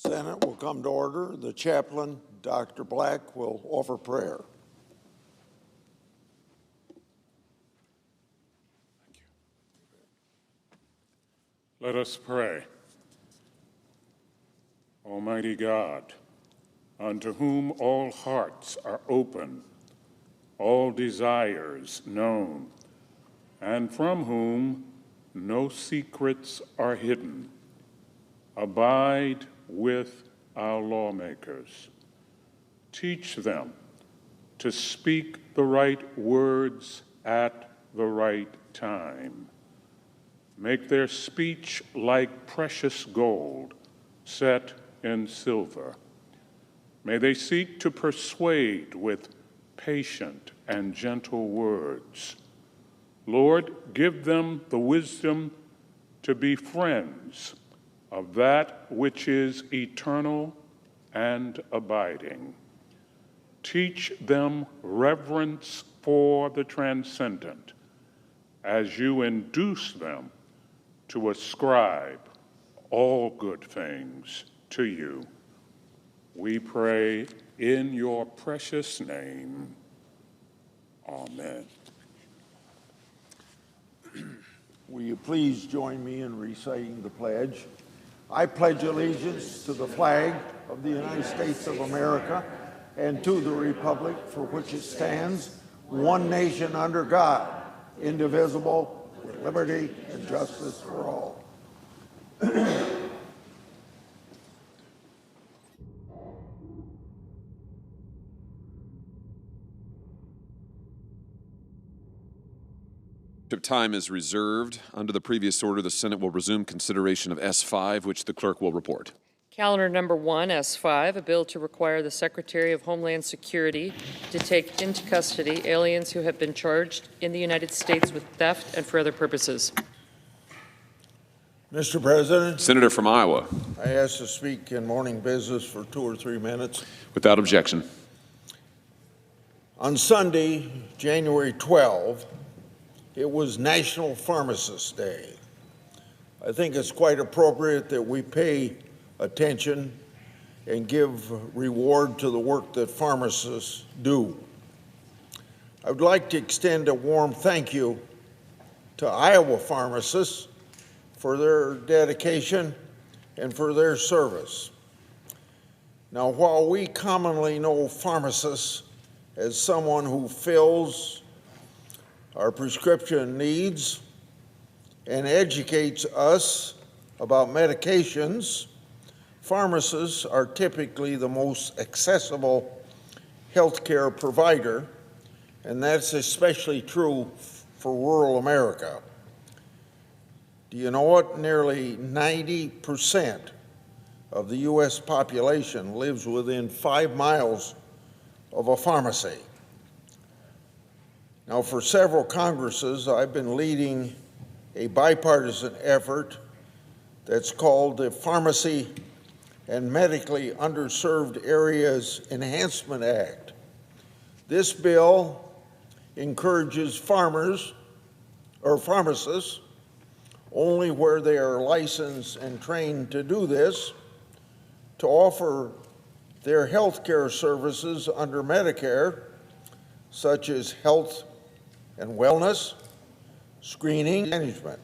Senate will come to order. The chaplain, Dr. Black, will offer prayer. Let us pray. Almighty God, unto whom all hearts are open, all desires known, and from whom no secrets are hidden, abide with our lawmakers. Teach them to speak the right words at the right time. Make their speech like precious gold set in silver. May they seek to persuade with patient and gentle words. Lord, give them the wisdom to be friends of that which is eternal and abiding. Teach them reverence for the transcendent as you induce them to ascribe all good things to you. We pray in your precious name. Amen. Will you please join me in reciting the pledge? I pledge allegiance to the flag of the United States of America and to the republic for which it stands, one nation under God, indivisible, with liberty and justice for all. Time is reserved. Under the previous order, the Senate will resume consideration of S5, which the clerk will report. Calendar number 1, S5, a bill to require the Secretary of Homeland Security to take into custody aliens who have been charged in the United States with theft and for other purposes. Mr. President, Senator from Iowa. I ask to speak in morning business for 2 or 3 minutes. Without objection. On Sunday, January 12, it was National Pharmacist Day. I think it's quite appropriate that we pay attention and give reward to the work that pharmacists do. I would like to extend a warm thank you to Iowa pharmacists for their dedication and for their service. Now, while we commonly know pharmacists as someone who fills our prescription needs and educates us about medications, pharmacists are typically the most accessible healthcare provider, and that's especially true for rural America. Do you know what? Nearly 90% of the U.S. population lives within 5 miles of a pharmacy. Now, for several Congresses, I've been leading a bipartisan effort that's called the Pharmacy and Medically Underserved Areas Enhancement Act. This bill encourages pharmacists only where they are licensed and trained to do this, to offer their health care services under Medicare, such as health and wellness, screening, management.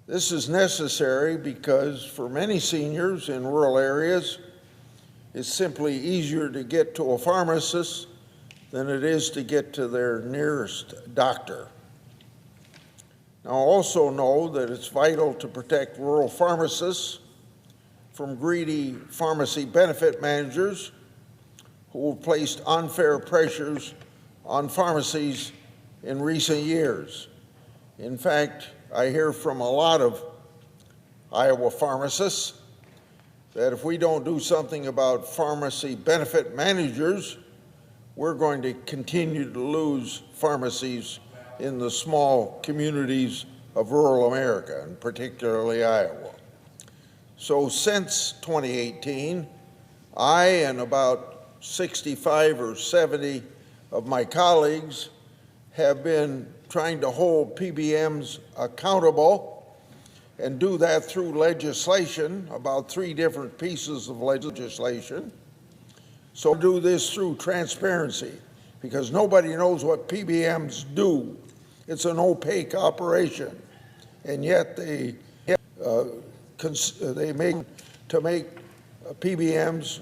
This is necessary because for many seniors in rural areas, it's simply easier to get to a pharmacist than it is to get to their nearest doctor. Now, also know that it's vital to protect rural pharmacists from greedy pharmacy benefit managers who have placed unfair pressures on pharmacies in recent years. In fact, I hear from a lot of Iowa pharmacists that if we don't do something about pharmacy benefit managers, we're going to continue to lose pharmacies in the small communities of rural America, and particularly Iowa. So since 2018, I and about 65 or 70 of my colleagues have been trying to hold PBMs accountable and do that through legislation, about 3 different pieces of legislation. So do this through transparency, because nobody knows what PBMs do. It's an opaque operation, and yet they make PBMs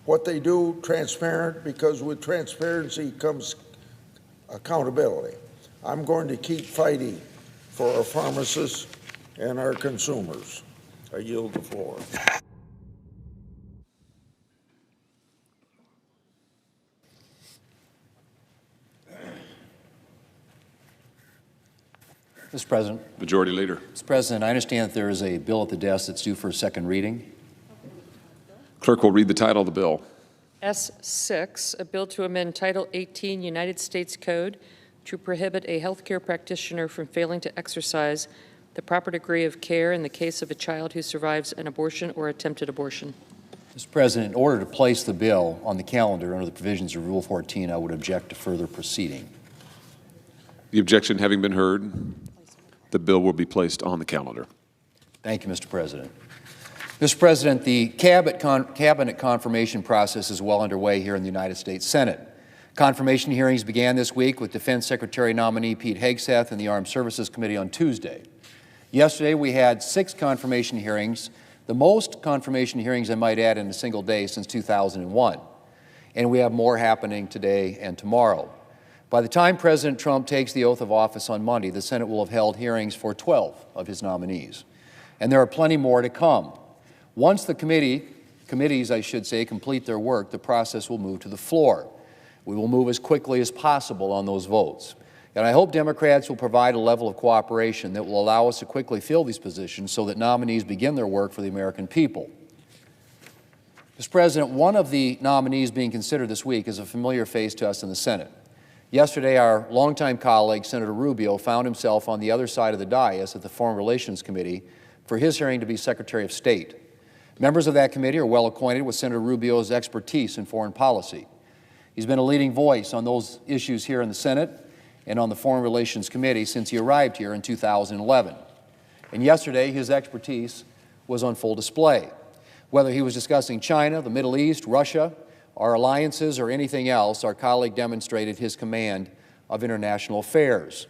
what they do transparent, because with transparency comes accountability. I'm going to keep fighting for our pharmacists and our consumers. I yield the floor. Mr. President. Majority Leader. Mr. President, I understand that there is a bill at the desk that's due for a second reading. Clerk will read the title of the bill. S6, a bill to amend Title 18 United States Code to prohibit a healthcare practitioner from failing to exercise the proper degree of care in the case of a child who survives an abortion or attempted abortion. Mr. President, in order to place the bill on the calendar under the provisions of Rule 14, I would object to further proceeding. The objection having been heard, the bill will be placed on the calendar. Thank you, Mr. President. Mr. President, the cabinet confirmation process is well underway here in the United States Senate. Confirmation hearings began this week with Defense Secretary nominee Pete Hegseth and the Armed Services Committee on Tuesday. Yesterday, we had 6 confirmation hearings, the most confirmation hearings, I might add, in a single day since 2001. And we have more happening today and tomorrow. By the time President Trump takes the oath of office on Monday, the Senate will have held hearings for 12 of his nominees. And there are plenty more to come. Once the committees, I should say, complete their work, the process will move to the floor. We will move as quickly as possible on those votes. And I hope Democrats will provide a level of cooperation that will allow us to quickly fill these positions so that nominees begin their work for the American people. Mr. President, one of the nominees being considered this week is a familiar face to us in the Senate. Yesterday, our longtime colleague, Senator Rubio, found himself on the other side of the dais at the Foreign Relations Committee for his hearing to be Secretary of State. Members of that committee are well acquainted with Senator Rubio's expertise in foreign policy. He's been a leading voice on those issues here in the Senate and on the Foreign Relations Committee since he arrived here in 2011. And yesterday, his expertise was on full display. Whether he was discussing China, the Middle East, Russia, our alliances, or anything else, our colleague demonstrated his command of international affairs.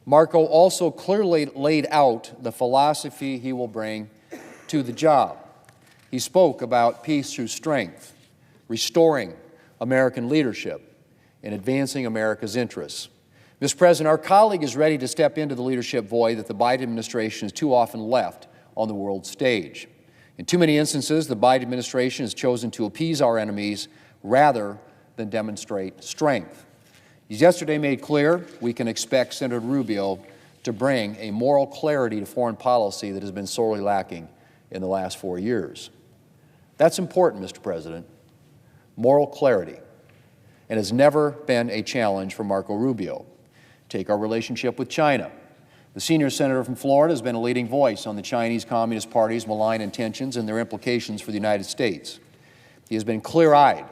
Marco also clearly laid out the philosophy he will bring to the job. He spoke about peace through strength, restoring American leadership, and advancing America's interests. Mr. President, our colleague is ready to step into the leadership void that the Biden administration has too often left on the world stage. In too many instances, the Biden administration has chosen to appease our enemies rather than demonstrate strength. He's yesterday made clear we can expect Senator Rubio to bring a moral clarity to foreign policy that has been sorely lacking in the last 4 years. That's important, Mr. President. Moral clarity. And has never been a challenge for Marco Rubio. Take our relationship with China. The senior senator from Florida has been a leading voice on the Chinese Communist Party's malign intentions and their implications for the United States. He has been clear-eyed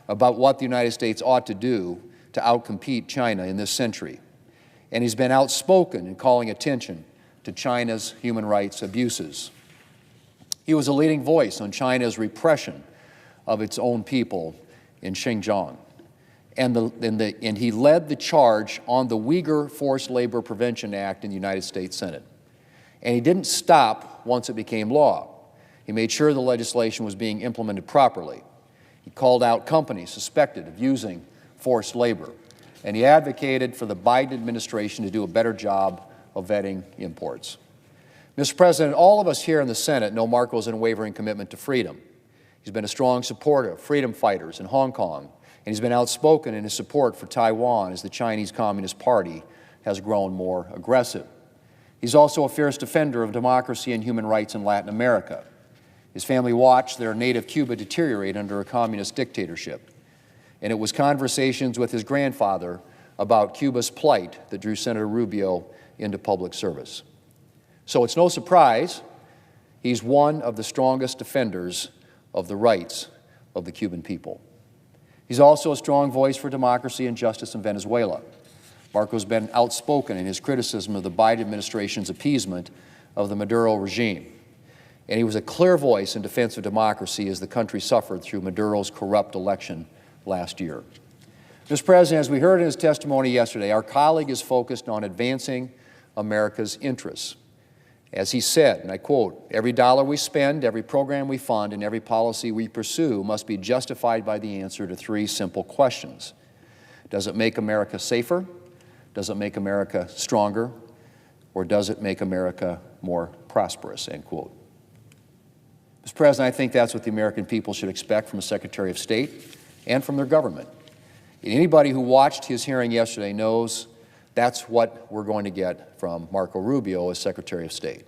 about what the United States ought to do to outcompete China in this century. And he's been outspoken in calling attention to China's human rights abuses. He was a leading voice on China's repression of its own people in Xinjiang. And he led the charge on the Uyghur Forced Labor Prevention Act in the United States Senate. And he didn't stop once it became law. He made sure the legislation was being implemented properly. He called out companies suspected of using forced labor. And he advocated for the Biden administration to do a better job of vetting imports. Mr. President, all of us here in the Senate know Marco's unwavering commitment to freedom. He's been a strong supporter of freedom fighters in Hong Kong, and he's been outspoken in his support for Taiwan as the Chinese Communist Party has grown more aggressive. He's also a fierce defender of democracy and human rights in Latin America. His family watched their native Cuba deteriorate under a communist dictatorship, and it was conversations with his grandfather about Cuba's plight that drew Senator Rubio into public service. So it's no surprise he's one of the strongest defenders of the rights of the Cuban people. He's also a strong voice for democracy and justice in Venezuela. Marco's been outspoken in his criticism of the Biden administration's appeasement of the Maduro regime. And he was a clear voice in defense of democracy as the country suffered through Maduro's corrupt election last year. Mr. President, as we heard in his testimony yesterday, our colleague is focused on advancing America's interests. As he said, and I quote, "Every dollar we spend, every program we fund, and every policy we pursue must be justified by the answer to three simple questions. Does it make America safer? Does it make America stronger? Or does it make America more prosperous?" End quote. Mr. President, I think that's what the American people should expect from a Secretary of State and from their government. And anybody who watched his hearing yesterday knows that's what we're going to get from Marco Rubio as Secretary of State.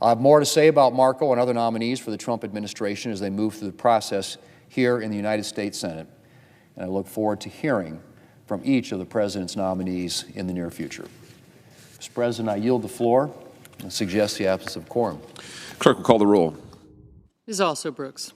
I'll have more to say about Marco and other nominees for the Trump administration as they move through the process here in the United States Senate, and I look forward to hearing from each of the President's nominees in the near future. Mr. President, I yield the floor and suggest the absence of quorum. Clerk will call the roll. Ms. Also Brooks.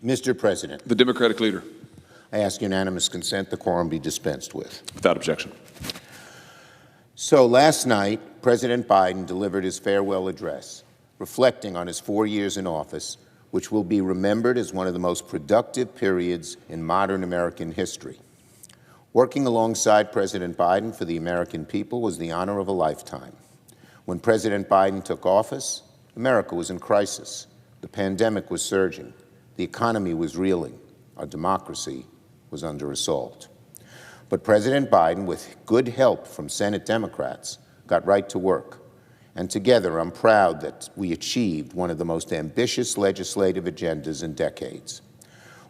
Mr. President, The Democratic leader. I ask unanimous consent the quorum be dispensed with. Without objection. So last night, President Biden delivered his farewell address, reflecting on his 4 years in office, which will be remembered as one of the most productive periods in modern American history. Working alongside President Biden for the American people was the honor of a lifetime. When President Biden took office, America was in crisis. The pandemic was surging. The economy was reeling. Our democracy was under assault. But President Biden, with good help from Senate Democrats, got right to work. And together, I'm proud that we achieved one of the most ambitious legislative agendas in decades.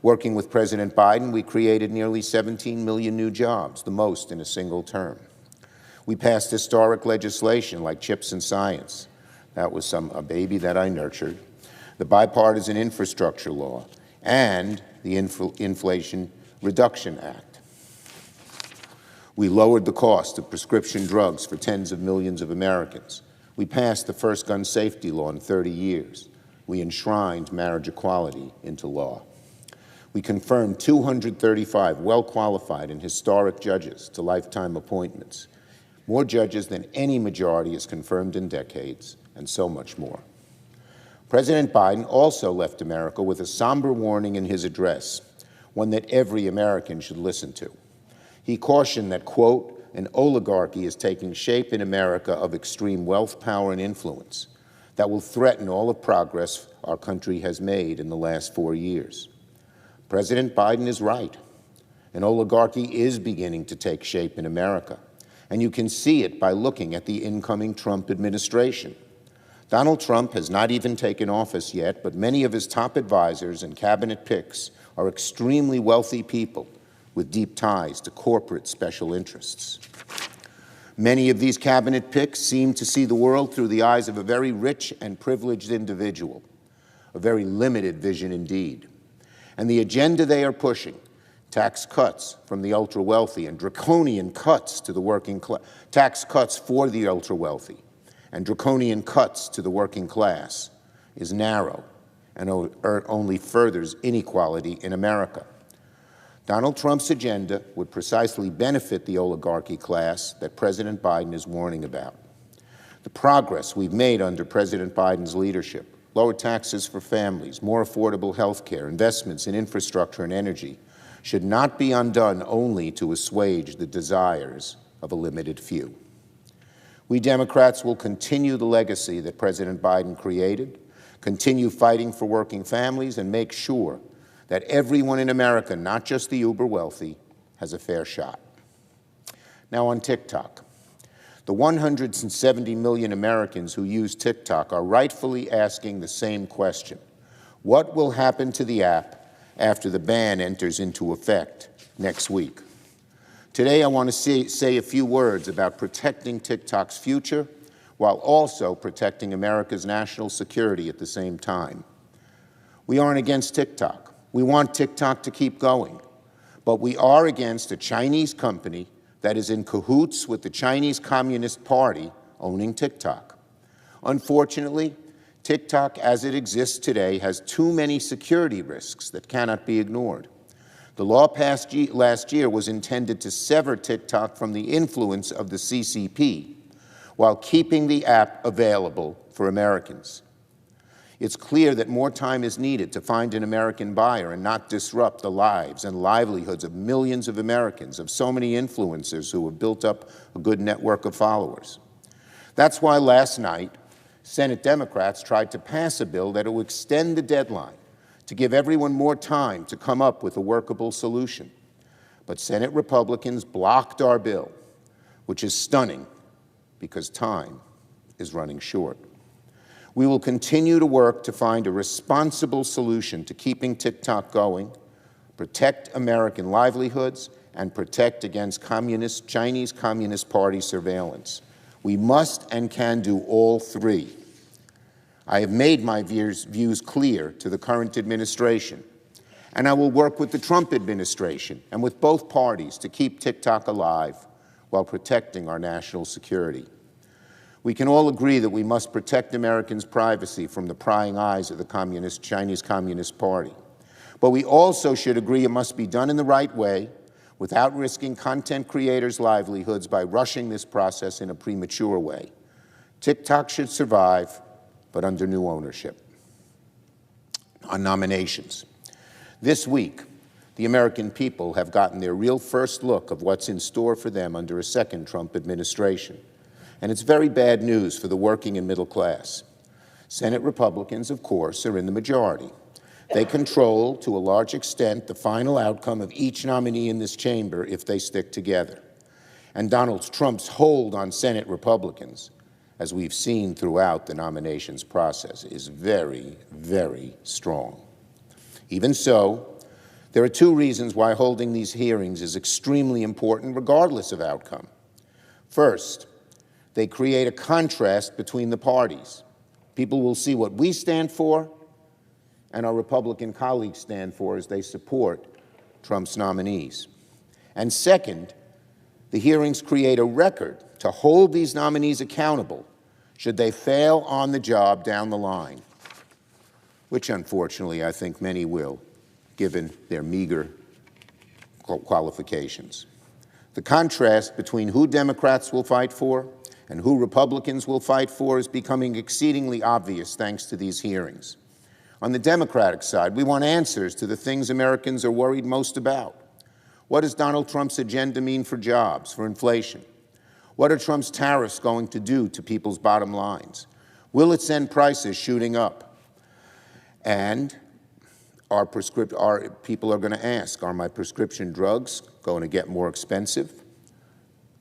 Working with President Biden, we created nearly 17 million new jobs, the most in a single term. We passed historic legislation like CHIPS and Science. That was a baby that I nurtured. The Bipartisan Infrastructure Law and the Inflation Reduction Act. We lowered the cost of prescription drugs for tens of millions of Americans. We passed the first gun safety law in 30 years. We enshrined marriage equality into law. We confirmed 235 well-qualified and historic judges to lifetime appointments, more judges than any majority has confirmed in decades, and so much more. President Biden also left America with a somber warning in his address, one that every American should listen to. He cautioned that, quote, an oligarchy is taking shape in America of extreme wealth, power, and influence that will threaten all the progress our country has made in the last 4 years. President Biden is right. An oligarchy is beginning to take shape in America, and you can see it by looking at the incoming Trump administration. Donald Trump has not even taken office yet, but many of his top advisors and cabinet picks are extremely wealthy people with deep ties to corporate special interests. Many of these cabinet picks seem to see the world through the eyes of a very rich and privileged individual, a very limited vision indeed. And the agenda they are pushing, tax cuts from the ultra-wealthy and draconian cuts to the working class, tax cuts for the ultra-wealthy and draconian cuts to the working class, is narrow and only furthers inequality in America. Donald Trump's agenda would precisely benefit the oligarchy class that President Biden is warning about. The progress we've made under President Biden's leadership, lower taxes for families, more affordable health care, investments in infrastructure and energy, should not be undone only to assuage the desires of a limited few. We Democrats will continue the legacy that President Biden created, continue fighting for working families, and make sure that everyone in America, not just the uber wealthy, has a fair shot. Now on TikTok. The 170 million Americans who use TikTok are rightfully asking the same question. What will happen to the app after the ban enters into effect next week? Today, I want to say a few words about protecting TikTok's future while also protecting America's national security at the same time. We aren't against TikTok. We want TikTok to keep going. But we are against a Chinese company that is in cahoots with the Chinese Communist Party owning TikTok. Unfortunately, TikTok as it exists today has too many security risks that cannot be ignored. The law passed last year was intended to sever TikTok from the influence of the CCP while keeping the app available for Americans. It's clear that more time is needed to find an American buyer and not disrupt the lives and livelihoods of millions of Americans, of so many influencers who have built up a good network of followers. That's why last night, Senate Democrats tried to pass a bill that will extend the deadline to give everyone more time to come up with a workable solution. But Senate Republicans blocked our bill, which is stunning because time is running short. We will continue to work to find a responsible solution to keeping TikTok going, protect American livelihoods, and protect against Chinese Communist Party surveillance. We must and can do all three. I have made my views clear to the current administration, and I will work with the Trump administration and with both parties to keep TikTok alive while protecting our national security. We can all agree that we must protect Americans' privacy from the prying eyes of the Chinese Communist Party. But we also should agree it must be done in the right way, without risking content creators' livelihoods by rushing this process in a premature way. TikTok should survive, but under new ownership. On nominations. This week, the American people have gotten their real first look of what's in store for them under a second Trump administration. And it's very bad news for the working and middle class. Senate Republicans, of course, are in the majority. They control, to a large extent, the final outcome of each nominee in this chamber if they stick together. And Donald Trump's hold on Senate Republicans, as we've seen throughout the nominations process, is very, very strong. Even so, there are two reasons why holding these hearings is extremely important regardless of outcome. First, they create a contrast between the parties. People will see what we stand for and our Republican colleagues stand for as they support Trump's nominees. And second, the hearings create a record to hold these nominees accountable should they fail on the job down the line, which unfortunately I think many will, given their meager qualifications. The contrast between who Democrats will fight for and who Republicans will fight for is becoming exceedingly obvious thanks to these hearings. On the Democratic side, we want answers to the things Americans are worried most about. What does Donald Trump's agenda mean for jobs, for inflation? What are Trump's tariffs going to do to people's bottom lines? Will it send prices shooting up? And people are going to ask, are my prescription drugs going to get more expensive?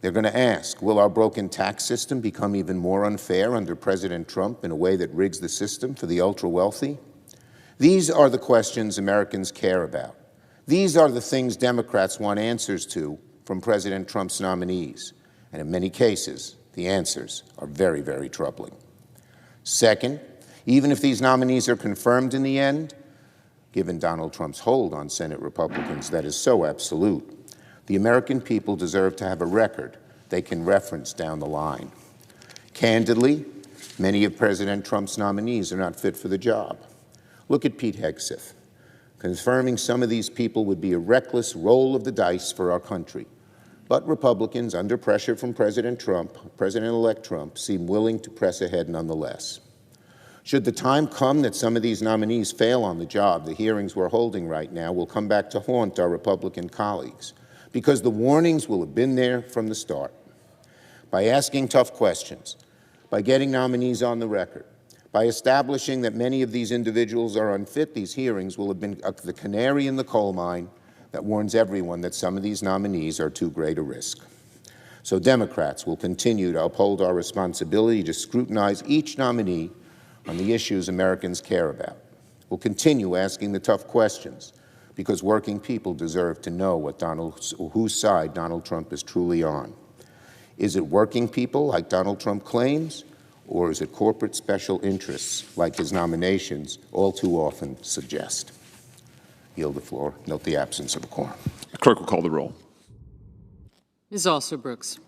They're going to ask, will our broken tax system become even more unfair under President Trump in a way that rigs the system for the ultra-wealthy? These are the questions Americans care about. These are the things Democrats want answers to from President Trump's nominees. And in many cases, the answers are very, very troubling. Second, even if these nominees are confirmed in the end, given Donald Trump's hold on Senate Republicans that is so absolute, the American people deserve to have a record they can reference down the line. Candidly, many of President Trump's nominees are not fit for the job. Look at Pete Hegseth. Confirming some of these people would be a reckless roll of the dice for our country. But Republicans, under pressure from President Trump, President-elect Trump, seem willing to press ahead nonetheless. Should the time come that some of these nominees fail on the job, the hearings we're holding right now will come back to haunt our Republican colleagues, because the warnings will have been there from the start. By asking tough questions, by getting nominees on the record, by establishing that many of these individuals are unfit, these hearings will have been the canary in the coal mine that warns everyone that some of these nominees are too great a risk. So Democrats will continue to uphold our responsibility to scrutinize each nominee on the issues Americans care about. We'll continue asking the tough questions because working people deserve to know whose side Donald Trump is truly on. Is it working people like Donald Trump claims, or is it corporate special interests like his nominations all too often suggest? Yield the floor. Note the absence of a quorum. Clerk will call the roll. Ms. Alsor-Brooks.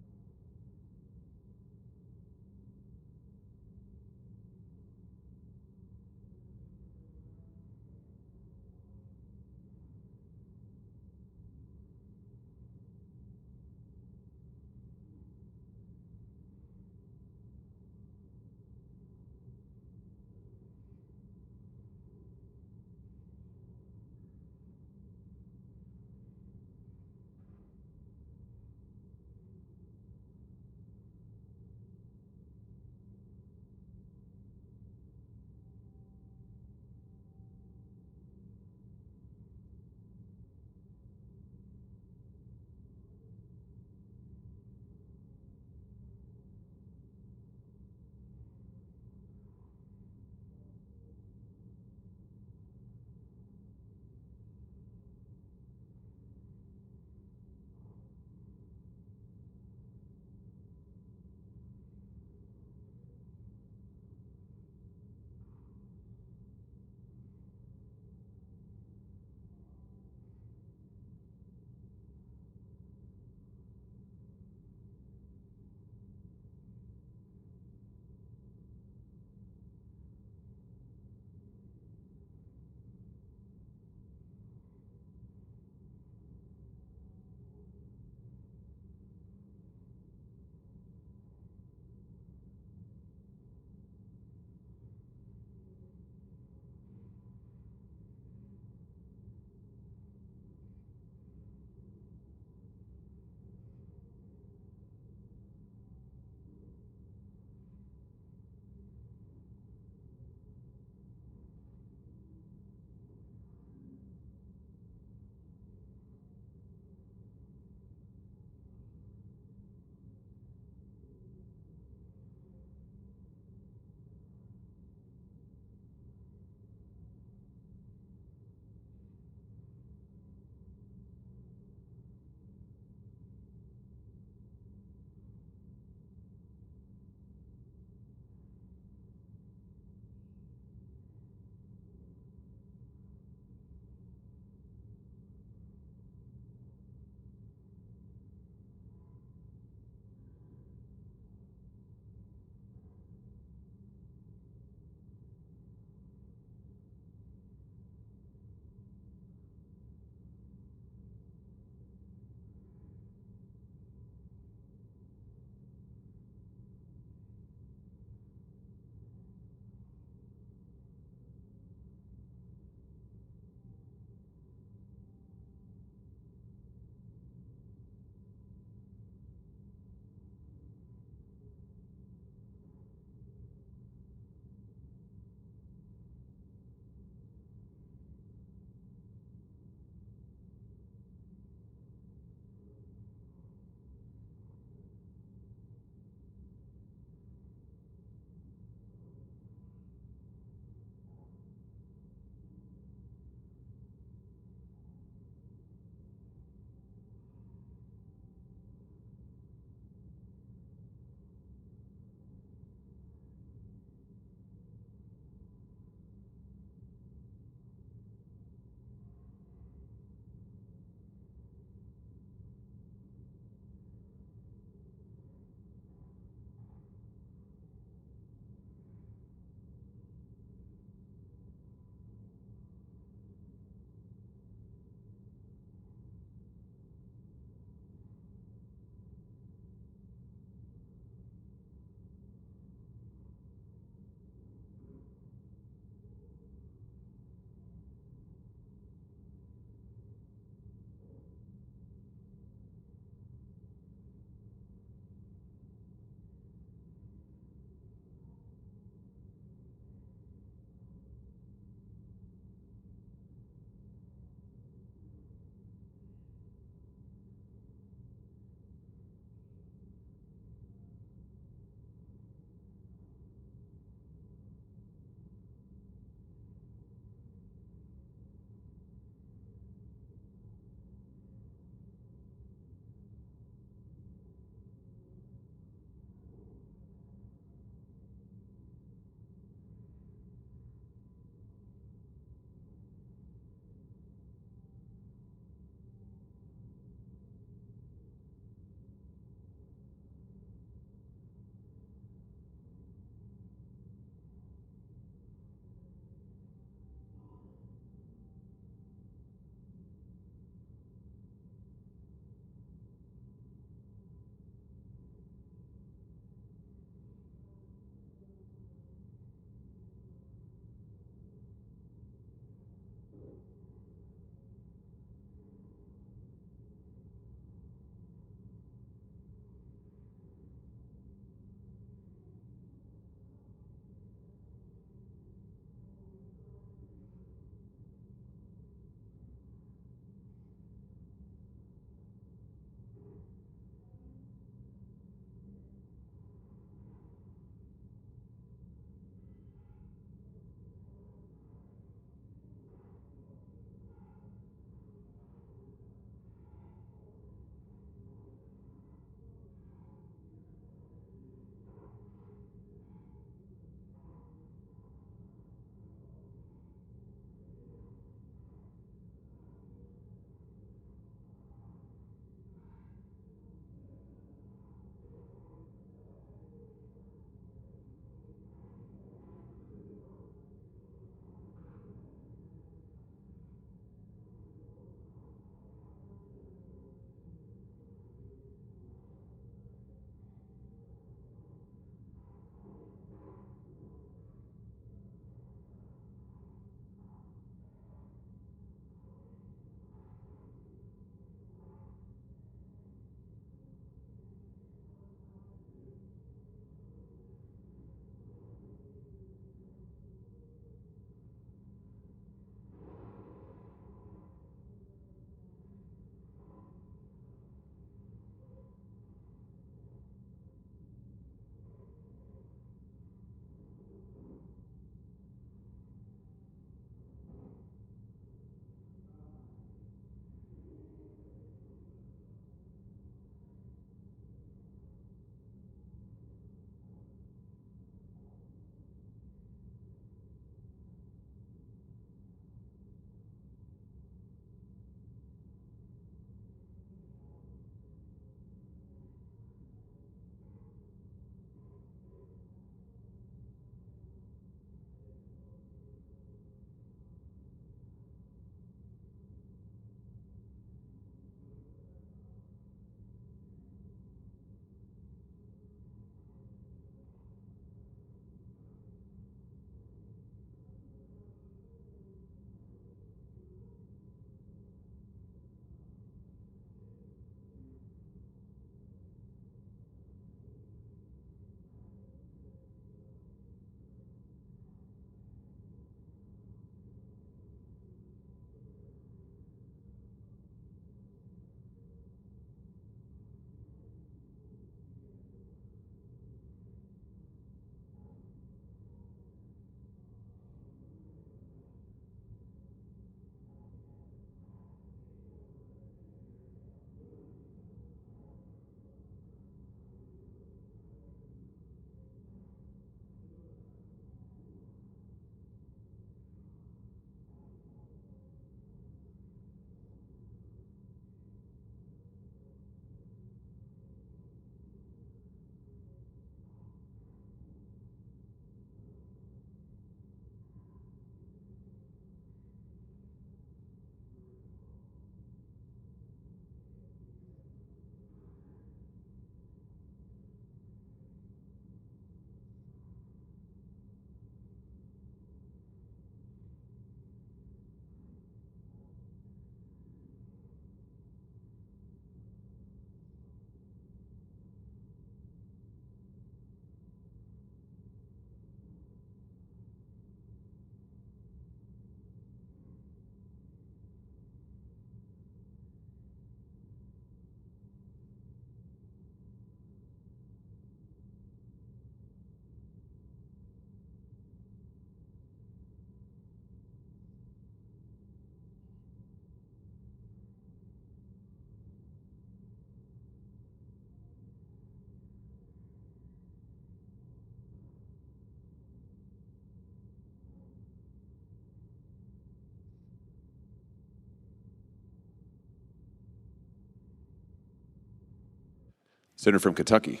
Senator from Kentucky.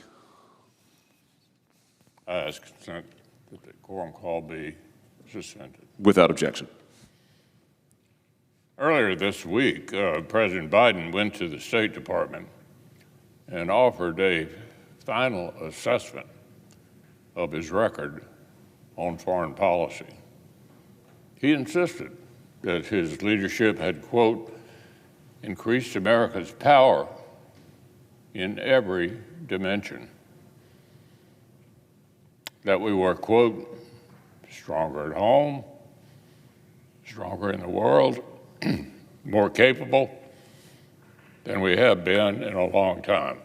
I ask consent that the quorum call be suspended. Without objection. Earlier this week, President Biden went to the State Department and offered a final assessment of his record on foreign policy. He insisted that his leadership had, quote, increased America's power in every dimension. That we were, quote, stronger at home, stronger in the world, more capable than we have been in a long time.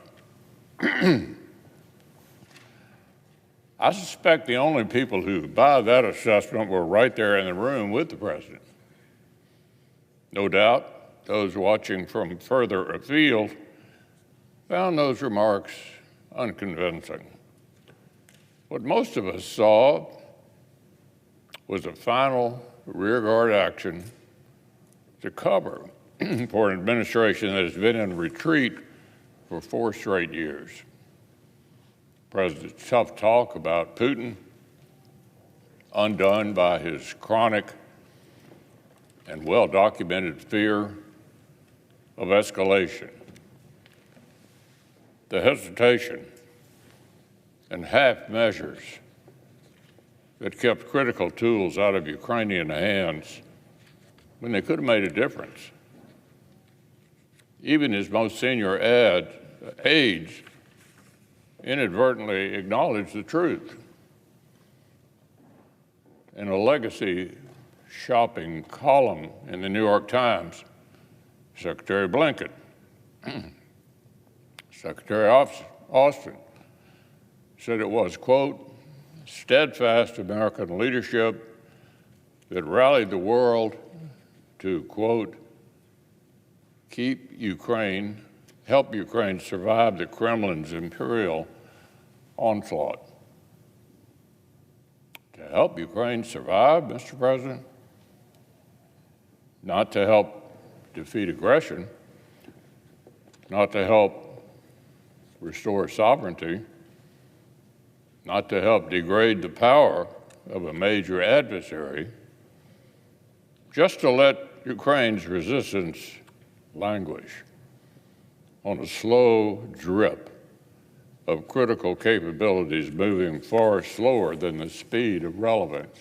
I suspect the only people who buy that assessment were right there in the room with the president. No doubt, those watching from further afield found those remarks unconvincing. What most of us saw was a final rearguard action to cover for an administration that has been in retreat for 4 straight years. President's tough talk about Putin, undone by his chronic and well-documented fear of escalation. The hesitation and half measures that kept critical tools out of Ukrainian hands when they could have made a difference. Even his most senior aides inadvertently acknowledged the truth. In a legacy shopping column in the New York Times, Secretary Blinken, Secretary Austin said it was, quote, steadfast American leadership that rallied the world to, quote, help Ukraine survive the Kremlin's imperial onslaught. To help Ukraine survive, Mr. President? Not to help defeat aggression, not to help restore sovereignty, not to help degrade the power of a major adversary, just to let Ukraine's resistance languish on a slow drip of critical capabilities moving far slower than the speed of relevance.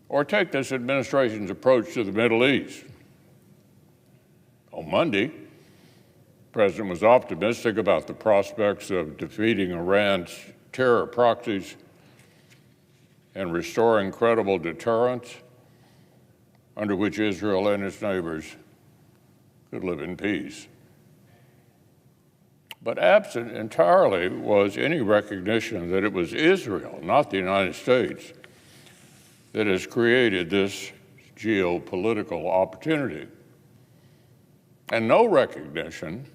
Or take this administration's approach to the Middle East. On Monday, the President was optimistic about the prospects of defeating Iran's terror proxies and restoring credible deterrence under which Israel and its neighbors could live in peace. But absent entirely was any recognition that it was Israel, not the United States, that has created this geopolitical opportunity, and no recognition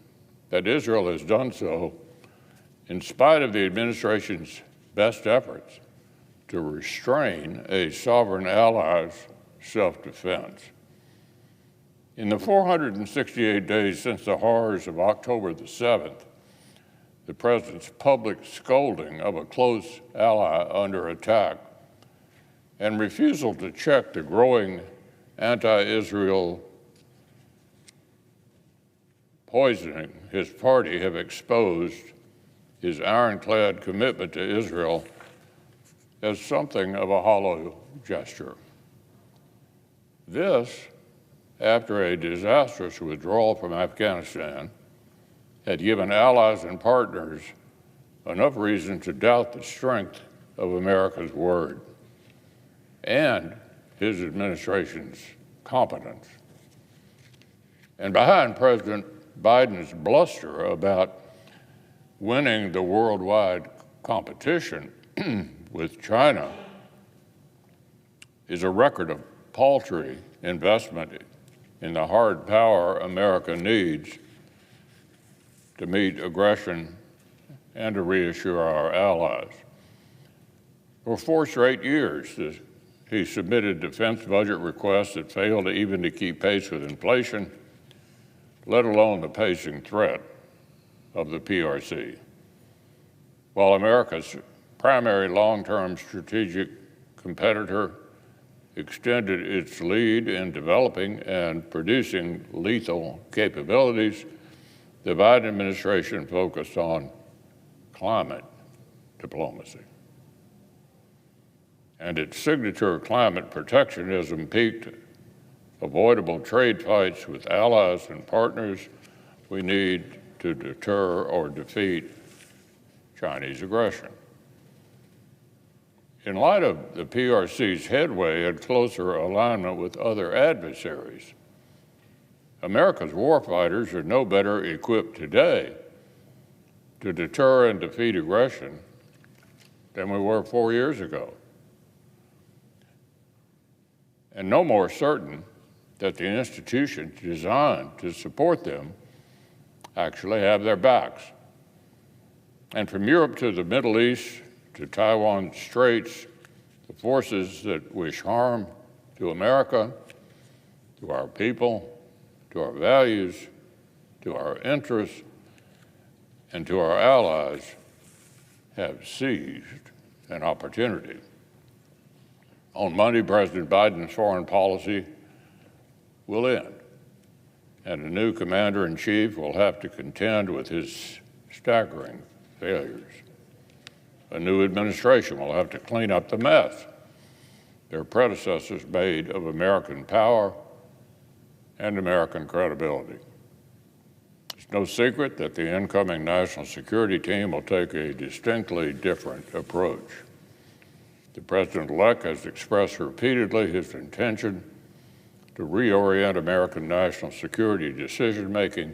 that Israel has done so in spite of the administration's best efforts to restrain a sovereign ally's self-defense. In the 468 days since the horrors of October the 7th, the President's public scolding of a close ally under attack and refusal to check the growing anti-Israel poisoning his party have exposed his ironclad commitment to Israel as something of a hollow gesture. This, after a disastrous withdrawal from Afghanistan, had given allies and partners enough reason to doubt the strength of America's word and his administration's competence. And behind President Biden's bluster about winning the worldwide competition with China is a record of paltry investment in the hard power America needs to meet aggression and to reassure our allies. For 4 straight years, he submitted defense budget requests that failed even to keep pace with inflation, let alone the pacing threat of the PRC. While America's primary long-term strategic competitor extended its lead in developing and producing lethal capabilities, the Biden administration focused on climate diplomacy. And its signature climate protectionism piqued avoidable trade fights with allies and partners we need to deter or defeat Chinese aggression. In light of the PRC's headway and closer alignment with other adversaries, America's warfighters are no better equipped today to deter and defeat aggression than we were 4 years ago, and no more certain that the institutions designed to support them actually have their backs. And from Europe to the Middle East to Taiwan Straits, the forces that wish harm to America, to our people, to our values, to our interests, and to our allies have seized an opportunity. On Monday, President Biden's foreign policy will end, and a new commander-in-chief will have to contend with his staggering failures. A new administration will have to clean up the mess their predecessors made of American power and American credibility. It's no secret that the incoming national security team will take a distinctly different approach. The president-elect has expressed repeatedly his intention to reorient American national security decision-making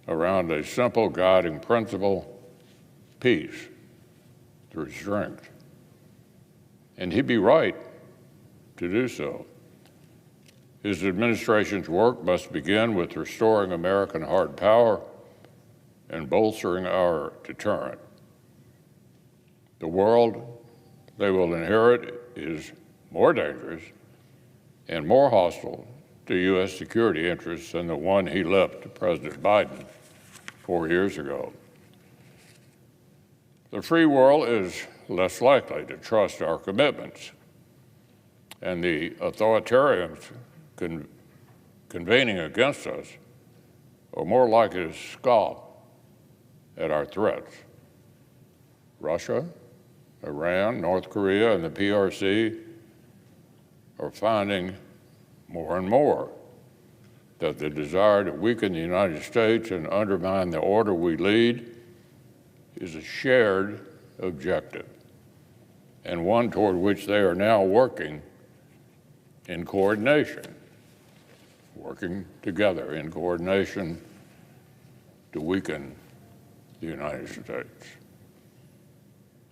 around a simple guiding principle: peace through strength. And he'd be right to do so. His administration's work must begin with restoring American hard power and bolstering our deterrent. The world they will inherit is more dangerous and more hostile to U.S. security interests than the one he left to President Biden 4 years ago. The free world is less likely to trust our commitments, and the authoritarians convening against us are more likely to scoff at our threats. Russia, Iran, North Korea, and the PRC are finding more and more that the desire to weaken the United States and undermine the order we lead is a shared objective, and one toward which they are now working in coordination, working together in coordination to weaken the United States.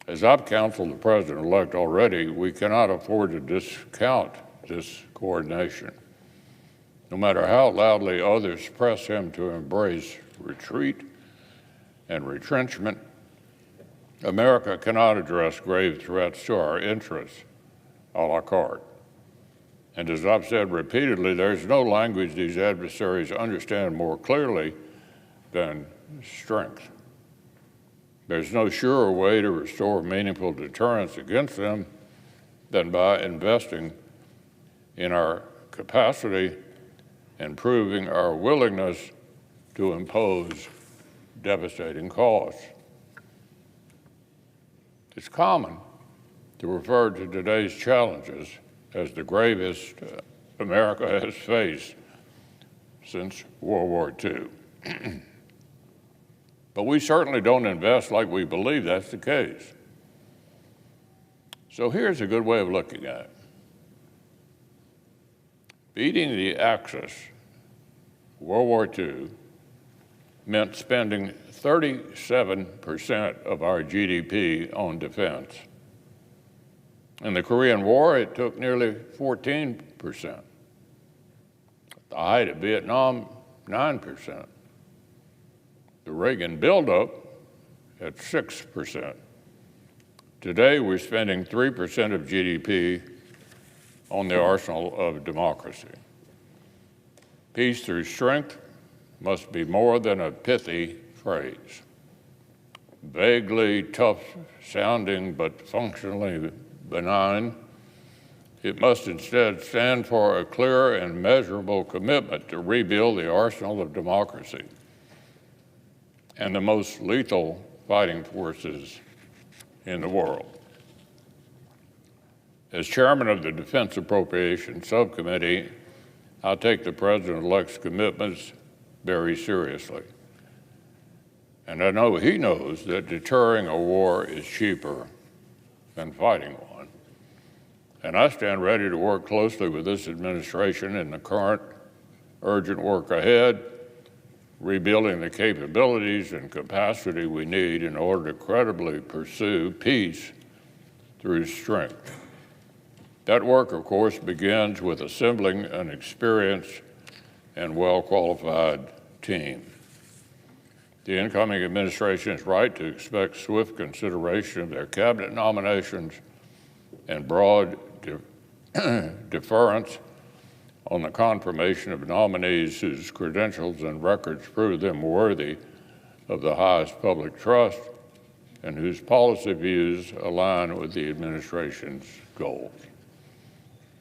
As I've counseled the president-elect already, we cannot afford to discount this coordination. No matter how loudly others press him to embrace retreat and retrenchment, America cannot address grave threats to our interests a la carte. And as I've said repeatedly, there's no language these adversaries understand more clearly than strength. There's no surer way to restore meaningful deterrence against them than by investing in our capacity and proving our willingness to impose devastating costs. It's common to refer to today's challenges as the gravest America has faced since World War II. But we certainly don't invest like we believe that's the case. So here's a good way of looking at it. Beating the Axis, World War II, meant spending 37% of our GDP on defense. In the Korean War, it took nearly 14%. At the height of Vietnam, 9%. The Reagan buildup at 6%. Today, we're spending 3% of GDP on the arsenal of democracy. Peace through strength must be more than a pithy phrase. vaguely tough-sounding but functionally benign. It must instead stand for a clear and measurable commitment to rebuild the arsenal of democracy and the most lethal fighting forces in the world. As chairman of the Defense Appropriations Subcommittee, I'll take the President-elect's commitments very seriously. And I know he knows that deterring a war is cheaper than fighting one. And I stand ready to work closely with this administration in the current urgent work ahead, rebuilding the capabilities and capacity we need in order to credibly pursue peace through strength. That work, of course, begins with assembling an experienced and well-qualified team. The incoming administration is right to expect swift consideration of their cabinet nominations and broad deference on the confirmation of nominees whose credentials and records prove them worthy of the highest public trust and whose policy views align with the administration's goals.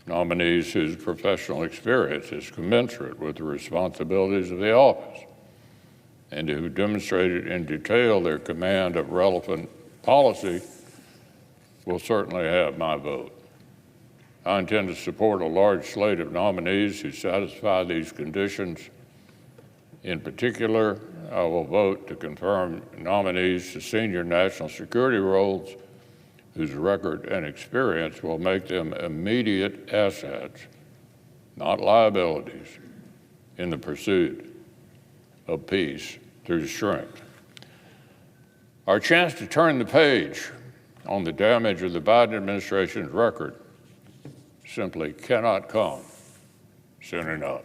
Nominees whose professional experience is commensurate with the responsibilities of the office and who demonstrated in detail their command of relevant policy will certainly have my vote. I intend to support a large slate of nominees who satisfy these conditions. In particular, I will vote to confirm nominees to senior national security roles whose record and experience will make them immediate assets, not liabilities, in the pursuit of peace through strength. Our chance to turn the page on the damage of the Biden administration's record simply cannot come soon enough.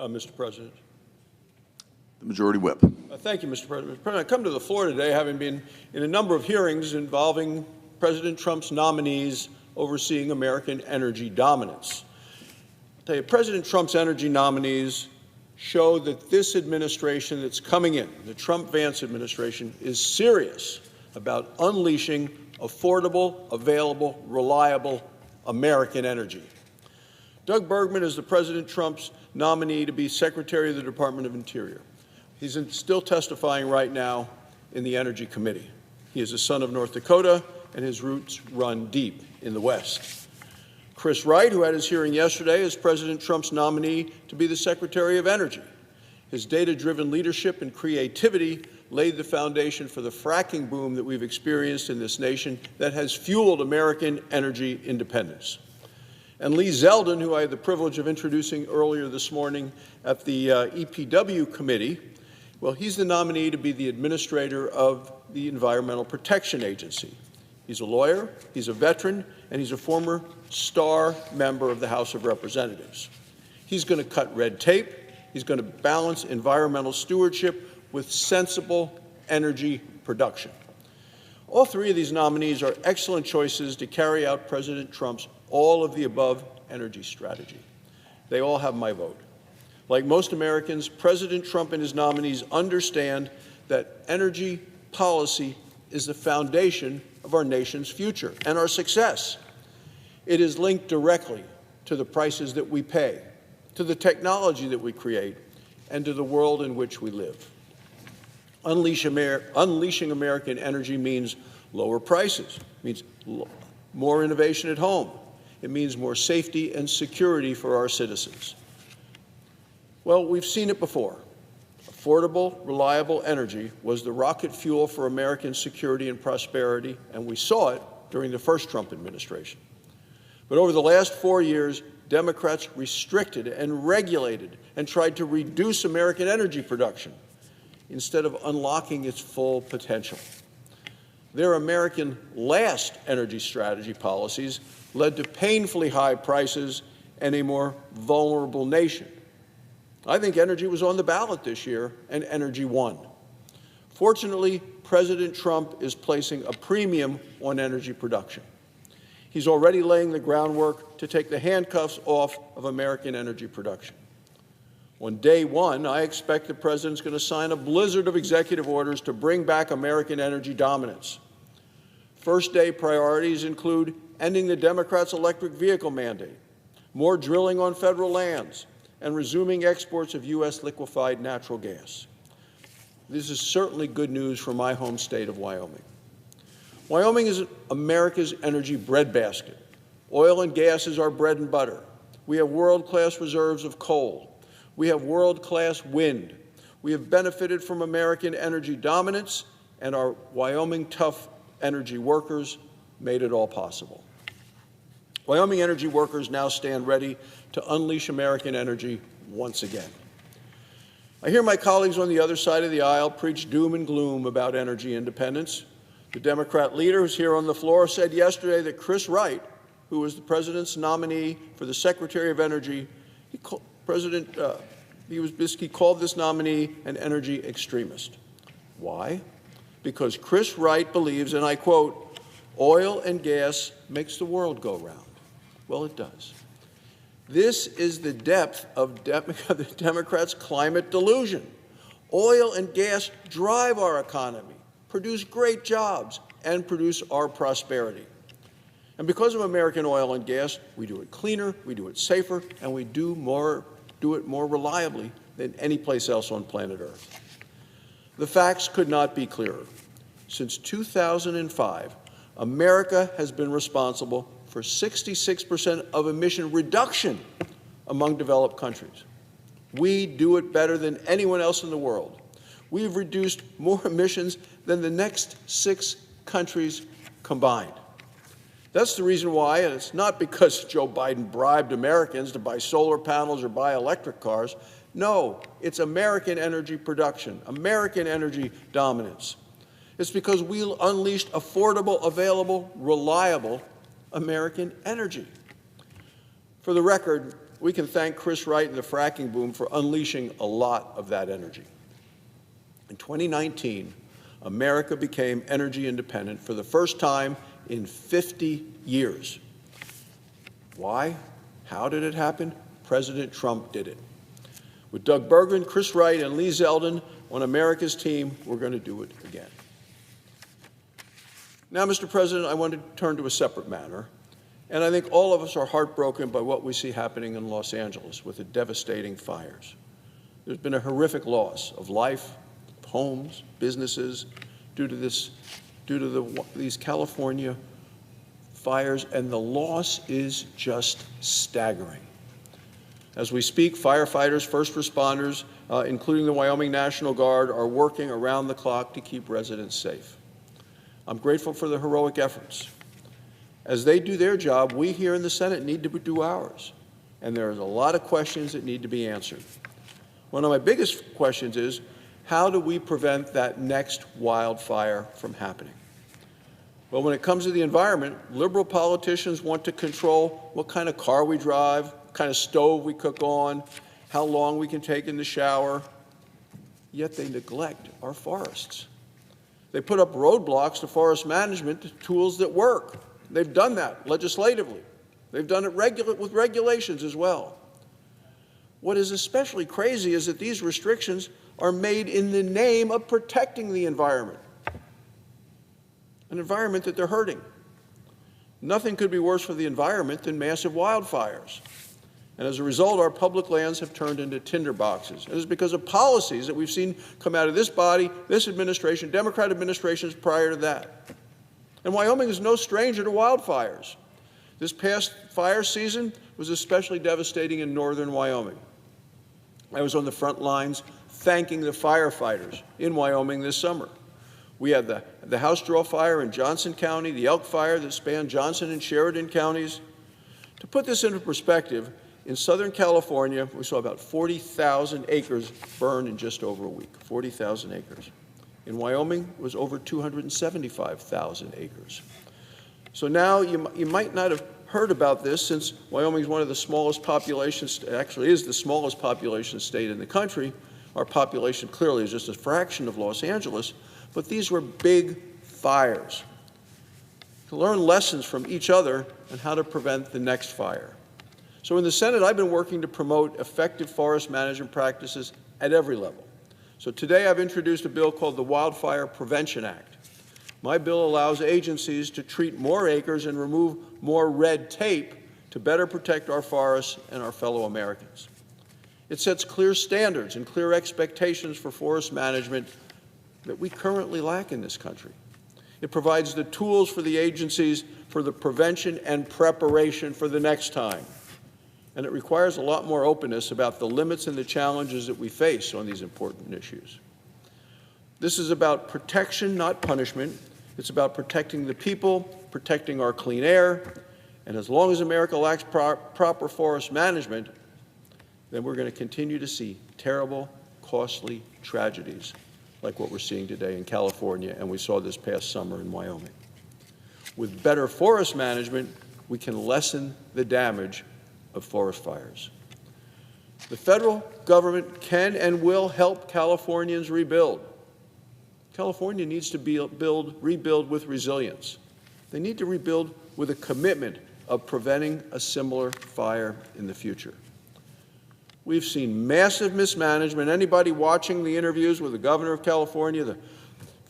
Mr. President. The Majority Whip. Thank you, Mr. President. Mr. President, I come to the floor today having been in a number of hearings involving President Trump's nominees overseeing American energy dominance. I'll tell you, President Trump's energy nominees show that this administration that's coming in, the Trump-Vance administration, is serious about unleashing affordable, available, reliable American energy. Doug Bergman is the President Trump's nominee to be Secretary of the Department of Interior. He's still testifying right now in the Energy Committee. He is a son of North Dakota, and his roots run deep in the West. Chris Wright, who had his hearing yesterday, is President Trump's nominee to be the Secretary of Energy. His data-driven leadership and creativity laid the foundation for the fracking boom that we've experienced in this nation that has fueled American energy independence. And Lee Zeldin, who I had the privilege of introducing earlier this morning at the EPW committee, well, he's the nominee to be the administrator of the Environmental Protection Agency. He's a lawyer, he's a veteran, and he's a former star member of the House of Representatives. He's going to cut red tape. He's going to balance environmental stewardship with sensible energy production. All three of these nominees are excellent choices to carry out President Trump's all-of-the-above energy strategy. They all have my vote. Like most Americans, President Trump and his nominees understand that energy policy is the foundation of our nation's future and our success. It is linked directly to the prices that we pay, to the technology that we create, and to the world in which we live. Unleashing American energy means lower prices, means more innovation at home. It means more safety and security for our citizens. Well, we've seen it before. Affordable, reliable energy was the rocket fuel for American security and prosperity, and we saw it during the first Trump administration. But over the last 4 years, Democrats restricted and regulated and tried to reduce American energy production instead of unlocking its full potential. Their American last energy strategy policies led to painfully high prices and a more vulnerable nation. I think energy was on the ballot this year, and energy won. Fortunately, President Trump is placing a premium on energy production. He's already laying the groundwork to take the handcuffs off of American energy production. On day one, I expect the President's going to sign a blizzard of executive orders to bring back American energy dominance. First day priorities include ending the Democrats' electric vehicle mandate, more drilling on federal lands, and resuming exports of U.S. liquefied natural gas. This is certainly good news for my home state of Wyoming. Wyoming is America's energy breadbasket. Oil and gas is our bread and butter. We have world-class reserves of coal. We have world-class wind. We have benefited from American energy dominance, and our Wyoming tough energy workers made it all possible. Wyoming energy workers now stand ready to unleash American energy once again. I hear my colleagues on the other side of the aisle preach doom and gloom about energy independence. The Democrat leader who's here on the floor said yesterday that Chris Wright, who was the President's nominee for the Secretary of Energy, he called this nominee an energy extremist. Why? Because Chris Wright believes, and I quote, "Oil and gas makes the world go round." Well, it does. This is the depth of the Democrats' climate delusion. Oil and gas drive our economy, produce great jobs, and produce our prosperity. And because of American oil and gas, we do it cleaner, we do it safer, and we do it more reliably than any place else on planet Earth. The facts could not be clearer. Since 2005, America has been responsible for 66% of emission reduction among developed countries. We do it better than anyone else in the world. We've reduced more emissions than the next 6 countries combined. That's the reason why, and it's not because Joe Biden bribed Americans to buy solar panels or buy electric cars. No, it's American energy production, American energy dominance. It's because we unleashed affordable, available, reliable American energy. For the record, we can thank Chris Wright and the fracking boom for unleashing a lot of that energy. In 2019, America became energy independent for the first time in 50 years. Why? How did it happen? President Trump did it. With Doug Burgum, Chris Wright, and Lee Zeldin on America's team, we're going to do it again. Now, Mr. President, I want to turn to a separate matter, and I think all of us are heartbroken by what we see happening in Los Angeles with the devastating fires. There's been a horrific loss of life, of homes, businesses due to these California fires, and the loss is just staggering. As we speak, firefighters, first responders, including the Wyoming National Guard, are working around the clock to keep residents safe. I'm grateful for the heroic efforts. As they do their job, we here in the Senate need to do ours, and there's a lot of questions that need to be answered. One of my biggest questions is, how do we prevent that next wildfire from happening? Well, when it comes to the environment, liberal politicians want to control what kind of car we drive, what kind of stove we cook on, how long we can take in the shower, yet they neglect our forests. They put up roadblocks to forest management tools that work. They've done that legislatively. They've done it with regulations as well. What is especially crazy is that these restrictions are made in the name of protecting the environment, an environment that they're hurting. Nothing could be worse for the environment than massive wildfires. And as a result, our public lands have turned into tinderboxes. And it's because of policies that we've seen come out of this body, this administration, Democrat administrations prior to that. And Wyoming is no stranger to wildfires. This past fire season was especially devastating in northern Wyoming. I was on the front lines thanking the firefighters in Wyoming this summer. We had the House Draw Fire in Johnson County, the Elk Fire that spanned Johnson and Sheridan counties. To put this into perspective, in Southern California, we saw about 40,000 acres burn in just over a week, 40,000 acres. In Wyoming, it was over 275,000 acres. So now you might not have heard about this, since Wyoming is one of the smallest populations, actually is the smallest population state in the country. Our population clearly is just a fraction of Los Angeles, but these were big fires. To learn lessons from each other and how to prevent the next fire. So in the Senate, I've been working to promote effective forest management practices at every level. So today I've introduced a bill called the Wildfire Prevention Act. My bill allows agencies to treat more acres and remove more red tape to better protect our forests and our fellow Americans. It sets clear standards and clear expectations for forest management that we currently lack in this country. It provides the tools for the agencies for the prevention and preparation for the next time. And it requires a lot more openness about the limits and the challenges that we face on these important issues. This is about protection, not punishment. It's about protecting the people, protecting our clean air, and as long as America lacks proper forest management, then we're going to continue to see terrible, costly tragedies like what we're seeing today in California and we saw this past summer in Wyoming. With better forest management, we can lessen the damage of forest fires. The federal government can and will help Californians rebuild. California needs to rebuild with resilience. They need to rebuild with a commitment of preventing a similar fire in the future. We've seen massive mismanagement. Anybody watching the interviews with the governor of California, the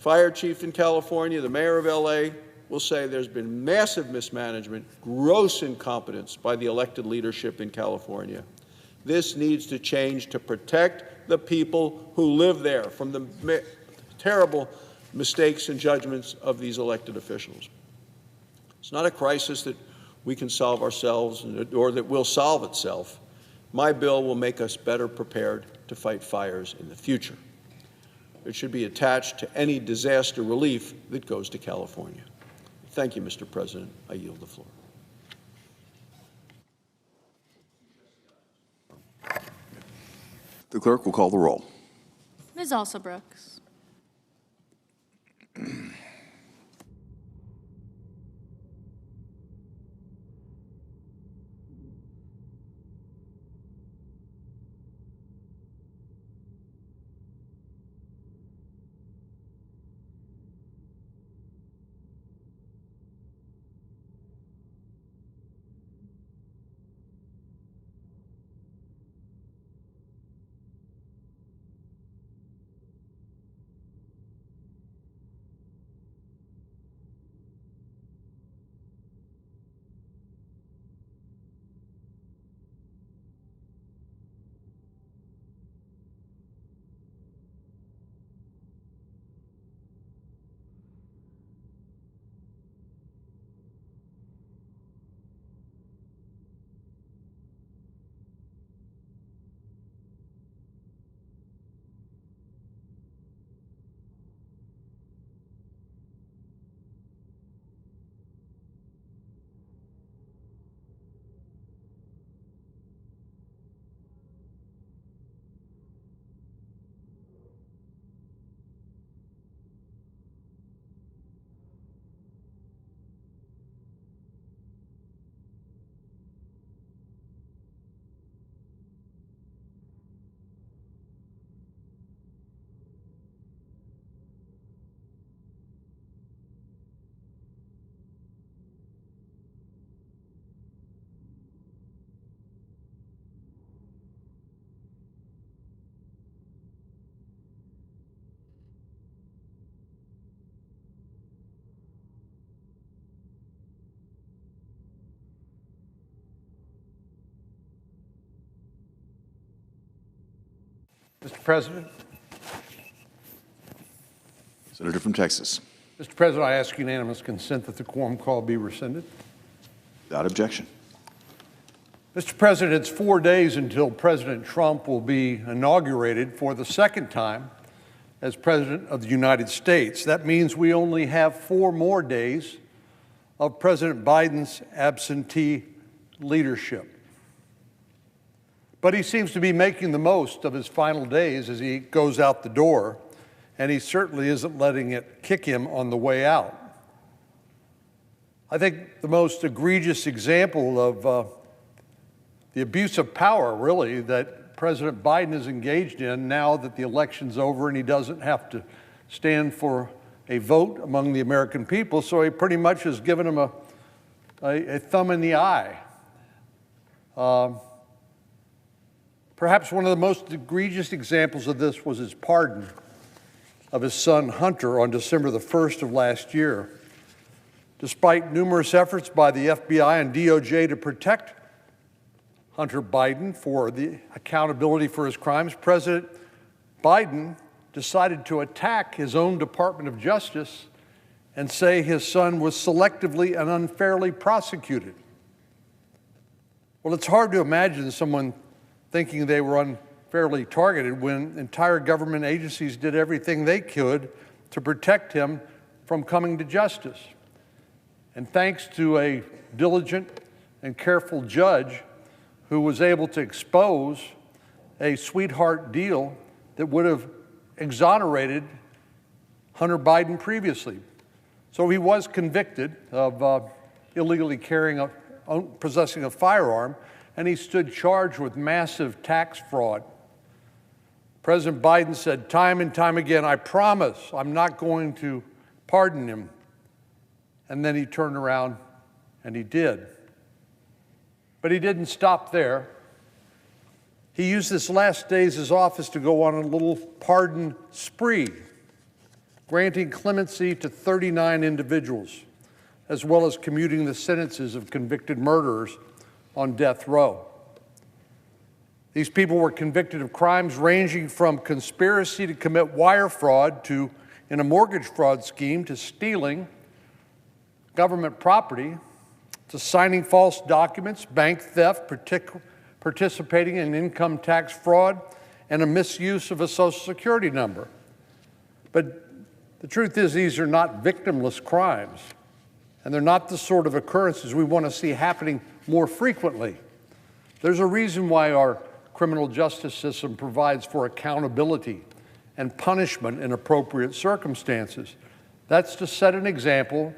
fire chief in California, the mayor of LA, will say there's been massive mismanagement, gross incompetence by the elected leadership in California. This needs to change to protect the people who live there from the terrible mistakes and judgments of these elected officials. It's not a crisis that we can solve ourselves or that will solve itself. My bill will make us better prepared to fight fires in the future. It should be attached to any disaster relief that goes to California. Thank you, Mr. President. I yield the floor. The clerk will call the roll. Ms. Alsobrooks. Mr. President. Senator from Texas. Mr. President, I ask unanimous consent that the quorum call be rescinded. Without objection. Mr. President, it's 4 days until President Trump will be inaugurated for the second time as President of the United States. That means we only have 4 more days of President Biden's absentee leadership. But he seems to be making the most of his final days as he goes out the door. and he certainly isn't letting it kick him on the way out. I think the most egregious example of the abuse of power, really, that President Biden is engaged in now that the election's over and he doesn't have to stand for a vote among the American people, so he pretty much has given him a thumb in the eye. Perhaps one of the most egregious examples of this was his pardon of his son Hunter on December the 1st of last year. Despite numerous efforts by the FBI and DOJ to protect Hunter Biden for the accountability for his crimes, President Biden decided to attack his own Department of Justice and say his son was selectively and unfairly prosecuted. Well, it's hard to imagine someone thinking they were unfairly targeted when entire government agencies did everything they could to protect him from coming to justice. And thanks to a diligent and careful judge who was able to expose a sweetheart deal that would have exonerated Hunter Biden previously. So he was convicted of illegally possessing a firearm, and he stood charged with massive tax fraud. President Biden said time and time again, "I promise I'm not going to pardon him." And then he turned around and he did. But he didn't stop there. He used his last days as office to go on a little pardon spree, granting clemency to 39 individuals, as well as commuting the sentences of convicted murderers on death row. These people were convicted of crimes ranging from conspiracy to commit wire fraud to, in a mortgage fraud scheme, to stealing government property, to signing false documents, bank theft, participating in income tax fraud, and a misuse of a Social Security number. But the truth is, these are not victimless crimes, and they're not the sort of occurrences we want to see happening more frequently. There's a reason why our criminal justice system provides for accountability and punishment in appropriate circumstances. That's to set an example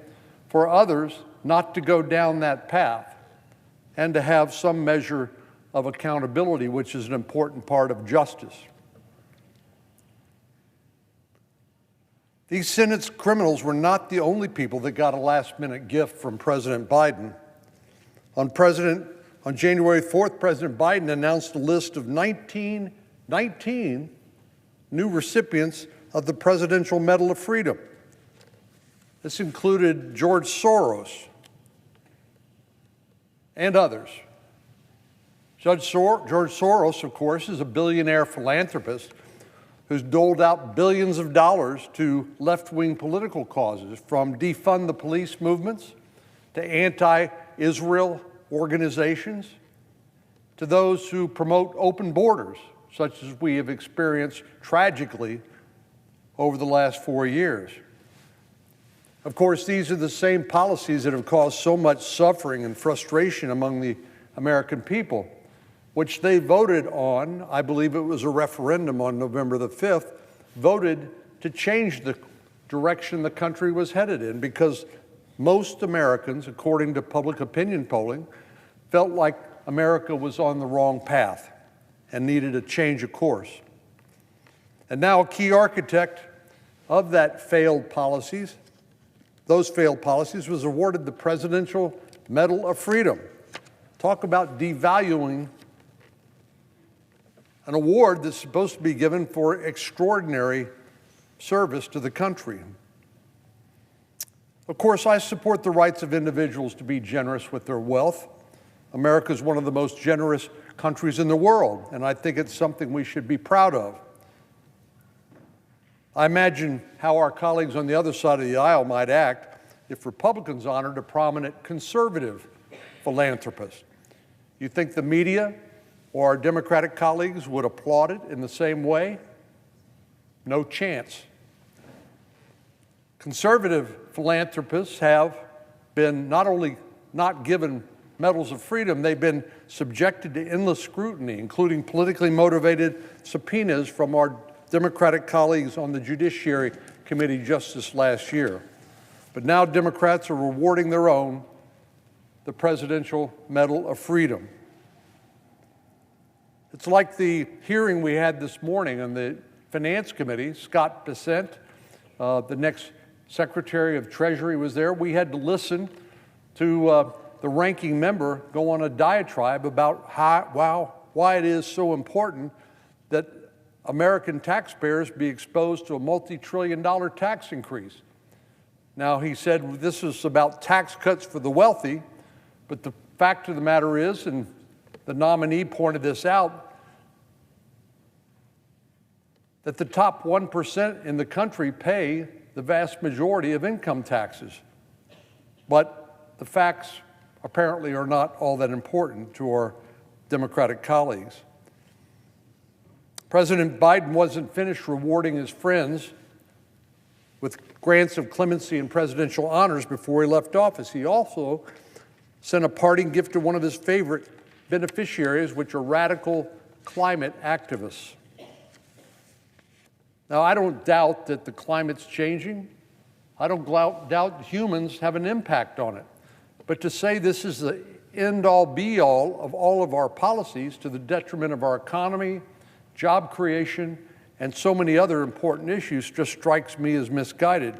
for others not to go down that path and to have some measure of accountability, which is an important part of justice. These sentenced criminals were not the only people that got a last-minute gift from President Biden. On January 4th, President Biden announced a list of 19 new recipients of the Presidential Medal of Freedom. This included George Soros and others. George Soros, of course, is a billionaire philanthropist who's doled out billions of dollars to left-wing political causes, from defund the police movements to anti-Israel organizations to those who promote open borders, such as we have experienced tragically over the last 4 years. Of course, these are the same policies that have caused so much suffering and frustration among the American people, which they voted on. I believe it was a referendum on November the 5th, voted to change the direction the country was headed in, because most Americans, according to public opinion polling, felt like America was on the wrong path and needed a change of course. And now a key architect of those failed policies was awarded the Presidential Medal of Freedom. Talk about devaluing an award that's supposed to be given for extraordinary service to the country. Of course, I support the rights of individuals to be generous with their wealth. America is one of the most generous countries in the world, and I think it's something we should be proud of. I imagine how our colleagues on the other side of the aisle might act if Republicans honored a prominent conservative philanthropist. You think the media or our Democratic colleagues would applaud it in the same way? No chance. Conservative philanthropists have been not only not given medals of freedom, they've been subjected to endless scrutiny, including politically motivated subpoenas from our Democratic colleagues on the Judiciary Committee just this last year. But now Democrats are rewarding their own, the Presidential Medal of Freedom. It's like the hearing we had this morning on the Finance Committee. Scott Bessent, the next Secretary of Treasury, was there. We had to listen to the ranking member go on a diatribe about why it is so important that American taxpayers be exposed to a multi-trillion-dollar tax increase. Now, he said this is about tax cuts for the wealthy, but the fact of the matter is, and the nominee pointed this out, that the top 1% in the country pay the vast majority of income taxes. But the facts apparently are not all that important to our Democratic colleagues. President Biden wasn't finished rewarding his friends with grants of clemency and presidential honors before he left office. He also sent a parting gift to one of his favorite beneficiaries, which are radical climate activists. Now, I don't doubt that the climate's changing. I don't doubt humans have an impact on it. But to say this is the end-all, be-all of all of our policies to the detriment of our economy, job creation, and so many other important issues just strikes me as misguided.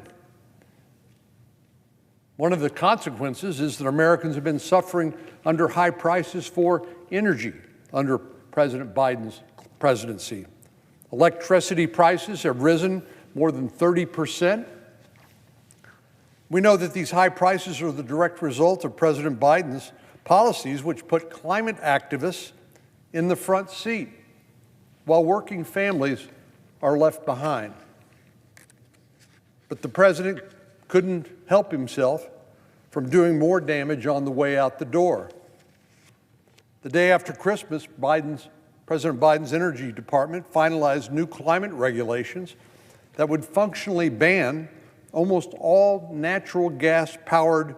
One of the consequences is that Americans have been suffering under high prices for energy under President Biden's presidency. Electricity prices have risen more than 30%. We know that these high prices are the direct result of President Biden's policies, which put climate activists in the front seat, while working families are left behind. But the president couldn't help himself from doing more damage on the way out the door. The day after Christmas, President Biden's Energy Department finalized new climate regulations that would functionally ban almost all natural gas-powered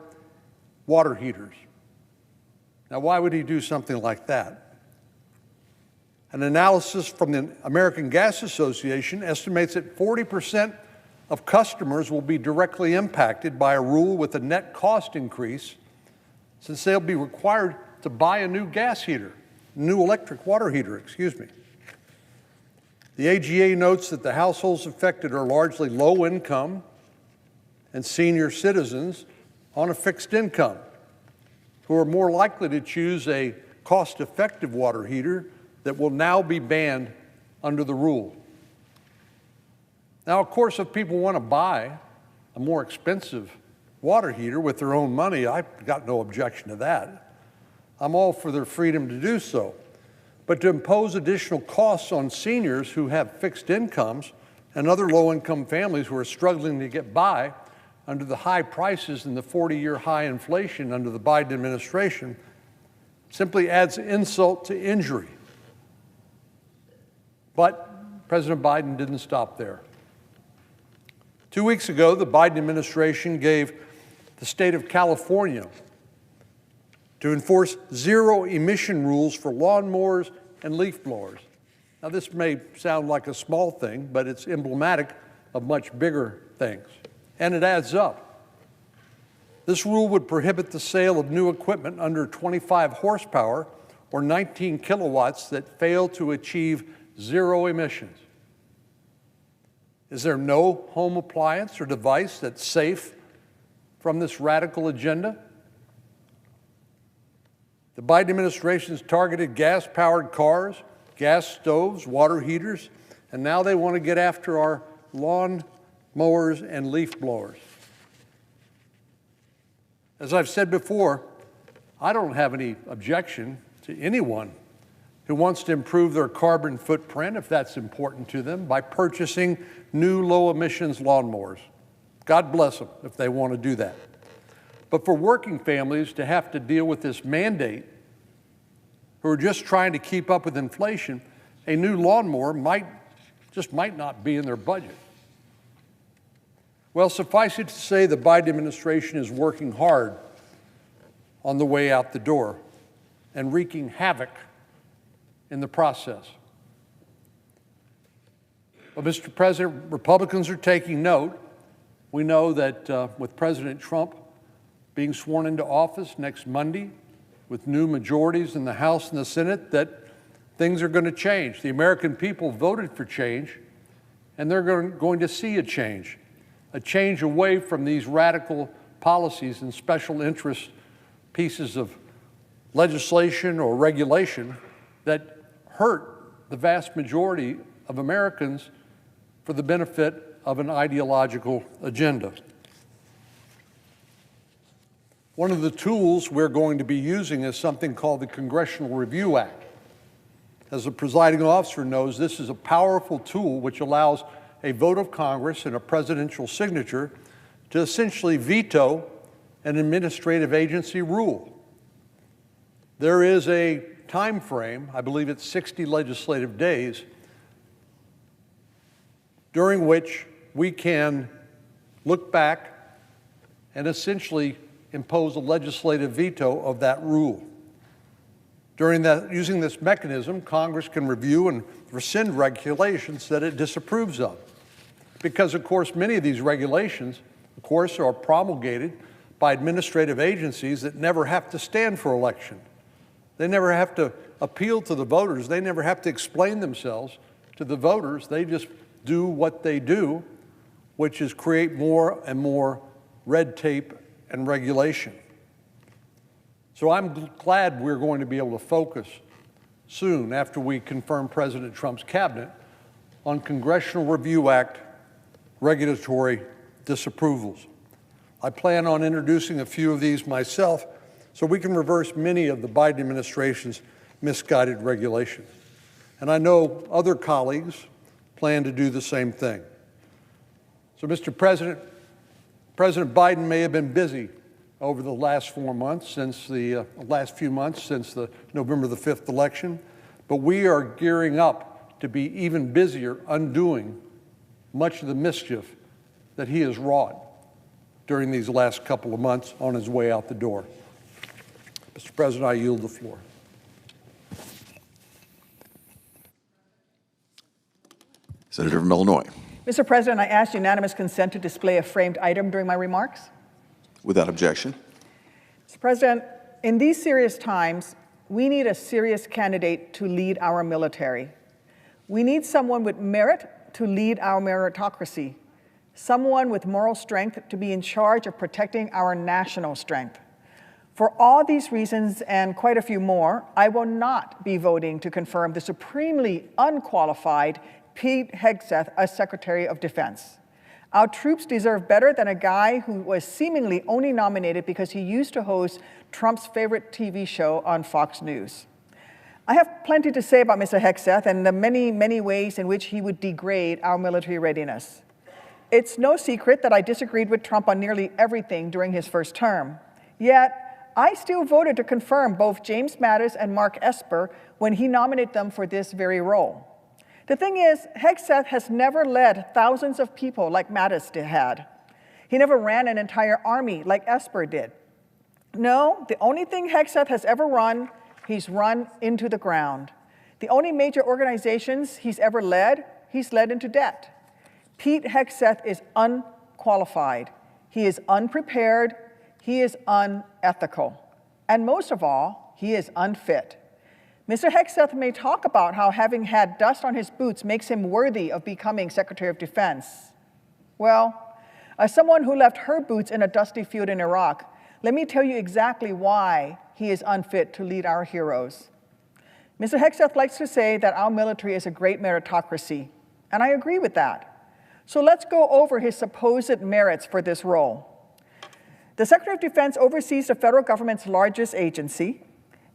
water heaters. Now, why would he do something like that? An analysis from the American Gas Association estimates that 40% of customers will be directly impacted by a rule with a net cost increase, since they'll be required to buy a new gas heater, new electric water heater, excuse me. The AGA notes that the households affected are largely low income and senior citizens on a fixed income, who are more likely to choose a cost-effective water heater that will now be banned under the rule. Now, of course, if people want to buy a more expensive water heater with their own money, I've got no objection to that. I'm all for their freedom to do so. But to impose additional costs on seniors who have fixed incomes and other low-income families who are struggling to get by under the high prices and the 40-year high inflation under the Biden administration simply adds insult to injury. But President Biden didn't stop there. 2 weeks ago, the Biden administration gave the state of California to enforce zero-emission rules for lawnmowers and leaf blowers. Now, this may sound like a small thing, but it's emblematic of much bigger things, and it adds up. This rule would prohibit the sale of new equipment under 25 horsepower or 19 kilowatts that fail to achieve zero emissions. Is there no home appliance or device that's safe from this radical agenda? The Biden administration's targeted gas-powered cars, gas stoves, water heaters, and now they want to get after our lawn mowers and leaf blowers. As I've said before, I don't have any objection to anyone who wants to improve their carbon footprint, if that's important to them, by purchasing new low-emissions lawnmowers. God bless them if they want to do that. But for working families to have to deal with this mandate, who are just trying to keep up with inflation, a new lawnmower might not be in their budget. Well, suffice it to say, the Biden administration is working hard on the way out the door and wreaking havoc in the process. Well, Mr. President, Republicans are taking note. We know that with President Trump being sworn into office next Monday, with new majorities in the House and the Senate, that things are going to change. The American people voted for change, and they're going to see a change away from these radical policies and special interest pieces of legislation or regulation that hurt the vast majority of Americans for the benefit of an ideological agenda. One of the tools we're going to be using is something called the Congressional Review Act. As the presiding officer knows, this is a powerful tool which allows a vote of Congress and a presidential signature to essentially veto an administrative agency rule. There is a time frame, I believe it's 60 legislative days, during which we can look back and essentially impose a legislative veto of that rule. During that, using this mechanism, Congress can review and rescind regulations that it disapproves of. Because, of course, many of these regulations, of course, are promulgated by administrative agencies that never have to stand for election. They never have to appeal to the voters. They never have to explain themselves to the voters. They just do what they do, which is create more and more red tape and regulation. So I'm glad we're going to be able to focus soon, after we confirm President Trump's cabinet, on Congressional Review Act regulatory disapprovals. I plan on introducing a few of these myself so we can reverse many of the Biden administration's misguided regulations. And I know other colleagues plan to do the same thing. So, Mr. President, President Biden may have been busy over the last 4 months, since the last few months since the November the 5th election, but we are gearing up to be even busier undoing much of the mischief that he has wrought during these last couple of months on his way out the door. Mr. President, I yield the floor. Senator from Illinois. Mr. President, I ask unanimous consent to display a framed item during my remarks. Without objection. Mr. President, in these serious times, we need a serious candidate to lead our military. We need someone with merit to lead our meritocracy, someone with moral strength to be in charge of protecting our national strength. For all these reasons and quite a few more, I will not be voting to confirm the supremely unqualified Pete Hegseth as Secretary of Defense. Our troops deserve better than a guy who was seemingly only nominated because he used to host Trump's favorite TV show on Fox News. I have plenty to say about Mr. Hegseth and the many, many ways in which he would degrade our military readiness. It's no secret that I disagreed with Trump on nearly everything during his first term. Yet, I still voted to confirm both James Mattis and Mark Esper when he nominated them for this very role. The thing is, Hegseth has never led thousands of people like Mattis had. He never ran an entire army like Esper did. No, the only thing Hegseth has ever run, he's run into the ground. The only major organizations he's ever led, he's led into debt. Pete Hegseth is unqualified. He is unprepared. He is unethical. And most of all, he is unfit. Mr. Hegseth may talk about how having had dust on his boots makes him worthy of becoming Secretary of Defense. Well, as someone who left her boots in a dusty field in Iraq, let me tell you exactly why he is unfit to lead our heroes. Mr. Hegseth likes to say that our military is a great meritocracy, and I agree with that. So let's go over his supposed merits for this role. The Secretary of Defense oversees the federal government's largest agency.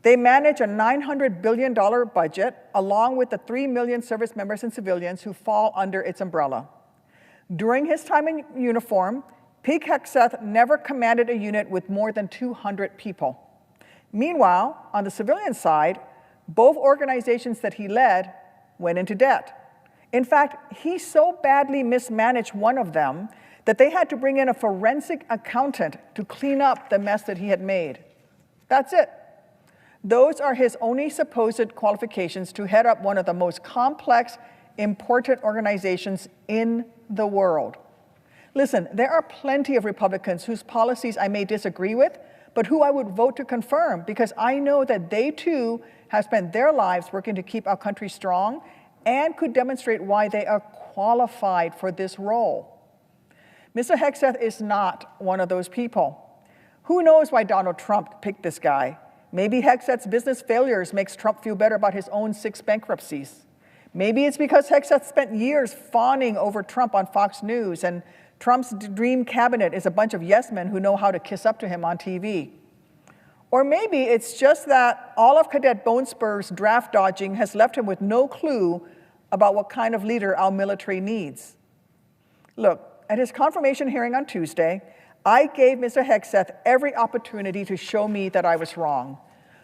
They manage a $900 billion budget, along with the 3 million service members and civilians who fall under its umbrella. During his time in uniform, Pete Hegseth never commanded a unit with more than 200 people. Meanwhile, on the civilian side, both organizations that he led went into debt. In fact, he so badly mismanaged one of them that they had to bring in a forensic accountant to clean up the mess that he had made. That's it. Those are his only supposed qualifications to head up one of the most complex important organizations in the world. Listen, there are plenty of Republicans whose policies I may disagree with, but who I would vote to confirm because I know that they too have spent their lives working to keep our country strong and could demonstrate why they are qualified for this role. Mr. Hegseth is not one of those people. Who knows why Donald Trump picked this guy? Maybe Hegseth's business failures makes Trump feel better about his own 6 bankruptcies. Maybe it's because Hegseth spent years fawning over Trump on Fox News, and Trump's dream cabinet is a bunch of yes men who know how to kiss up to him on TV. Or maybe it's just that all of Cadet Bonespur's draft dodging has left him with no clue about what kind of leader our military needs. Look, at his confirmation hearing on Tuesday, I gave Mr. Hegseth every opportunity to show me that I was wrong,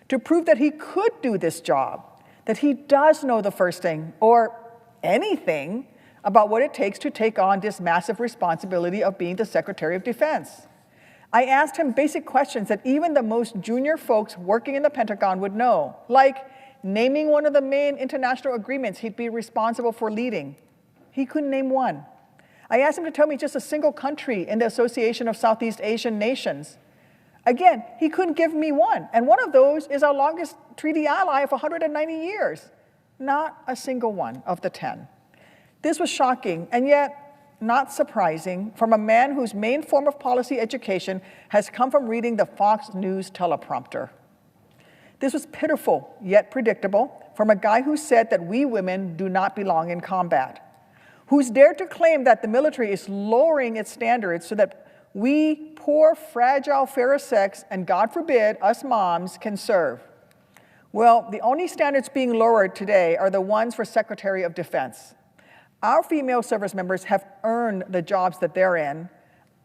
to prove that he could do this job, that he does know the first thing, or anything, about what it takes to take on this massive responsibility of being the Secretary of Defense. I asked him basic questions that even the most junior folks working in the Pentagon would know, like naming one of the main international agreements he'd be responsible for leading. He couldn't name one. I asked him to tell me just a single country in the Association of Southeast Asian Nations. Again, he couldn't give me one, and one of those is our longest treaty ally of 190 years. Not a single one of the 10. This was shocking, and yet not surprising from a man whose main form of policy education has come from reading the Fox News teleprompter. This was pitiful, yet predictable, from a guy who said that we women do not belong in combat, who's dared to claim that the military is lowering its standards so that we poor, fragile, fair sex, and God forbid, us moms, can serve. Well, the only standards being lowered today are the ones for Secretary of Defense. Our female service members have earned the jobs that they're in,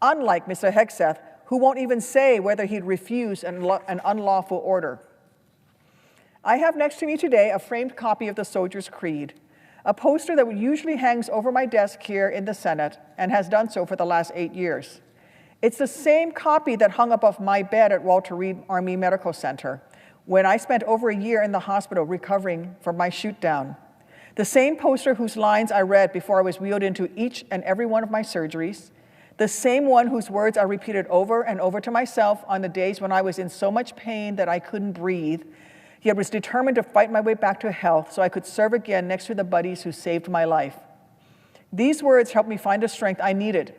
unlike Mr. Hegseth, who won't even say whether he'd refuse an unlawful order. I have next to me today a framed copy of the Soldier's Creed, a poster that usually hangs over my desk here in the Senate and has done so for the last 8 years. It's the same copy that hung above my bed at Walter Reed Army Medical Center when I spent over a year in the hospital recovering from my shoot-down. The same poster whose lines I read before I was wheeled into each and every one of my surgeries. The same one whose words I repeated over and over to myself on the days when I was in so much pain that I couldn't breathe, yet was determined to fight my way back to health so I could serve again next to the buddies who saved my life. These words helped me find the strength I needed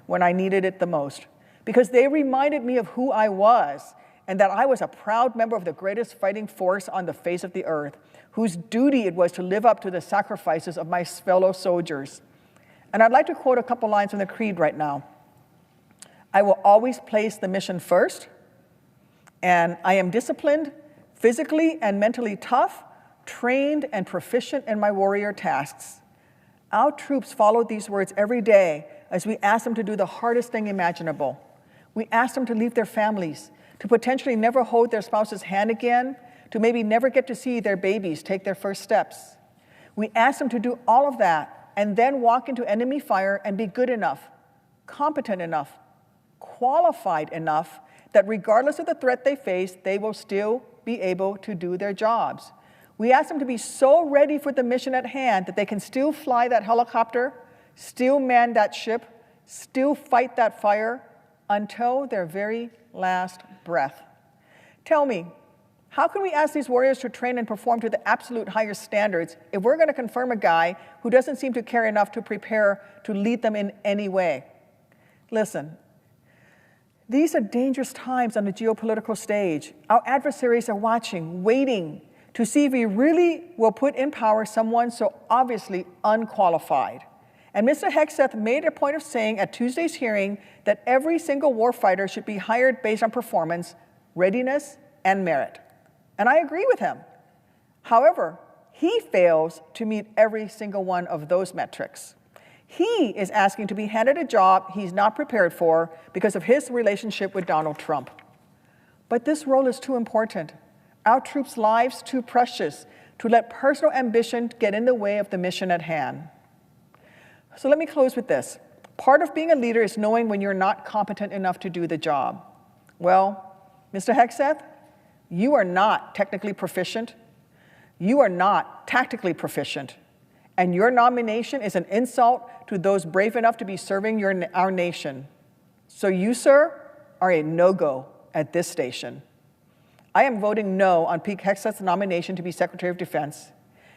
when I needed it the most, because they reminded me of who I was and that I was a proud member of the greatest fighting force on the face of the earth, whose duty it was to live up to the sacrifices of my fellow soldiers. And I'd like to quote a couple lines from the Creed right now. I will always place the mission first, and I am disciplined, physically and mentally tough, trained and proficient in my warrior tasks. Our troops followed these words every day as we asked them to do the hardest thing imaginable. We asked them to leave their families, to potentially never hold their spouse's hand again, to maybe never get to see their babies take their first steps. We asked them to do all of that and then walk into enemy fire and be good enough, competent enough, qualified enough that regardless of the threat they face, they will still be able to do their jobs. We asked them to be so ready for the mission at hand that they can still fly that helicopter, still man that ship, still fight that fire until their very last breath. Tell me, how can we ask these warriors to train and perform to the absolute highest standards if we're going to confirm a guy who doesn't seem to care enough to prepare to lead them in any way? Listen, these are dangerous times on the geopolitical stage. Our adversaries are watching, waiting to see if we really will put in power someone so obviously unqualified. And Mr. Hegseth made a point of saying at Tuesday's hearing that every single warfighter should be hired based on performance, readiness, and merit. And I agree with him. However, he fails to meet every single one of those metrics. He is asking to be handed a job he's not prepared for because of his relationship with Donald Trump. But this role is too important. Our troops' lives too precious to let personal ambition get in the way of the mission at hand. So let me close with this. Part of being a leader is knowing when you're not competent enough to do the job. Well, Mr. Hegseth, you are not technically proficient. You are not tactically proficient. And your nomination is an insult to those brave enough to be serving our nation. So you, sir, are a no-go at this station. I am voting no on Pete Hegseth's nomination to be Secretary of Defense.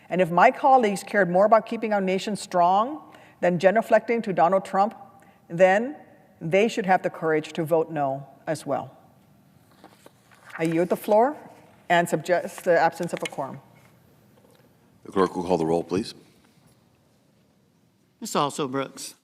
And if my colleagues cared more about keeping our nation strong than genuflecting to Donald Trump, then they should have the courage to vote no as well. I yield the floor and suggest the absence of a quorum. The clerk will call the roll, please. Ms. Also Brooks.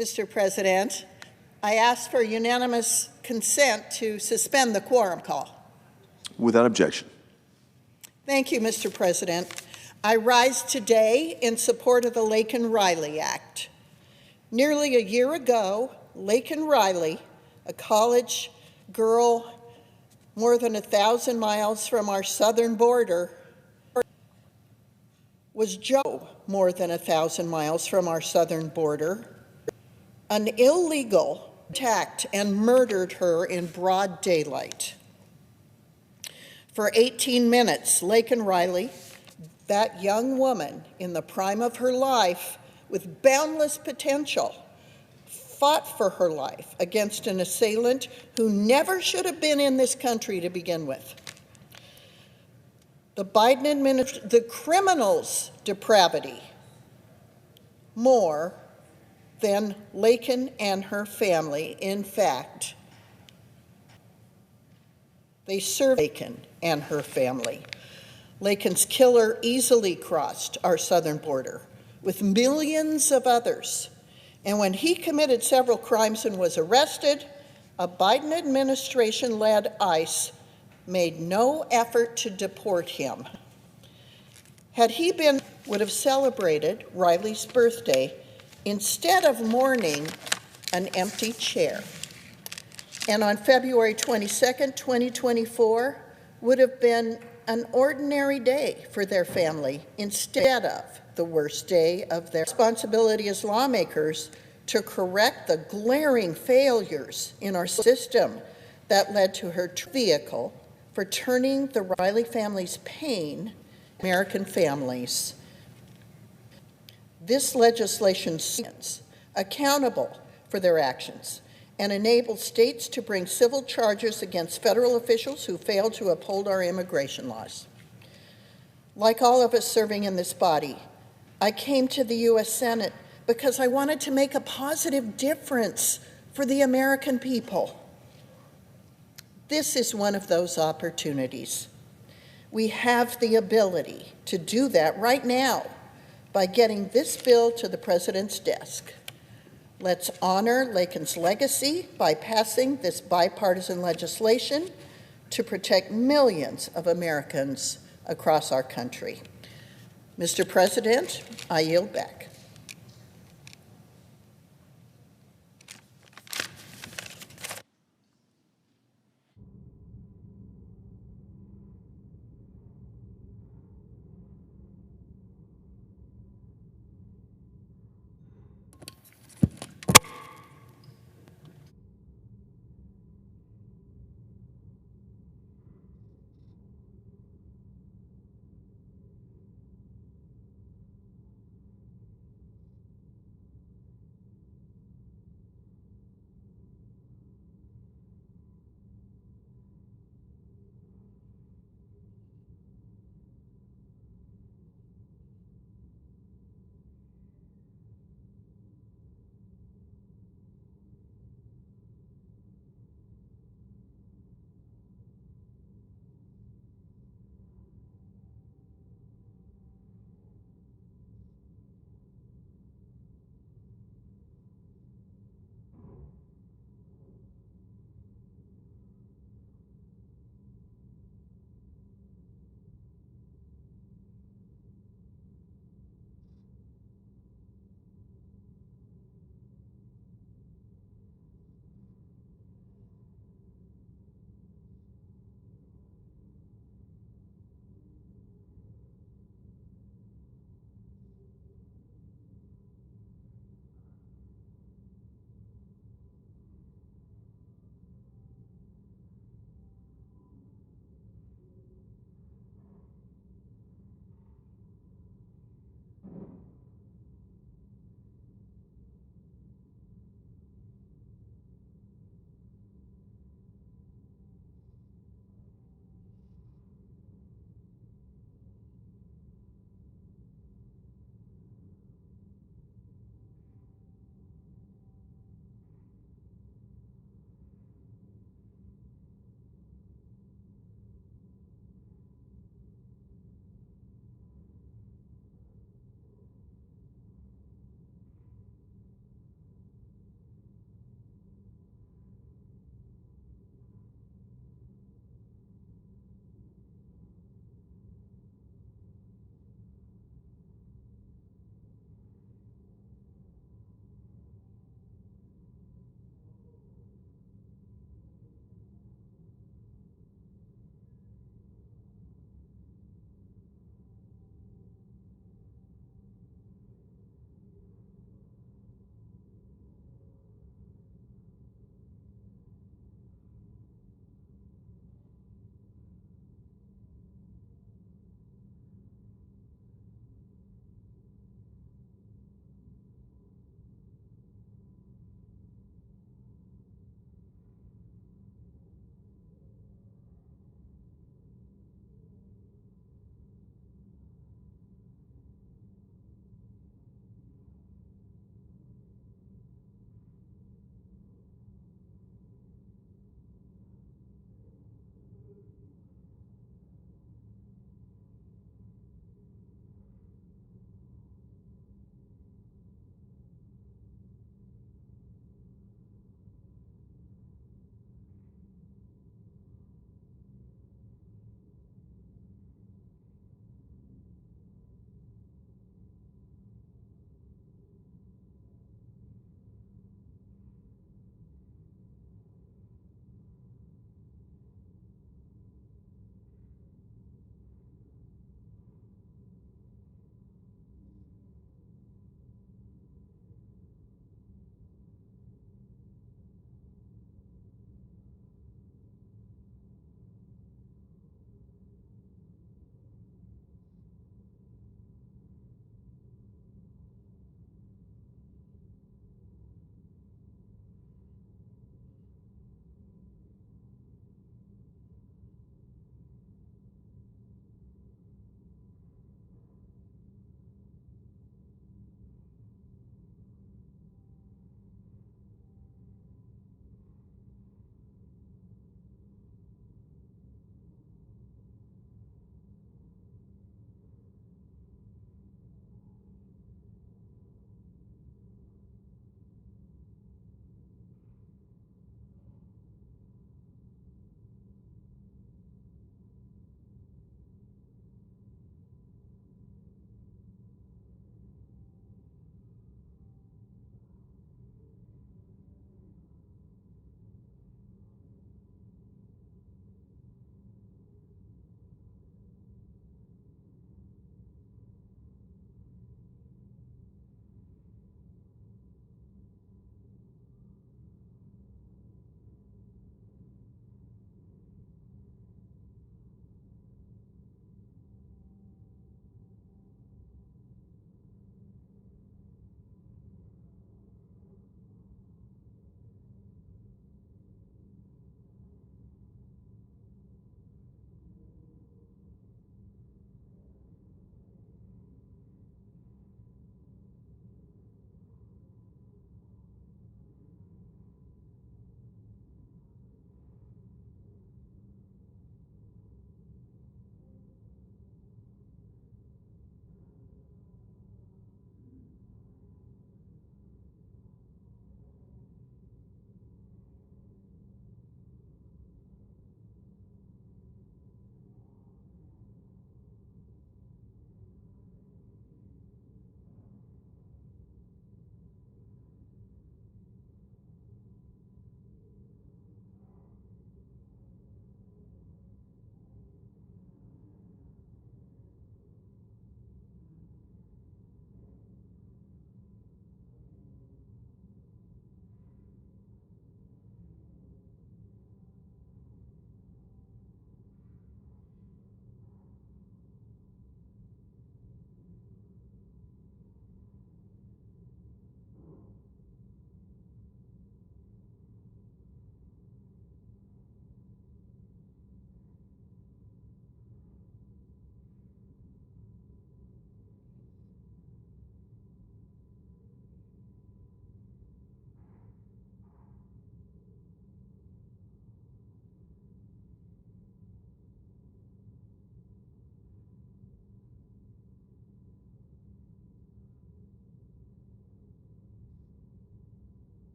Mr. President, I ask for unanimous consent to suspend the quorum call. Without objection. Thank you, Mr. President. I rise today in support of the Laken Riley Act. Nearly a year ago, Laken Riley, a college girl more than 1,000 miles from our southern border, was Joe, more than 1,000 miles from our southern border. An illegal attacked and murdered her in broad daylight. For 18 minutes, Laken Riley, that young woman in the prime of her life with boundless potential, fought for her life against an assailant who never should have been in this country to begin with. The Biden administration, the criminal's depravity, more than Laken and her family. In fact, they serve Laken and her family. Laken's killer easily crossed our southern border with millions of others. And when he committed several crimes and was arrested, a Biden administration-led ICE made no effort to deport him. Had he been, would have celebrated Riley's birthday instead of mourning an empty chair. And on February 22nd, 2024, would have been an ordinary day for their family instead of the worst day of their responsibility as lawmakers to correct the glaring failures in our system that led to her vehicle for turning the Riley family's pain American families. This legislation is accountable for their actions and enables states to bring civil charges against federal officials who fail to uphold our immigration laws. Like all of us serving in this body, I came to the U.S. Senate because I wanted to make a positive difference for the American people. This is one of those opportunities. We have the ability to do that right now by getting this bill to the President's desk. Let's honor Laken's legacy by passing this bipartisan legislation to protect millions of Americans across our country. Mr. President, I yield back.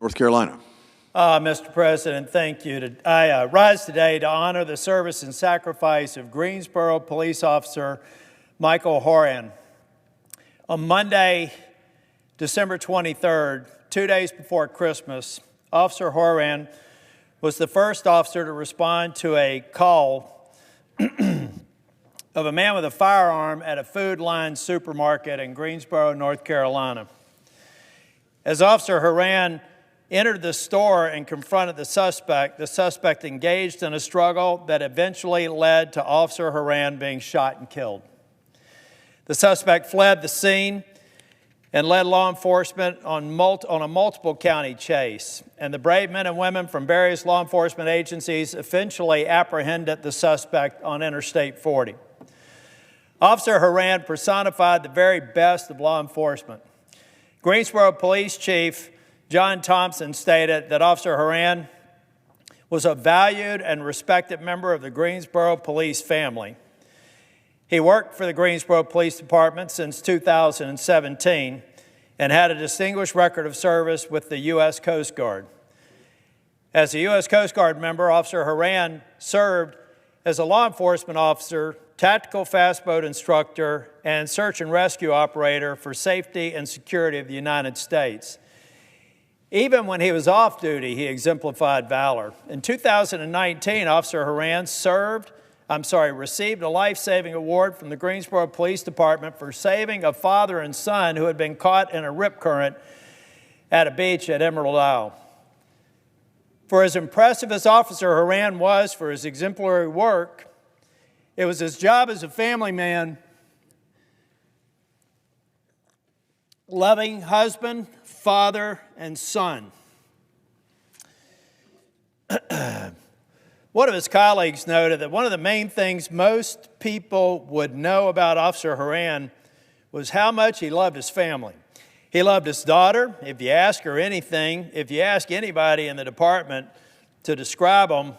North Carolina. Mr. President, thank you. I rise today to honor the service and sacrifice of Greensboro police officer Michael Horan. On Monday, December 23rd, 2 days before Christmas, Officer Horan was the first officer to respond to a call of a man with a firearm at a Food Line supermarket in Greensboro, North Carolina. As Officer Horan entered the store and confronted the suspect engaged in a struggle that eventually led to Officer Horan being shot and killed. The suspect fled the scene and led law enforcement on a multiple county chase, and the brave men and women from various law enforcement agencies eventually apprehended the suspect on Interstate 40. Officer Horan personified the very best of law enforcement. Greensboro Police Chief John Thompson stated that Officer Horan was a valued and respected member of the Greensboro police family. He worked for the Greensboro Police Department since 2017 and had a distinguished record of service with the U.S. Coast Guard. As a U.S. Coast Guard member, Officer Horan served as a law enforcement officer, tactical fast boat instructor, and search and rescue operator for safety and security of the United States. Even when he was off duty, he exemplified valor. In 2019, Officer Horan received a life-saving award from the Greensboro Police Department for saving a father and son who had been caught in a rip current at a beach at Emerald Isle. For as impressive as Officer Horan was for his exemplary work, it was his job as a family man, loving husband, father, and son. One of his colleagues noted that one of the main things most people would know about Officer Horan was how much he loved his family. He loved his daughter. If you ask anybody in the department to describe him,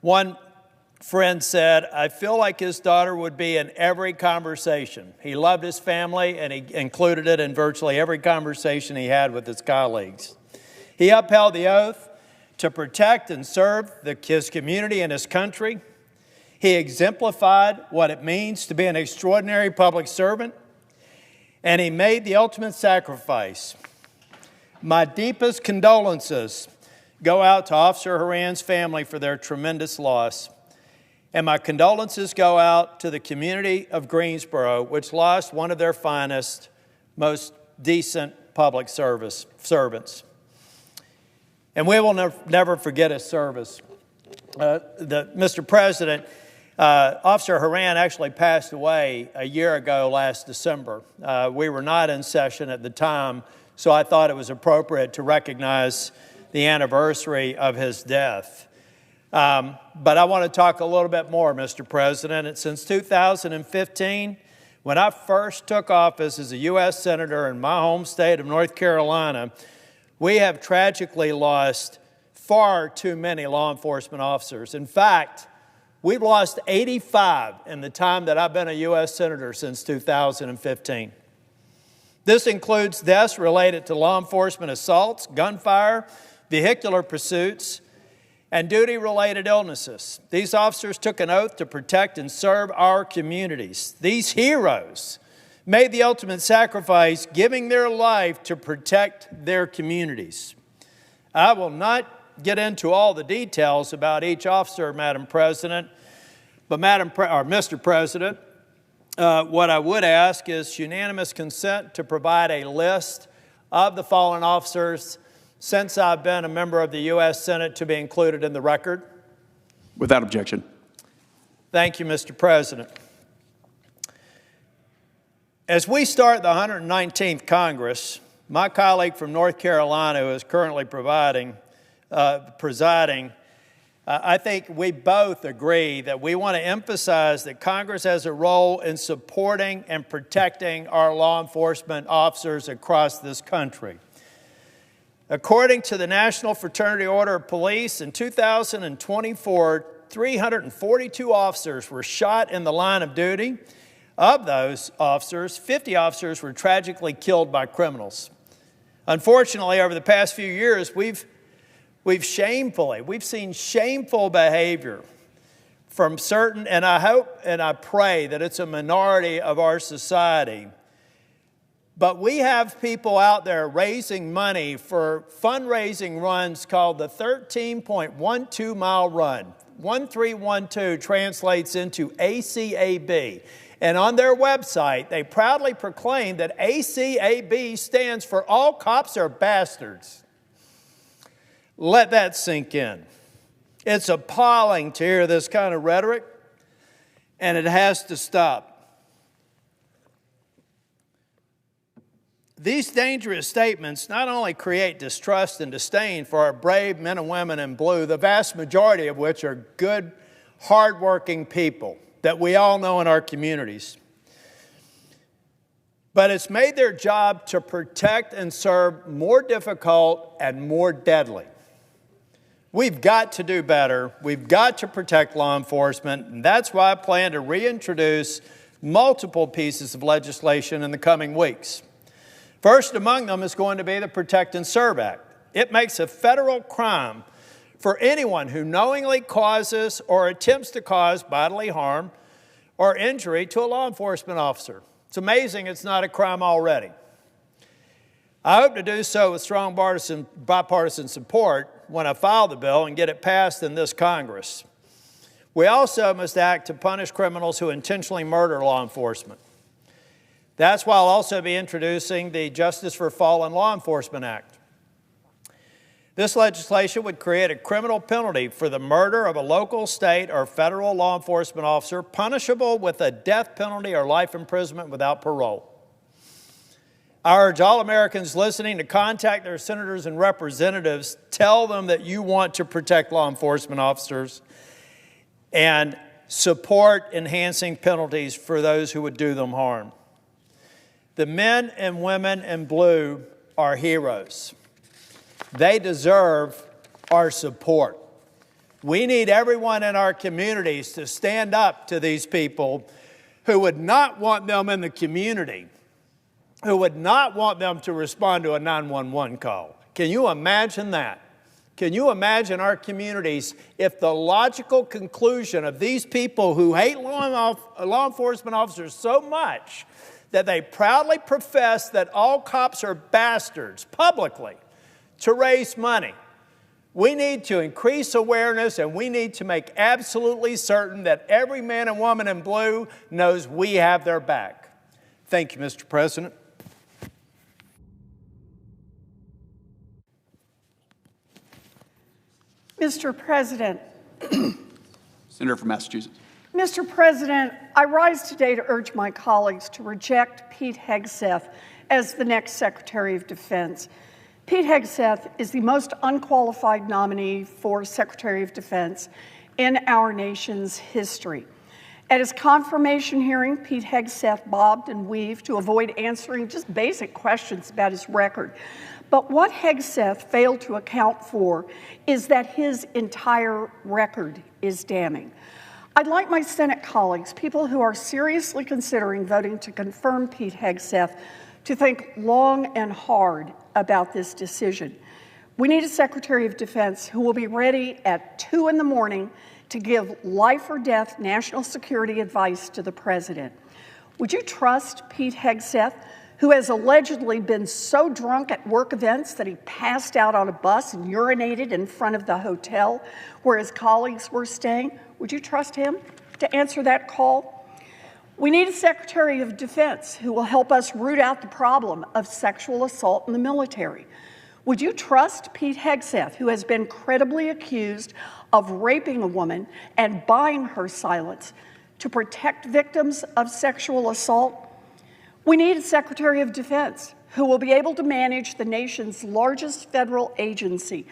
one friend said, I feel like his daughter would be in every conversation. He loved his family, and he included it in virtually every conversation he had with his colleagues. He upheld the oath to protect and serve his community and his country. He exemplified what it means to be an extraordinary public servant, and he made the ultimate sacrifice. My deepest condolences go out to Officer Horan's family for their tremendous loss. And my condolences go out to the community of Greensboro, which lost one of their finest, most decent public servants. And we will never forget his service. Mr. President, Officer Horan actually passed away a year ago last December. We were not in session at the time, so I thought it was appropriate to recognize the anniversary of his death. But I want to talk a little bit more, Mr. President. Since 2015, when I first took office as a U.S. Senator in my home state of North Carolina, we have tragically lost far too many law enforcement officers. In fact, we've lost 85 in the time that I've been a U.S. Senator since 2015. This includes deaths related to law enforcement assaults, gunfire, vehicular pursuits, and duty-related illnesses. These officers took an oath to protect and serve our communities. These heroes made the ultimate sacrifice, giving their life to protect their communities. I will not get into all the details about each officer, Madam President, but Mr. President, what I would ask is unanimous consent to provide a list of the fallen officers since I've been a member of the U.S. Senate to be included in the record. Without objection. Thank you, Mr. President. As we start the 119th Congress, my colleague from North Carolina, who is currently presiding, I think we both agree that we want to emphasize that Congress has a role in supporting and protecting our law enforcement officers across this country. According to the National Fraternity Order of Police, in 2024, 342 officers were shot in the line of duty. Of those officers, 50 officers were tragically killed by criminals. Unfortunately, over the past few years, we've seen shameful behavior from certain, and I hope and I pray that it's a minority of our society. But we have people out there raising money for fundraising runs called the 13.12 mile run. 1312 translates into ACAB. And on their website, they proudly proclaim that ACAB stands for All Cops Are Bastards. Let that sink in. It's appalling to hear this kind of rhetoric, and it has to stop. These dangerous statements not only create distrust and disdain for our brave men and women in blue, the vast majority of which are good, hardworking people that we all know in our communities, but it's made their job to protect and serve more difficult and more deadly. We've got to do better. We've got to protect law enforcement, and that's why I plan to reintroduce multiple pieces of legislation in the coming weeks. First among them is going to be the Protect and Serve Act. It makes a federal crime for anyone who knowingly causes or attempts to cause bodily harm or injury to a law enforcement officer. It's amazing it's not a crime already. I hope to do so with strong bipartisan support when I file the bill and get it passed in this Congress. We also must act to punish criminals who intentionally murder law enforcement. That's why I'll also be introducing the Justice for Fallen Law Enforcement Act. This legislation would create a criminal penalty for the murder of a local, state, or federal law enforcement officer, punishable with a death penalty or life imprisonment without parole. I urge all Americans listening to contact their senators and representatives, tell them that you want to protect law enforcement officers, and support enhancing penalties for those who would do them harm. The men and women in blue are heroes. They deserve our support. We need everyone in our communities to stand up to these people who would not want them in the community, who would not want them to respond to a 911 call. Can you imagine that? Can you imagine our communities if the logical conclusion of these people who hate law enforcement officers so much that they proudly profess that all cops are bastards publicly to raise money? We need to increase awareness, and we need to make absolutely certain that every man and woman in blue knows we have their back. Thank you, Mr. President. Mr. President. Senator from Massachusetts. Mr. President, I rise today to urge my colleagues to reject Pete Hegseth as the next Secretary of Defense. Pete Hegseth is the most unqualified nominee for Secretary of Defense in our nation's history. At his confirmation hearing, Pete Hegseth bobbed and weaved to avoid answering just basic questions about his record. But what Hegseth failed to account for is that his entire record is damning. I'd like my Senate colleagues, people who are seriously considering voting to confirm Pete Hegseth, to think long and hard about this decision. We need a Secretary of Defense who will be ready at 2 in the morning to give life or death national security advice to the President. Would you trust Pete Hegseth, who has allegedly been so drunk at work events that he passed out on a bus and urinated in front of the hotel where his colleagues were staying? Would you trust him to answer that call? We need a Secretary of Defense who will help us root out the problem of sexual assault in the military. Would you trust Pete Hegseth, who has been credibly accused of raping a woman and buying her silence, to protect victims of sexual assault? We need a Secretary of Defense who will be able to manage the nation's largest federal agency,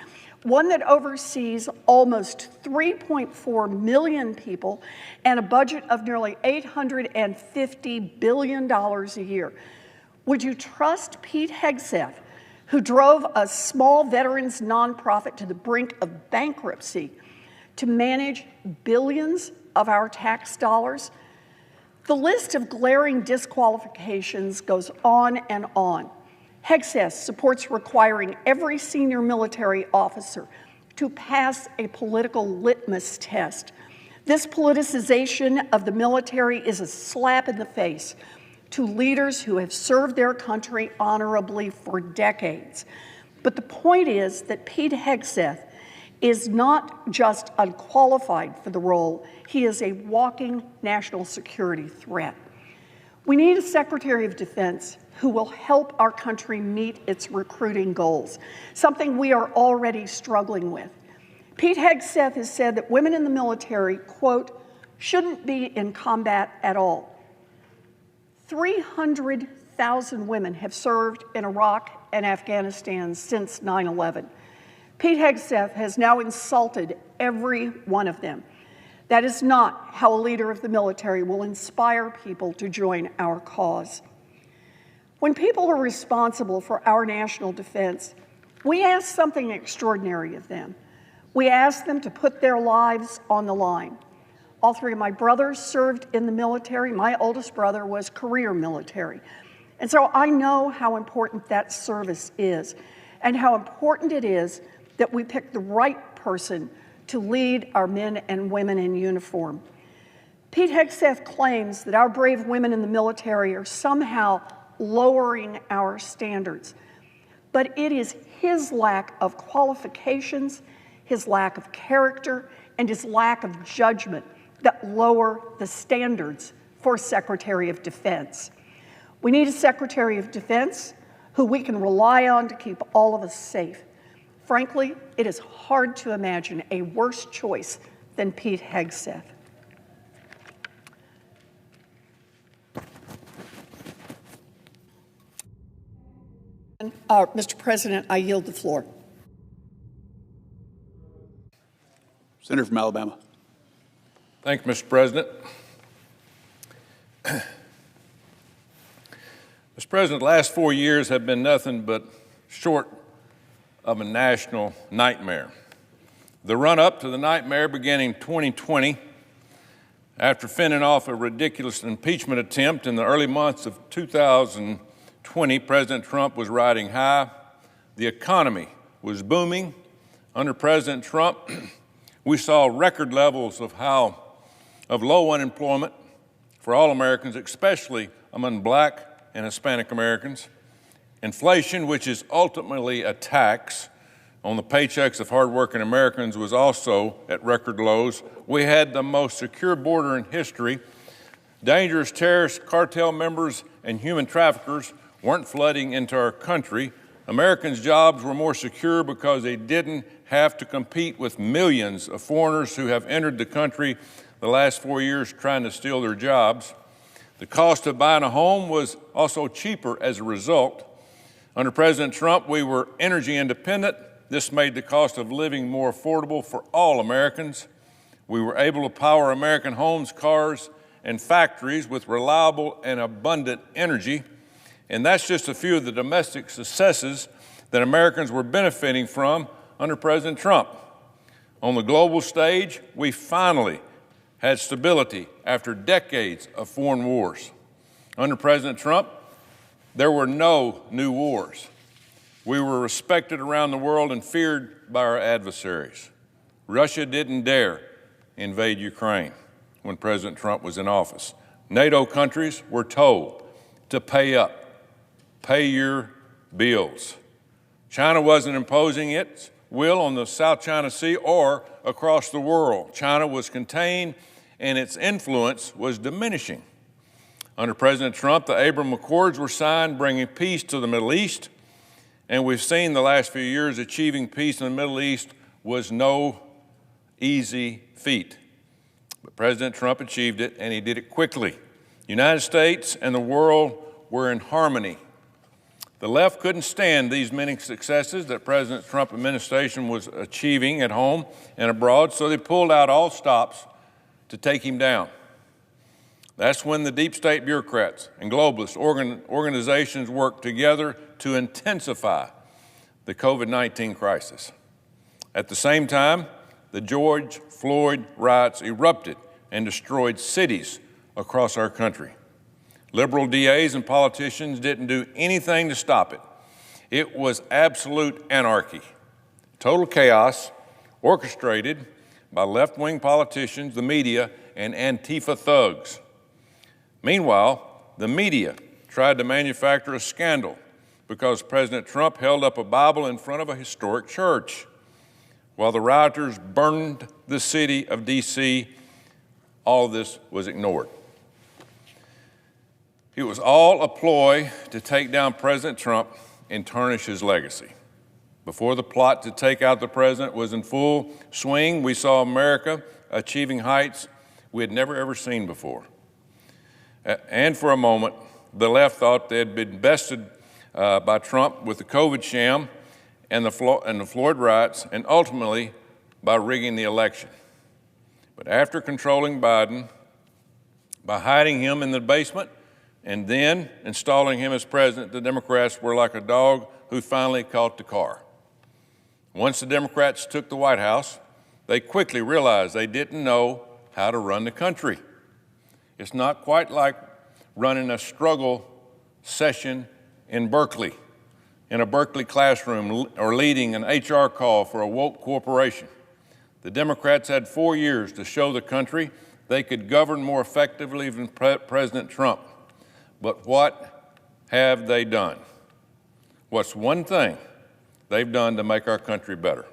one that oversees almost 3.4 million people and a budget of nearly $850 billion a year. Would you trust Pete Hegseth, who drove a small veterans nonprofit to the brink of bankruptcy, to manage billions of our tax dollars? The list of glaring disqualifications goes on and on. Hegseth supports requiring every senior military officer to pass a political litmus test. This politicization of the military is a slap in the face to leaders who have served their country honorably for decades. But the point is that Pete Hegseth is not just unqualified for the role, he is a walking national security threat. We need a Secretary of Defense who will help our country meet its recruiting goals, something we are already struggling with. Pete Hegseth has said that women in the military, quote, shouldn't be in combat at all. 300,000 women have served in Iraq and Afghanistan since 9/11. Pete Hegseth has now insulted every one of them. That is not how a leader of the military will inspire people to join our cause. When people are responsible for our national defense, we ask something extraordinary of them. We ask them to put their lives on the line. All three of my brothers served in the military. My oldest brother was career military. And so I know how important that service is and how important it is that we pick the right person to lead our men and women in uniform. Pete Hegseth claims that our brave women in the military are somehow lowering our standards. But it is his lack of qualifications, his lack of character, and his lack of judgment that lower the standards for Secretary of Defense. We need a Secretary of Defense who we can rely on to keep all of us safe. Frankly, it is hard to imagine a worse choice than Pete Hegseth. Mr. President, I yield the floor. Senator from Alabama. Thank you, Mr. President. Mr. President, the last 4 years have been nothing but short of a national nightmare. The run-up to the nightmare began in 2020 after fending off a ridiculous impeachment attempt in the early months of 2020. President Trump was riding high. The economy was booming. Under President Trump, we saw record levels of low unemployment for all Americans, especially among Black and Hispanic Americans. Inflation, which is ultimately a tax on the paychecks of hardworking Americans, was also at record lows. We had the most secure border in history. Dangerous terrorists, cartel members, and human traffickers weren't flooding into our country. Americans' jobs were more secure because they didn't have to compete with millions of foreigners who have entered the country the last 4 years trying to steal their jobs. The cost of buying a home was also cheaper as a result. Under President Trump, we were energy independent. This made the cost of living more affordable for all Americans. We were able to power American homes, cars, and factories with reliable and abundant energy. And that's just a few of the domestic successes that Americans were benefiting from under President Trump. On the global stage, we finally had stability after decades of foreign wars. Under President Trump, there were no new wars. We were respected around the world and feared by our adversaries. Russia didn't dare invade Ukraine when President Trump was in office. NATO countries were told to pay up, pay your bills. China wasn't imposing its will on the South China Sea or across the world. China was contained and its influence was diminishing. Under President Trump, the Abraham Accords were signed, bringing peace to the Middle East, and we've seen the last few years achieving peace in the Middle East was no easy feat. But President Trump achieved it, and he did it quickly. The United States and the world were in harmony. The left couldn't stand these many successes that President Trump administration was achieving at home and abroad, so they pulled out all stops to take him down. That's when the deep state bureaucrats and globalist organizations worked together to intensify the COVID-19 crisis. At the same time, the George Floyd riots erupted and destroyed cities across our country. Liberal DAs and politicians didn't do anything to stop it. It was absolute anarchy, total chaos, orchestrated by left-wing politicians, the media, and Antifa thugs. Meanwhile, the media tried to manufacture a scandal because President Trump held up a Bible in front of a historic church. While the rioters burned the city of D.C., all of this was ignored. It was all a ploy to take down President Trump and tarnish his legacy. Before the plot to take out the president was in full swing, we saw America achieving heights we had never, ever seen before. And for a moment, the left thought they had been bested by Trump with the COVID sham and the Floyd riots, and ultimately by rigging the election. But after controlling Biden, by hiding him in the basement, and then installing him as president, the Democrats were like a dog who finally caught the car. Once the Democrats took the White House, they quickly realized they didn't know how to run the country. It's not quite like running a struggle session in Berkeley, in a Berkeley classroom, or leading an HR call for a woke corporation. The Democrats had 4 years to show the country they could govern more effectively than President Trump. But what have they done? What's one thing they've done to make our country better?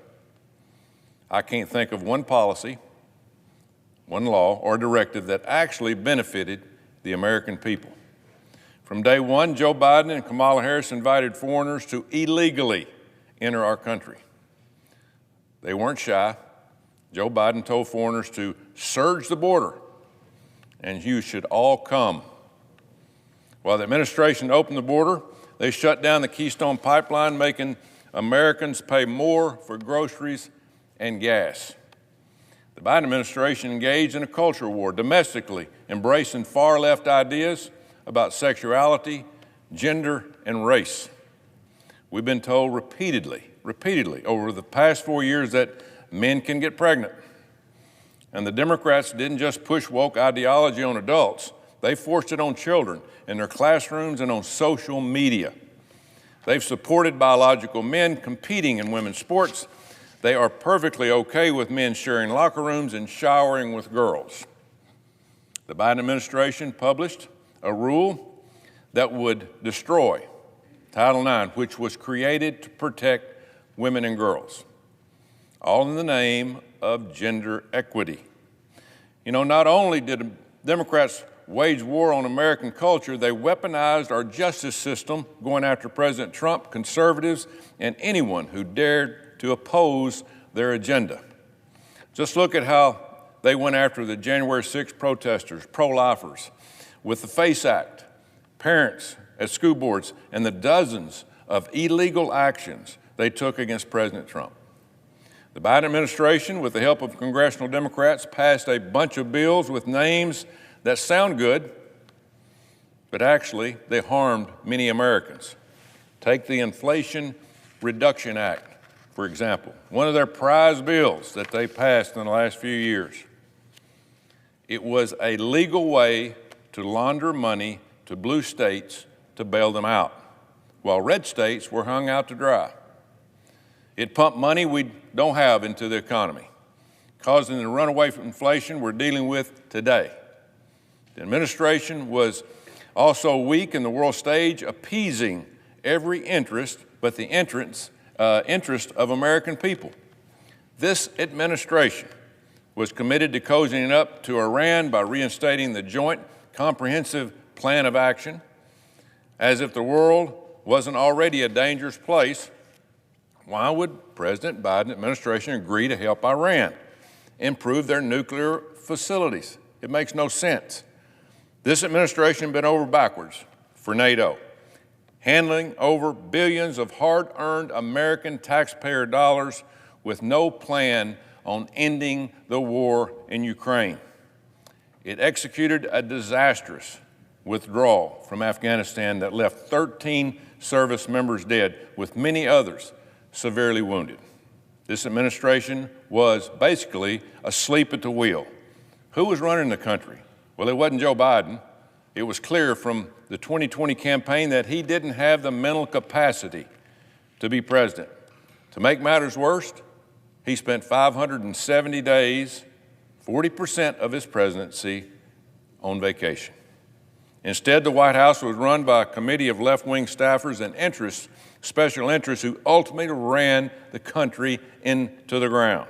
I can't think of one policy, one law, or directive that actually benefited the American people. From day one, Joe Biden and Kamala Harris invited foreigners to illegally enter our country. They weren't shy. Joe Biden told foreigners to surge the border, and you should all come. While the administration opened the border, they shut down the Keystone Pipeline, making Americans pay more for groceries and gas. The Biden administration engaged in a culture war domestically, embracing far-left ideas about sexuality, gender, and race. We've been told repeatedly over the past 4 years that men can get pregnant. And the Democrats didn't just push woke ideology on adults, they forced it on children in their classrooms and on social media. They've supported biological men competing in women's sports. They are perfectly okay with men sharing locker rooms and showering with girls. The Biden administration published a rule that would destroy Title IX, which was created to protect women and girls, all in the name of gender equity. You know, not only did Democrats wage war on American culture, they weaponized our justice system, going after President Trump, conservatives, and anyone who dared to oppose their agenda. Just look at how they went after the January 6th protesters, pro-lifers, with the FACE Act, parents at school boards, and the dozens of illegal actions they took against President Trump. The Biden administration, with the help of congressional Democrats, passed a bunch of bills with names that sound good, but actually they harmed many Americans. Take the Inflation Reduction Act, for example, one of their prize bills that they passed in the last few years. It was a legal way to launder money to blue states to bail them out, while red states were hung out to dry. It pumped money we don't have into the economy, causing the runaway inflation we're dealing with today. The administration was also weak in the world stage, appeasing every interest but the interest of American people. This administration was committed to cozying up to Iran by reinstating the Joint Comprehensive Plan of Action. As if the world wasn't already a dangerous place, why would President Biden administration agree to help Iran improve their nuclear facilities? It makes no sense. This administration bent over backwards for NATO, handling over billions of hard-earned American taxpayer dollars with no plan on ending the war in Ukraine. It executed a disastrous withdrawal from Afghanistan that left 13 service members dead, with many others severely wounded. This administration was basically asleep at the wheel. Who was running the country? Well, it wasn't Joe Biden. It was clear from the 2020 campaign that he didn't have the mental capacity to be president. To make matters worse, he spent 570 days, 40% of his presidency, on vacation. Instead, the White House was run by a committee of left-wing staffers and special interests who ultimately ran the country into the ground.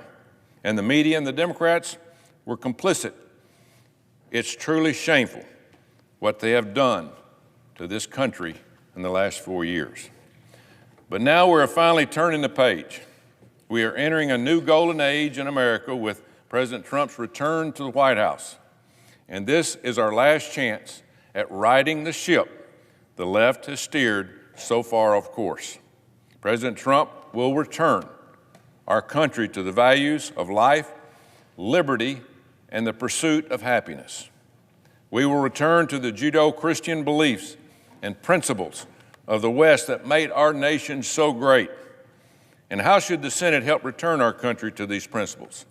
And the media and the Democrats were complicit. It's truly shameful what they have done to this country in the last 4 years. But now we're finally turning the page. We are entering a new golden age in America with President Trump's return to the White House. And this is our last chance at righting the ship the left has steered so far off course. President Trump will return our country to the values of life, liberty, and the pursuit of happiness. We will return to the Judeo-Christian beliefs and principles of the West that made our nation so great. And how should the Senate help return our country to these principles?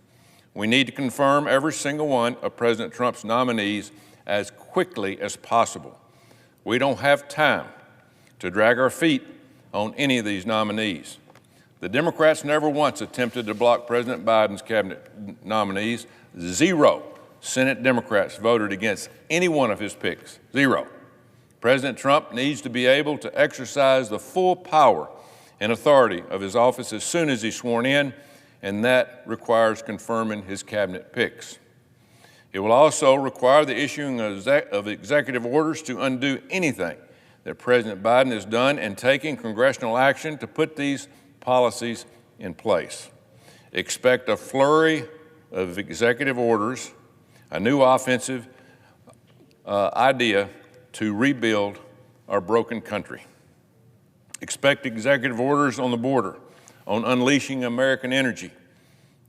We need to confirm every single one of President Trump's nominees as quickly as possible. We don't have time to drag our feet on any of these nominees. The Democrats never once attempted to block President Biden's cabinet nominees. 0 Senate Democrats voted against any one of his picks. 0. President Trump needs to be able to exercise the full power and authority of his office as soon as he's sworn in, and that requires confirming his cabinet picks. It will also require the issuing of executive orders to undo anything that President Biden has done and taking congressional action to put these policies in place. Expect a flurry of executive orders, a new offensive idea to rebuild our broken country. Expect executive orders on the border, on unleashing American energy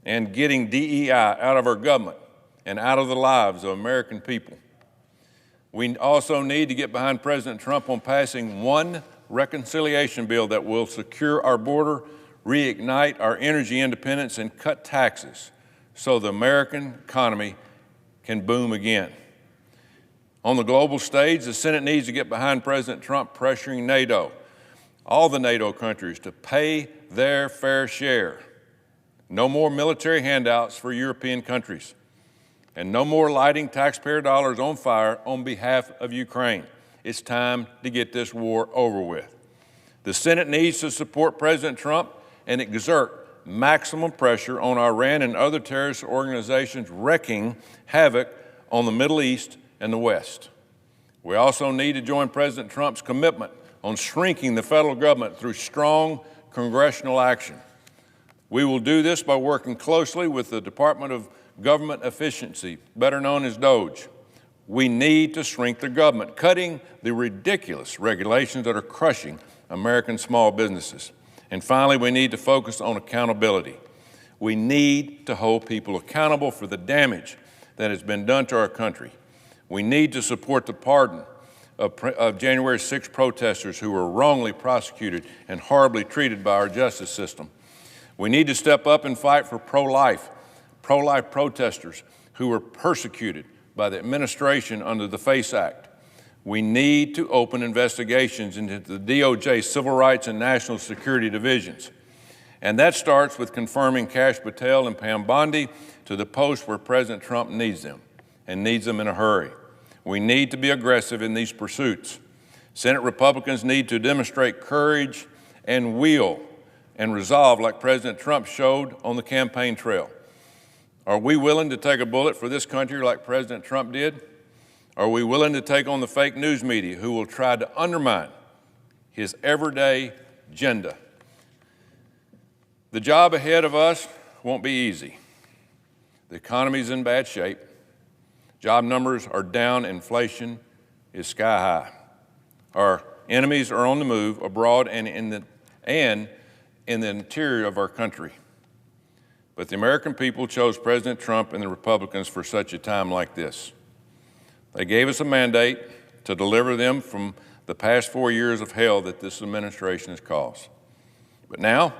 and getting DEI out of our government and out of the lives of American people. We also need to get behind President Trump on passing one reconciliation bill that will secure our border, reignite our energy independence, and cut taxes so the American economy can boom again. On the global stage, the Senate needs to get behind President Trump pressuring NATO, all the NATO countries, to pay their fair share. No more military handouts for European countries, and no more lighting taxpayer dollars on fire on behalf of Ukraine. It's time to get this war over with. The Senate needs to support President Trump and exert maximum pressure on Iran and other terrorist organizations wreaking havoc on the Middle East and the West. We also need to join President Trump's commitment on shrinking the federal government through strong congressional action. We will do this by working closely with the Department of Government Efficiency, better known as DOGE. We need to shrink the government, cutting the ridiculous regulations that are crushing American small businesses. And finally, we need to focus on accountability. We need to hold people accountable for the damage that has been done to our country. We need to support the pardon of January 6 protesters who were wrongly prosecuted and horribly treated by our justice system. We need to step up and fight for pro-life protesters who were persecuted by the administration under the FACE Act. We need to open investigations into the DOJ Civil Rights and National Security Divisions. And that starts with confirming Kash Patel and Pam Bondi to the post where President Trump needs them, and needs them in a hurry. We need to be aggressive in these pursuits. Senate Republicans need to demonstrate courage and will and resolve like President Trump showed on the campaign trail. Are we willing to take a bullet for this country like President Trump did? Are we willing to take on the fake news media who will try to undermine his everyday agenda? The job ahead of us won't be easy. The economy's in bad shape. Job numbers are down. Inflation is sky high. Our enemies are on the move abroad and in the interior of our country. But the American people chose President Trump and the Republicans for such a time like this. They gave us a mandate to deliver them from the past 4 years of hell that this administration has caused. But now,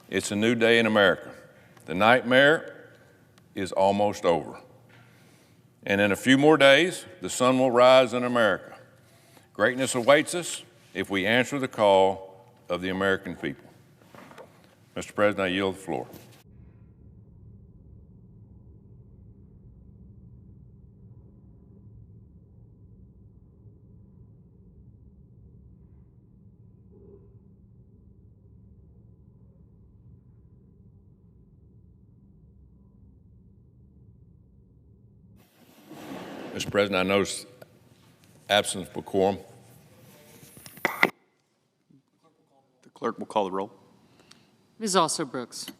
it's a new day in America. The nightmare is almost over. And in a few more days, the sun will rise in America. Greatness awaits us if we answer the call of the American people. Mr. President, I yield the floor. Mr. President, I notice absence of quorum. The clerk will call the roll. Ms. Also Brooks.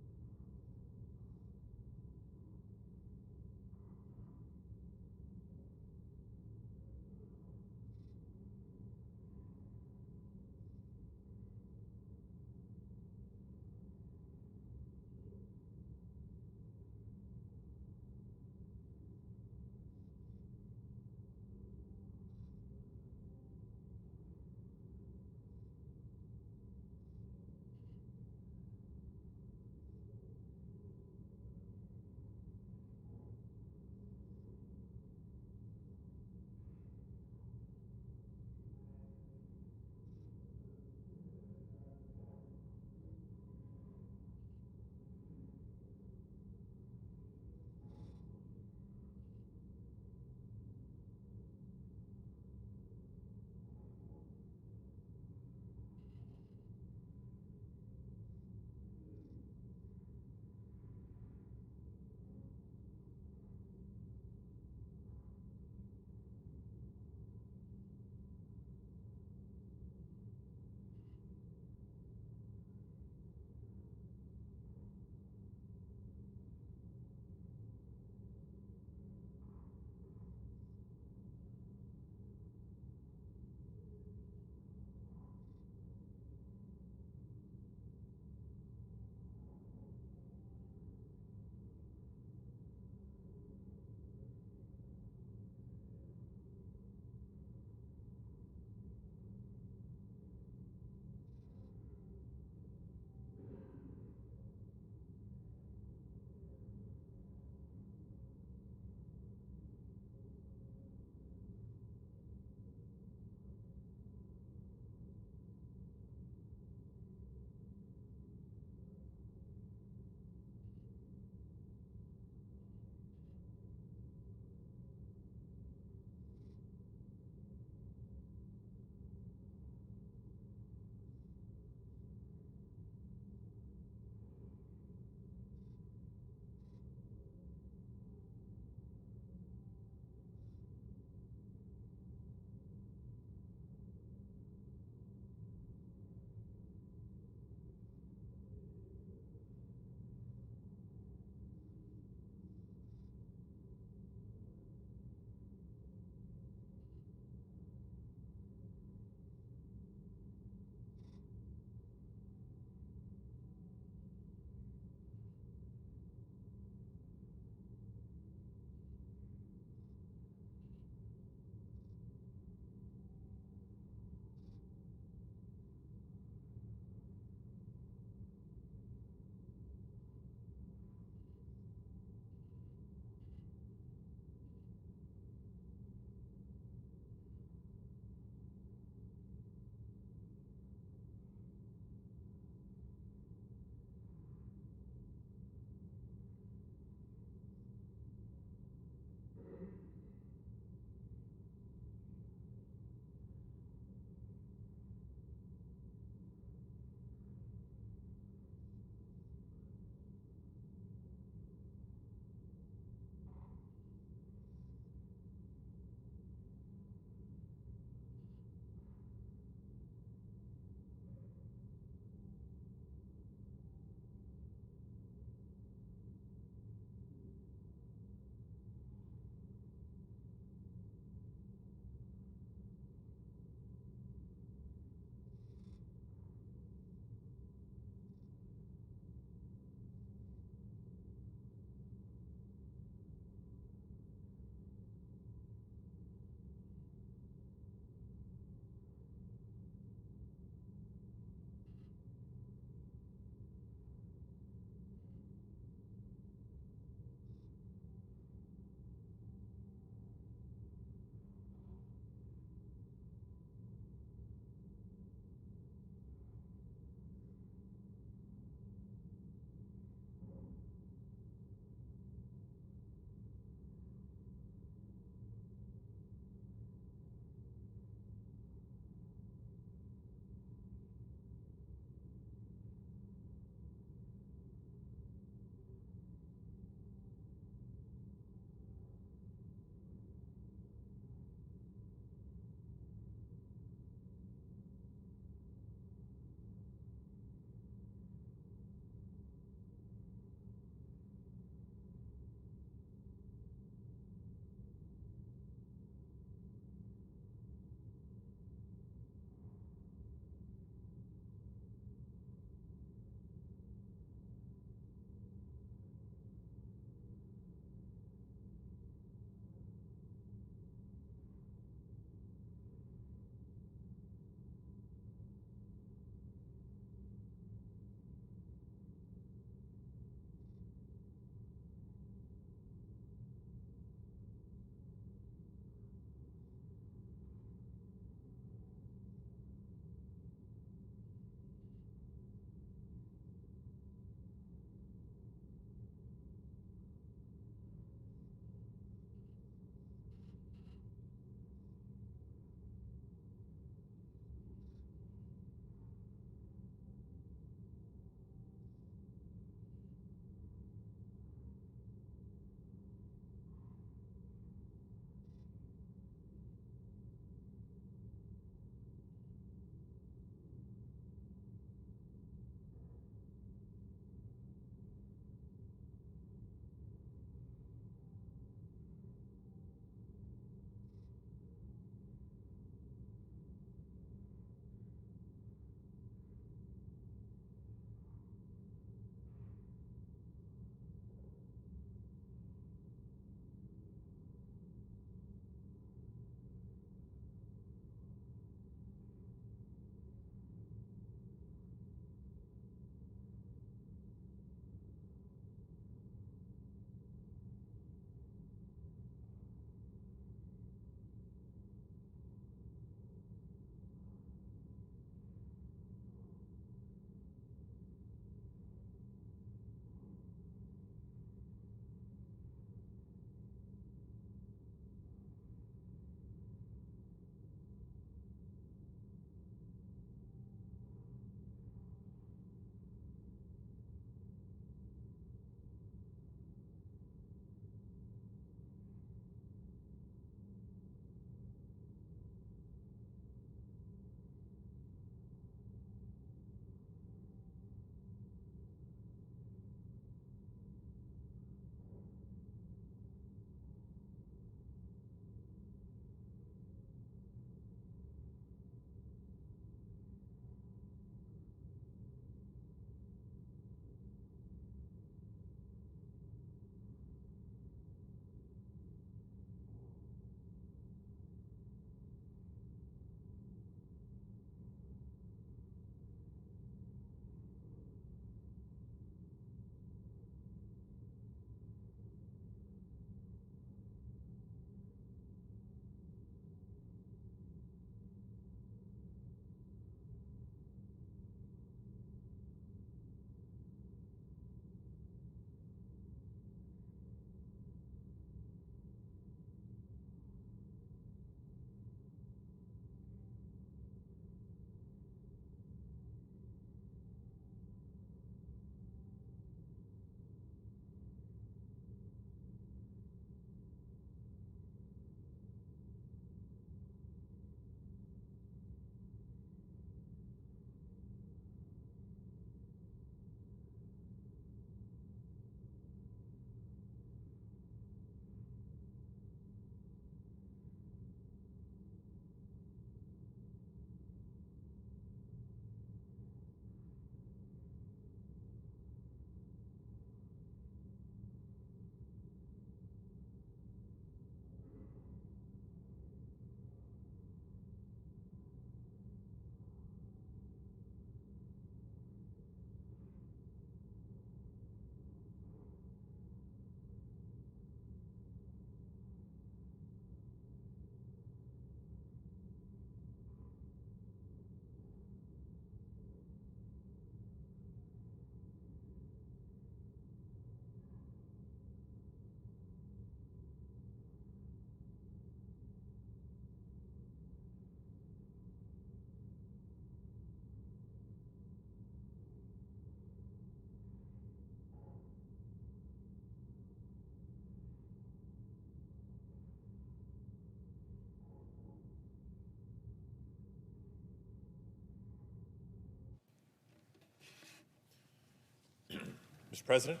Mr. President,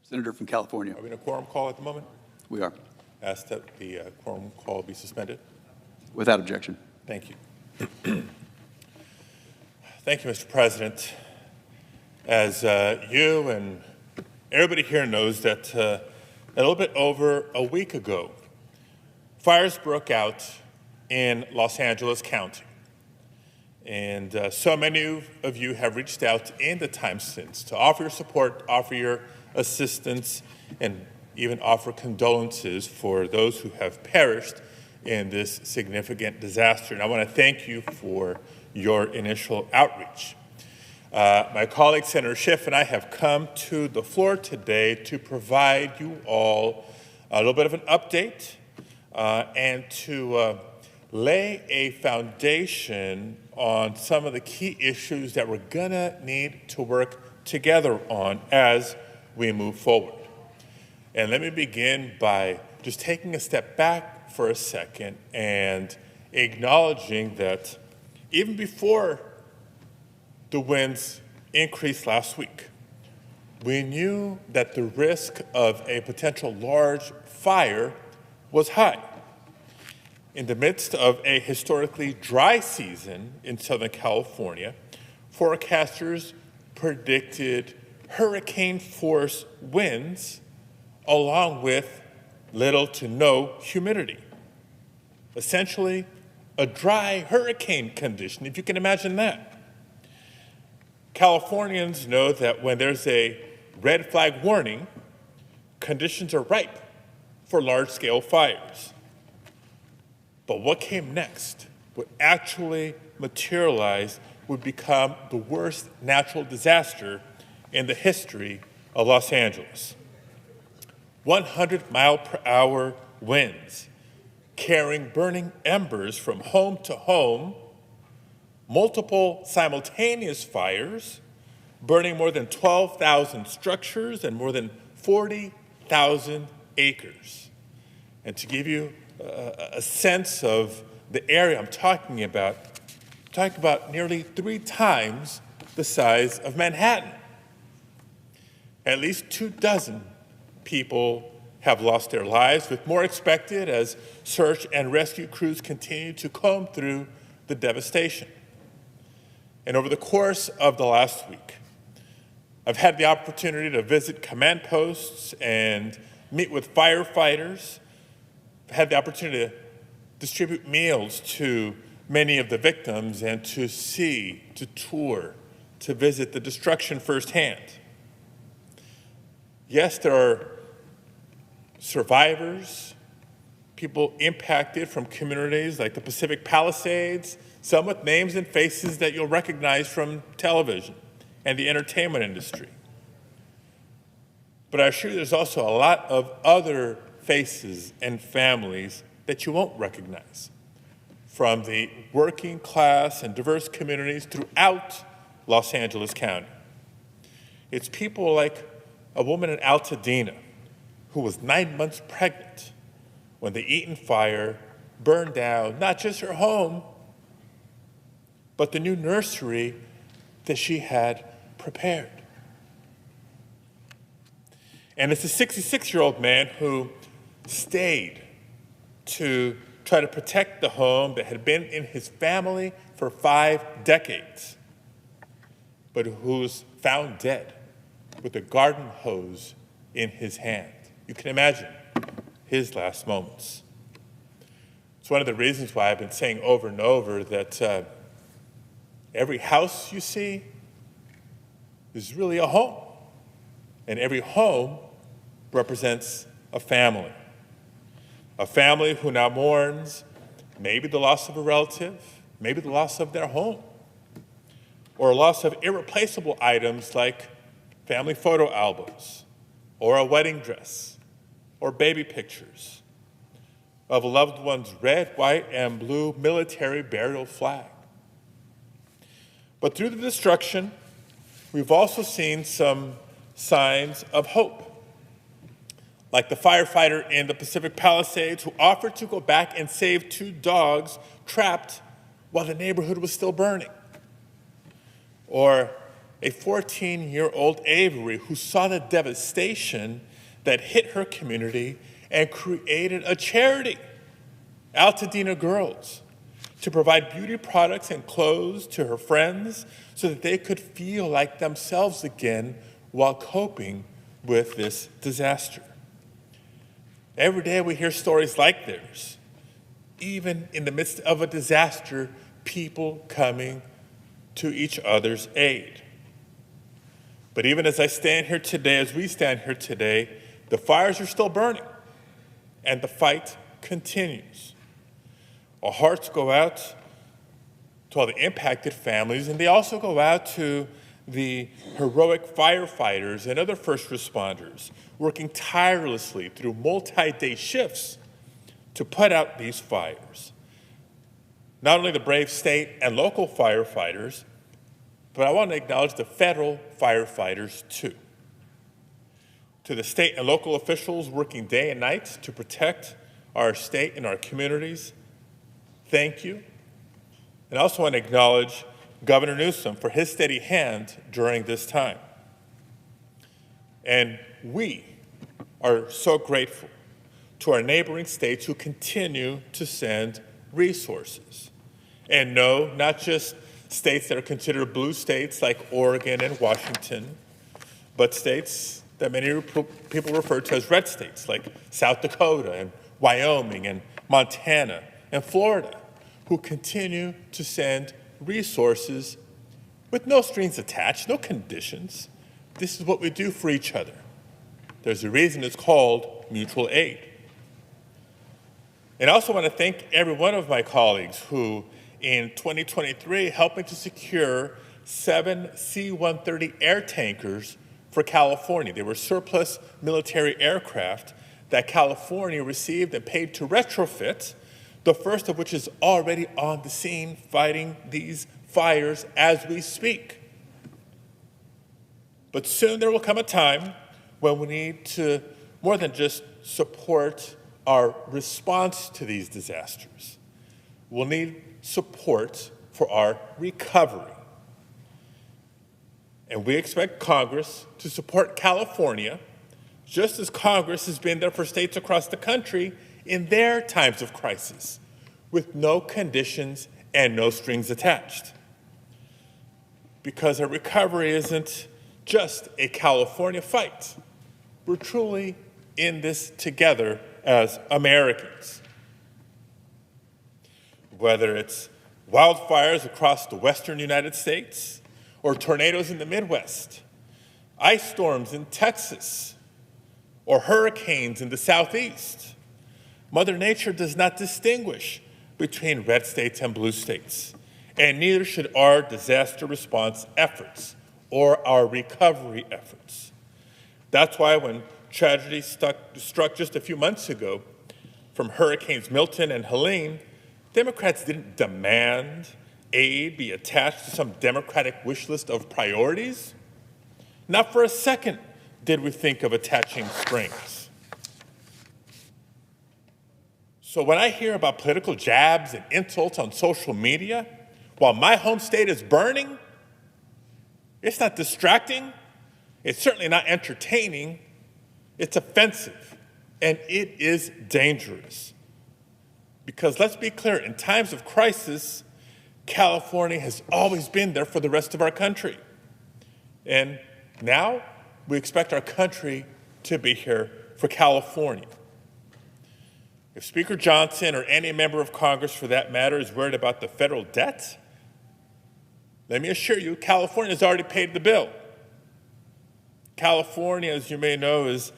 Senator from California. are we in a quorum call at the moment? We are. Ask that the quorum call be suspended. Without objection. Thank you. Thank you, Mr. President. As you and everybody here knows that a little bit over a week ago, fires broke out in Los Angeles County. And so many of you have reached out in the time since to offer your support, offer your assistance, and even offer condolences for those who have perished in this significant disaster. And I want to thank you for your initial outreach. My colleague, Senator Schiff, and I have come to the floor today to provide you all a little bit of an update and to lay a foundation on some of the key issues that we're going to need to work together on as we move forward. And let me begin by just taking a step back for a second and acknowledging that even before the winds increased last week, we knew that the risk of a potential large fire was high. In the midst of a historically dry season in Southern California, forecasters predicted hurricane-force winds along with little to no humidity. Essentially, a dry hurricane condition, if you can imagine that. Californians know that when there's a red flag warning, conditions are ripe for large-scale fires. But what came next, what actually materialized, would become the worst natural disaster in the history of Los Angeles. 100-mile-per-hour winds carrying burning embers from home to home, multiple simultaneous fires, burning more than 12,000 structures and more than 40,000 acres. And to give you a sense of the area I'm talking about nearly 3 times the size of Manhattan. At least 24 people have lost their lives, with more expected as search and rescue crews continue to comb through the devastation. And over the course of the last week, I've had the opportunity to visit command posts and meet with firefighters. I've had the opportunity to distribute meals to many of the victims and to see, to tour, to visit the destruction firsthand. Yes, there are survivors, people impacted from communities like the Pacific Palisades, some with names and faces that you'll recognize from television and the entertainment industry. But I assure you there's also a lot of other faces and families that you won't recognize from the working class and diverse communities throughout Los Angeles County. It's people like a woman in Altadena who was 9 months pregnant when the Eaton fire burned down not just her home, but the new nursery that she had prepared. And it's a 66-year-old man who stayed to try to protect the home that had been in his family for 5 decades, but who was found dead with a garden hose in his hand. You can imagine his last moments. It's one of the reasons why I've been saying over and over that every house you see is really a home, and every home represents a family who now mourns maybe the loss of a relative, maybe the loss of their home, or a loss of irreplaceable items like family photo albums, or a wedding dress, or baby pictures of a loved one's red, white, and blue military burial flag. But through the destruction, we've also seen some signs of hope, like the firefighter in the Pacific Palisades who offered to go back and save 2 dogs trapped while the neighborhood was still burning. Or a 14-year-old Avery who saw the devastation that hit her community and created a charity, Altadena Girls, to provide beauty products and clothes to her friends so that they could feel like themselves again while coping with this disaster. Every day we hear stories like theirs. Even in the midst of a disaster, people coming to each other's aid. But even as I stand here today, as we stand here today, the fires are still burning and the fight continues. Our hearts go out to all the impacted families, and they also go out to the heroic firefighters and other first responders working tirelessly through multi-day shifts to put out these fires. Not only the brave state and local firefighters, but I want to acknowledge the federal firefighters too. To the state and local officials working day and night to protect our state and our communities, thank you. And I also want to acknowledge Governor Newsom for his steady hand during this time. And we are so grateful to our neighboring states who continue to send resources. And no, not just states that are considered blue states like Oregon and Washington, but states that many people refer to as red states like South Dakota and Wyoming and Montana and Florida, who continue to send resources with no strings attached, no conditions. This is what we do for each other. There's a reason it's called mutual aid. And I also want to thank every one of my colleagues who, in 2023, helped me to secure 7 C-130 air tankers for California. They were surplus military aircraft that California received and paid to retrofit, the first of which is already on the scene fighting these fires as we speak. But soon there will come a time when we need to more than just support our response to these disasters. We'll need support for our recovery. And we expect Congress to support California, just as Congress has been there for states across the country in their times of crisis, with no conditions and no strings attached. Because our recovery isn't just a California fight. We're truly in this together as Americans. Whether it's wildfires across the western United States, or tornadoes in the Midwest, ice storms in Texas, or hurricanes in the Southeast, Mother Nature does not distinguish between red states and blue states, and neither should our disaster response efforts or our recovery efforts. That's why when tragedy struck just a few months ago from Hurricanes Milton and Helene, Democrats didn't demand aid be attached to some Democratic wish list of priorities. Not for a second did we think of attaching strings. So when I hear about political jabs and insults on social media while my home state is burning, it's not distracting, it's certainly not entertaining, it's offensive, and it is dangerous. Because let's be clear, in times of crisis, California has always been there for the rest of our country. And now we expect our country to be here for California. If Speaker Johnson or any member of Congress for that matter is worried about the federal debt, let me assure you, California has already paid the bill. California, as you may know, is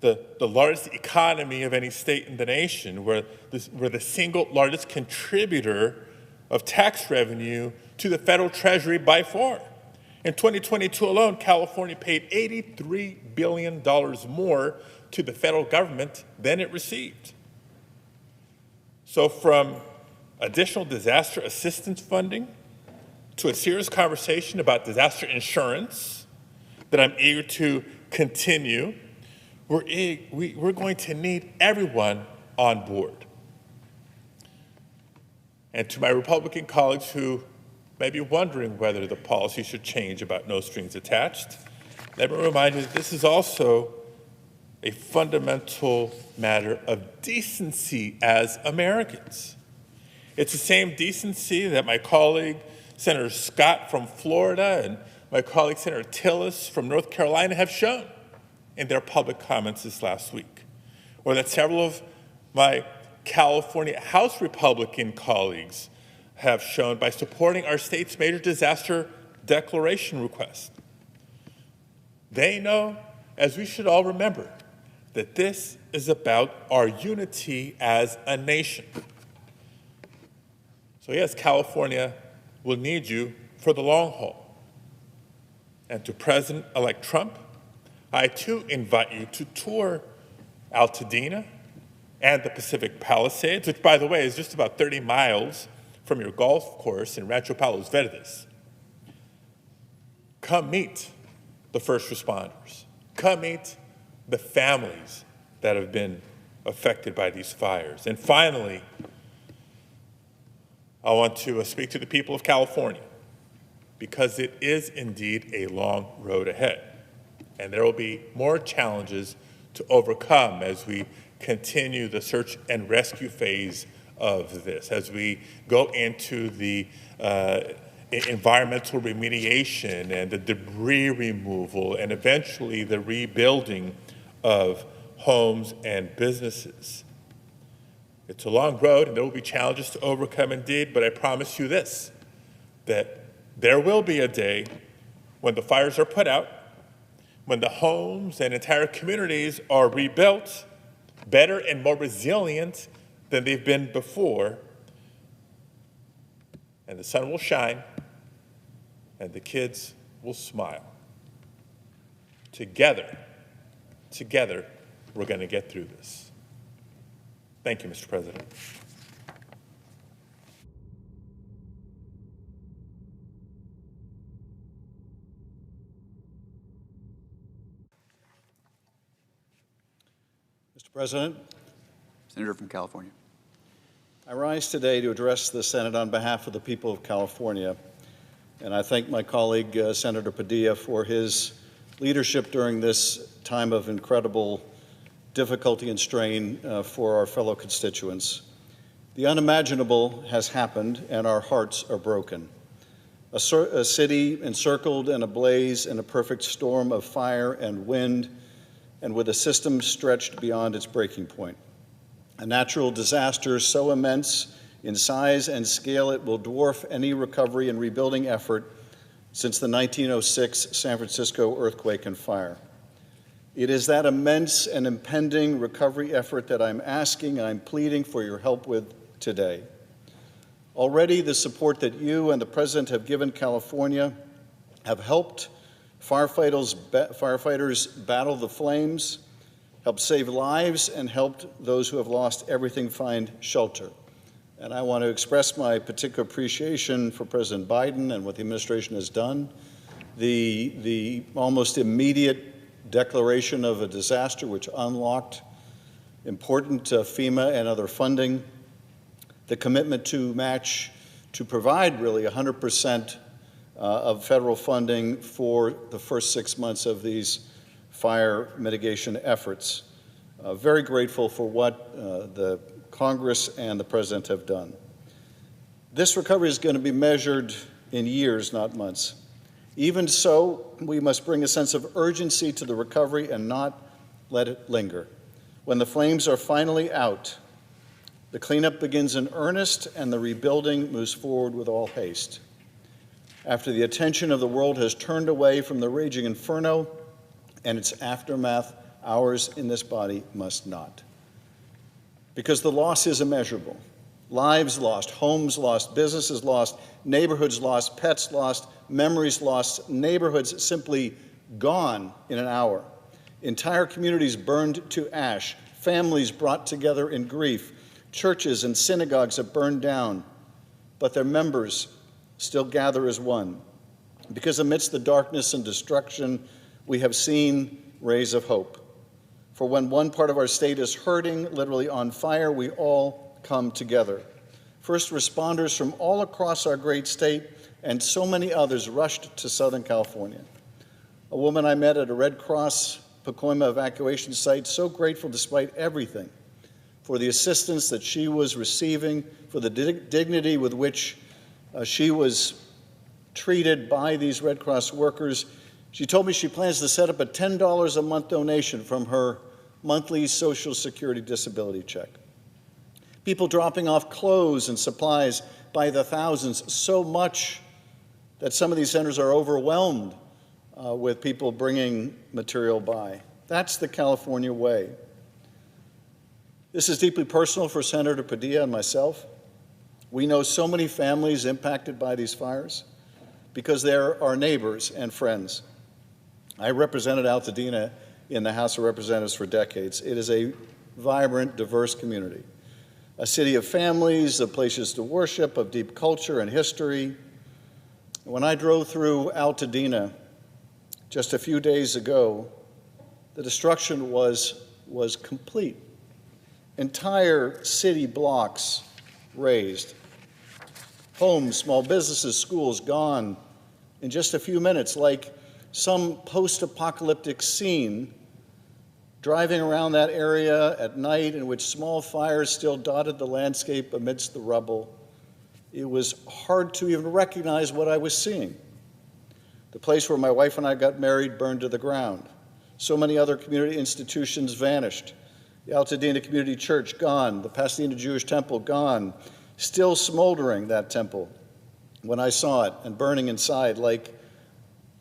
the largest economy of any state in the nation. We're the single largest contributor of tax revenue to the federal treasury by far. In 2022 alone, California paid $83 billion more to the federal government than it received. So from additional disaster assistance funding to a serious conversation about disaster insurance that I'm eager to continue, we're going to need everyone on board. And to my Republican colleagues who may be wondering whether the policy should change about no strings attached, let me remind you that this is also a fundamental matter of decency as Americans. It's the same decency that my colleague, Senator Scott from Florida, and my colleague, Senator Tillis from North Carolina, have shown in their public comments this last week, or that several of my California House Republican colleagues have shown by supporting our state's major disaster declaration request. They know, as we should all remember, that this is about our unity as a nation. So yes, California will need you for the long haul. And to President-elect Trump, I too invite you to tour Altadena and the Pacific Palisades, which, by the way, is just about 30 miles from your golf course in Rancho Palos Verdes. Come meet the first responders. Come meet the families that have been affected by these fires. And finally, I want to speak to the people of California, because it is indeed a long road ahead. And there will be more challenges to overcome as we continue the search and rescue phase of this, as we go into the environmental remediation and the debris removal and eventually the rebuilding of homes and businesses. It's a long road and there will be challenges to overcome indeed, but I promise you this, that there will be a day when the fires are put out, when the homes and entire communities are rebuilt better and more resilient than they've been before, and the sun will shine and the kids will smile. Together, we're going to get through this. Thank you, Mr. President. Mr. President, Senator from California. I rise today to address the Senate on behalf of the people of California, and I thank my colleague, Senator Padilla, for his leadership during this time of incredible difficulty and strain for our fellow constituents. The unimaginable has happened, and our hearts are broken. A city encircled and ablaze in a perfect storm of fire and wind, and with a system stretched beyond its breaking point. A natural disaster so immense in size and scale it will dwarf any recovery and rebuilding effort since the 1906 San Francisco earthquake and fire. It is that immense and impending recovery effort that I'm asking and I'm pleading for your help with today. Already the support that you and the President have given California have helped firefighters battle the flames, helped save lives, and helped those who have lost everything find shelter. And I want to express my particular appreciation for President Biden and what the administration has done. The almost immediate declaration of a disaster which unlocked important FEMA and other funding, the commitment to provide really 100% of federal funding for the first 6 months of these fire mitigation efforts. Very grateful for what the Congress and the President have done. This recovery is going to be measured in years, not months. Even so, we must bring a sense of urgency to the recovery and not let it linger. When the flames are finally out, the cleanup begins in earnest and the rebuilding moves forward with all haste. After the attention of the world has turned away from the raging inferno and its aftermath, ours in this body must not. Because the loss is immeasurable. Lives lost, homes lost, businesses lost, neighborhoods lost, pets lost, memories lost, neighborhoods simply gone in an hour. Entire communities burned to ash, families brought together in grief, churches and synagogues have burned down, but their members still gather as one. Because amidst the darkness and destruction, we have seen rays of hope. For when one part of our state is hurting, literally on fire, we all come together. First responders from all across our great state and so many others rushed to Southern California. A woman I met at a Red Cross Pacoima evacuation site, so grateful despite everything for the assistance that she was receiving, for the dignity with which she was treated by these Red Cross workers. She told me she plans to set up a $10 a month donation from her monthly Social Security disability check. People dropping off clothes and supplies by the thousands, so much that some of these centers are overwhelmed with people bringing material by. That's the California way. This is deeply personal for Senator Padilla and myself. We know so many families impacted by these fires because they're our neighbors and friends. I represented Altadena in the House of Representatives for decades. It is a vibrant, diverse community, a city of families, of places to worship, of deep culture and history. When I drove through Altadena just a few days ago, the destruction was complete. Entire city blocks razed. Homes, small businesses, schools gone in just a few minutes, like some post-apocalyptic scene driving around that area at night in which small fires still dotted the landscape amidst the rubble. It was hard to even recognize what I was seeing. The place where my wife and I got married burned to the ground. So many other community institutions vanished. The Altadena Community Church, gone. The Pasadena Jewish Temple, gone. Still smoldering, that temple, when I saw it, and burning inside like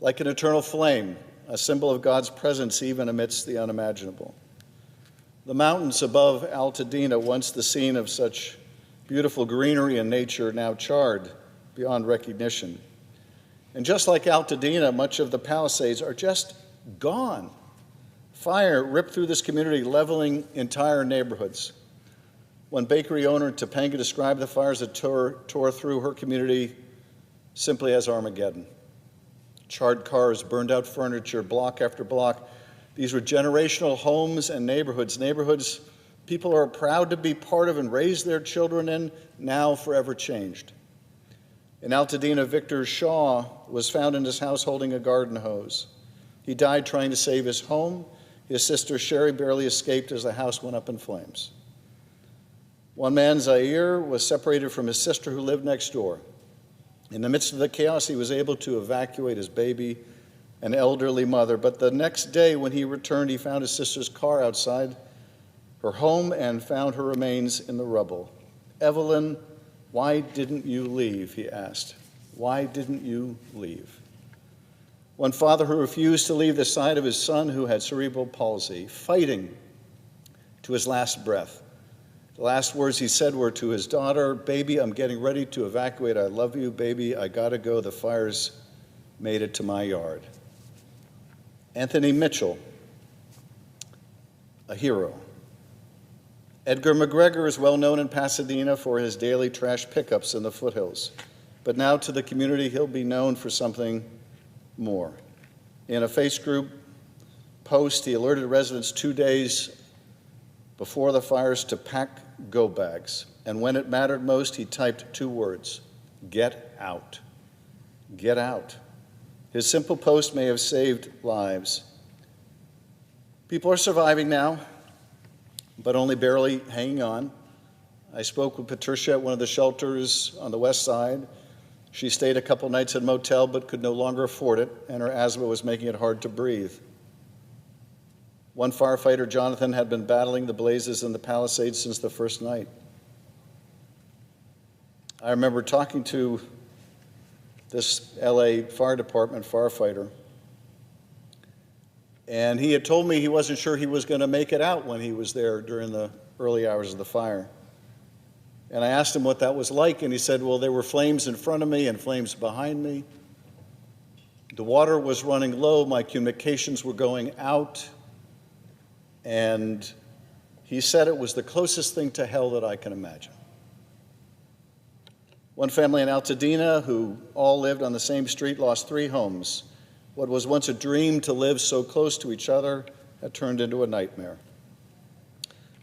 an eternal flame, a symbol of God's presence even amidst the unimaginable. The mountains above Altadena, once the scene of such beautiful greenery and nature, now charred beyond recognition. And just like Altadena, much of the Palisades are just gone. Fire ripped through this community, leveling entire neighborhoods. One bakery owner in Topanga described the fires that tore through her community simply as Armageddon. Charred cars, burned out furniture, block after block. These were generational homes and neighborhoods people are proud to be part of and raise their children in, now forever changed. In Altadena, Victor Shaw was found in his house holding a garden hose. He died trying to save his home. His sister Sherry barely escaped as the house went up in flames. One man, Zaire, was separated from his sister who lived next door. In the midst of the chaos, he was able to evacuate his baby, an elderly mother. But the next day when he returned, he found his sister's car outside her home and found her remains in the rubble. Evelyn, why didn't you leave? He asked. Why didn't you leave? One father who refused to leave the side of his son who had cerebral palsy, fighting to his last breath. The last words he said were to his daughter, "Baby, I'm getting ready to evacuate. I love you, baby. I gotta go. The fires made it to my yard." Anthony Mitchell, a hero. Edgar McGregor is well known in Pasadena for his daily trash pickups in the foothills. But now to the community, he'll be known for something more. In a Facebook post, he alerted residents 2 days before the fires to pack go bags. And when it mattered most, he typed 2 words: get out. Get out. His simple post may have saved lives. People are surviving now, but only barely hanging on. I spoke with Patricia at one of the shelters on the west side. She stayed a couple nights at a motel but could no longer afford it, and her asthma was making it hard to breathe. One firefighter, Jonathan, had been battling the blazes in the Palisades since the first night. I remember talking to this LA Fire Department firefighter, and he had told me he wasn't sure he was going to make it out when he was there during the early hours of the fire. And I asked him what that was like, and he said, well, there were flames in front of me and flames behind me. The water was running low, my communications were going out, and he said it was the closest thing to hell that I can imagine. One family in Altadena, who all lived on the same street, lost 3 homes. What was once a dream to live so close to each other had turned into a nightmare.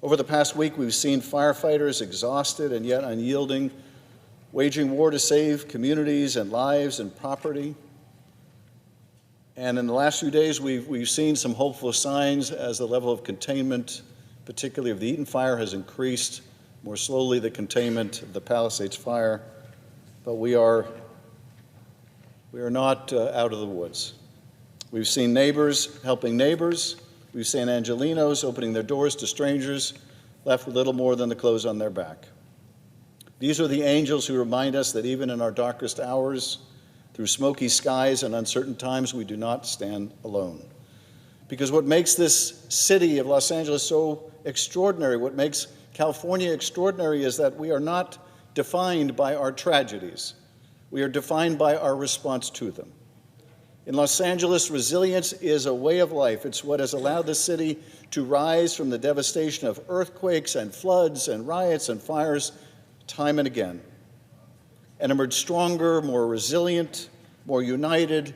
Over the past week, we've seen firefighters exhausted and yet unyielding, waging war to save communities and lives and property. And in the last few days, we've seen some hopeful signs as the level of containment, particularly of the Eaton fire, has increased. More slowly, the containment of the Palisades fire. But we are not out of the woods. We've seen neighbors helping neighbors. We've seen Angelenos opening their doors to strangers, left with little more than the clothes on their back. These are the angels who remind us that even in our darkest hours, through smoky skies and uncertain times, we do not stand alone. Because what makes this city of Los Angeles so extraordinary, what makes California extraordinary, is that we are not defined by our tragedies. We are defined by our response to them. In Los Angeles, resilience is a way of life. It's what has allowed the city to rise from the devastation of earthquakes and floods and riots and fires time and again, and emerge stronger, more resilient, more united,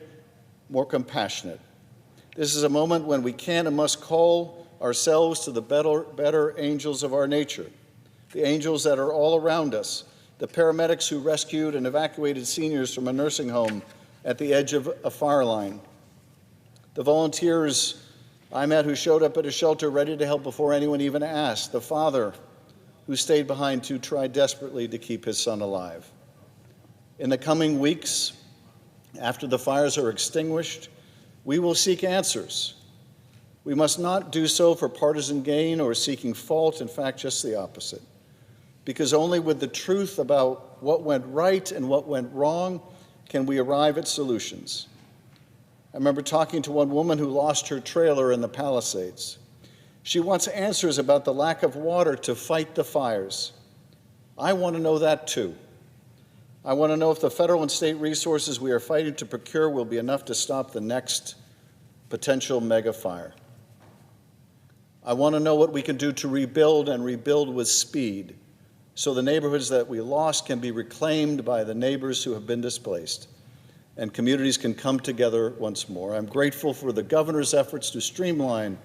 more compassionate. This is a moment when we can and must call ourselves to the better angels of our nature, the angels that are all around us, the paramedics who rescued and evacuated seniors from a nursing home at the edge of a fire line, the volunteers I met who showed up at a shelter ready to help before anyone even asked, the father who stayed behind to try desperately to keep his son alive. In the coming weeks, after the fires are extinguished, we will seek answers. We must not do so for partisan gain or seeking fault, in fact, just the opposite. Because only with the truth about what went right and what went wrong can we arrive at solutions. I remember talking to one woman who lost her trailer in the Palisades. She wants answers about the lack of water to fight the fires. I want to know that too. I want to know if the federal and state resources we are fighting to procure will be enough to stop the next potential mega fire. I want to know what we can do to rebuild and rebuild with speed, so the neighborhoods that we lost can be reclaimed by the neighbors who have been displaced, and communities can come together once more. I'm grateful for the governor's efforts to streamline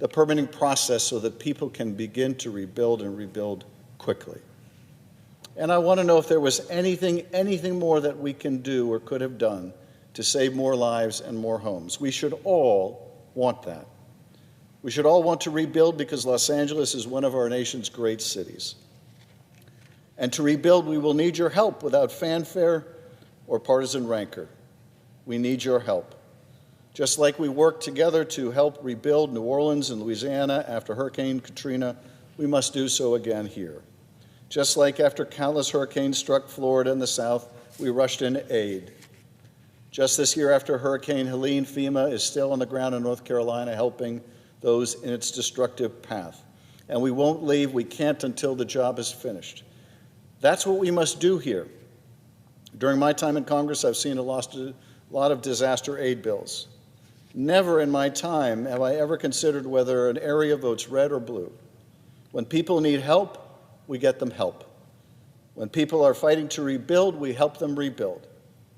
the permitting process so that people can begin to rebuild and rebuild quickly. And I want to know if there was anything more that we can do or could have done to save more lives and more homes. We should all want that. We should all want to rebuild because Los Angeles is one of our nation's great cities. And to rebuild, we will need your help without fanfare or partisan rancor. We need your help. Just like we worked together to help rebuild New Orleans and Louisiana after Hurricane Katrina, we must do so again here. Just like after countless hurricanes struck Florida and the South, we rushed in aid. Just this year after Hurricane Helene, FEMA is still on the ground in North Carolina helping those in its destructive path. And we won't leave, we can't until the job is finished. That's what we must do here. During my time in Congress, I've seen a lot of disaster aid bills. Never in my time have I ever considered whether an area votes red or blue. When people need help, we get them help. When people are fighting to rebuild, we help them rebuild,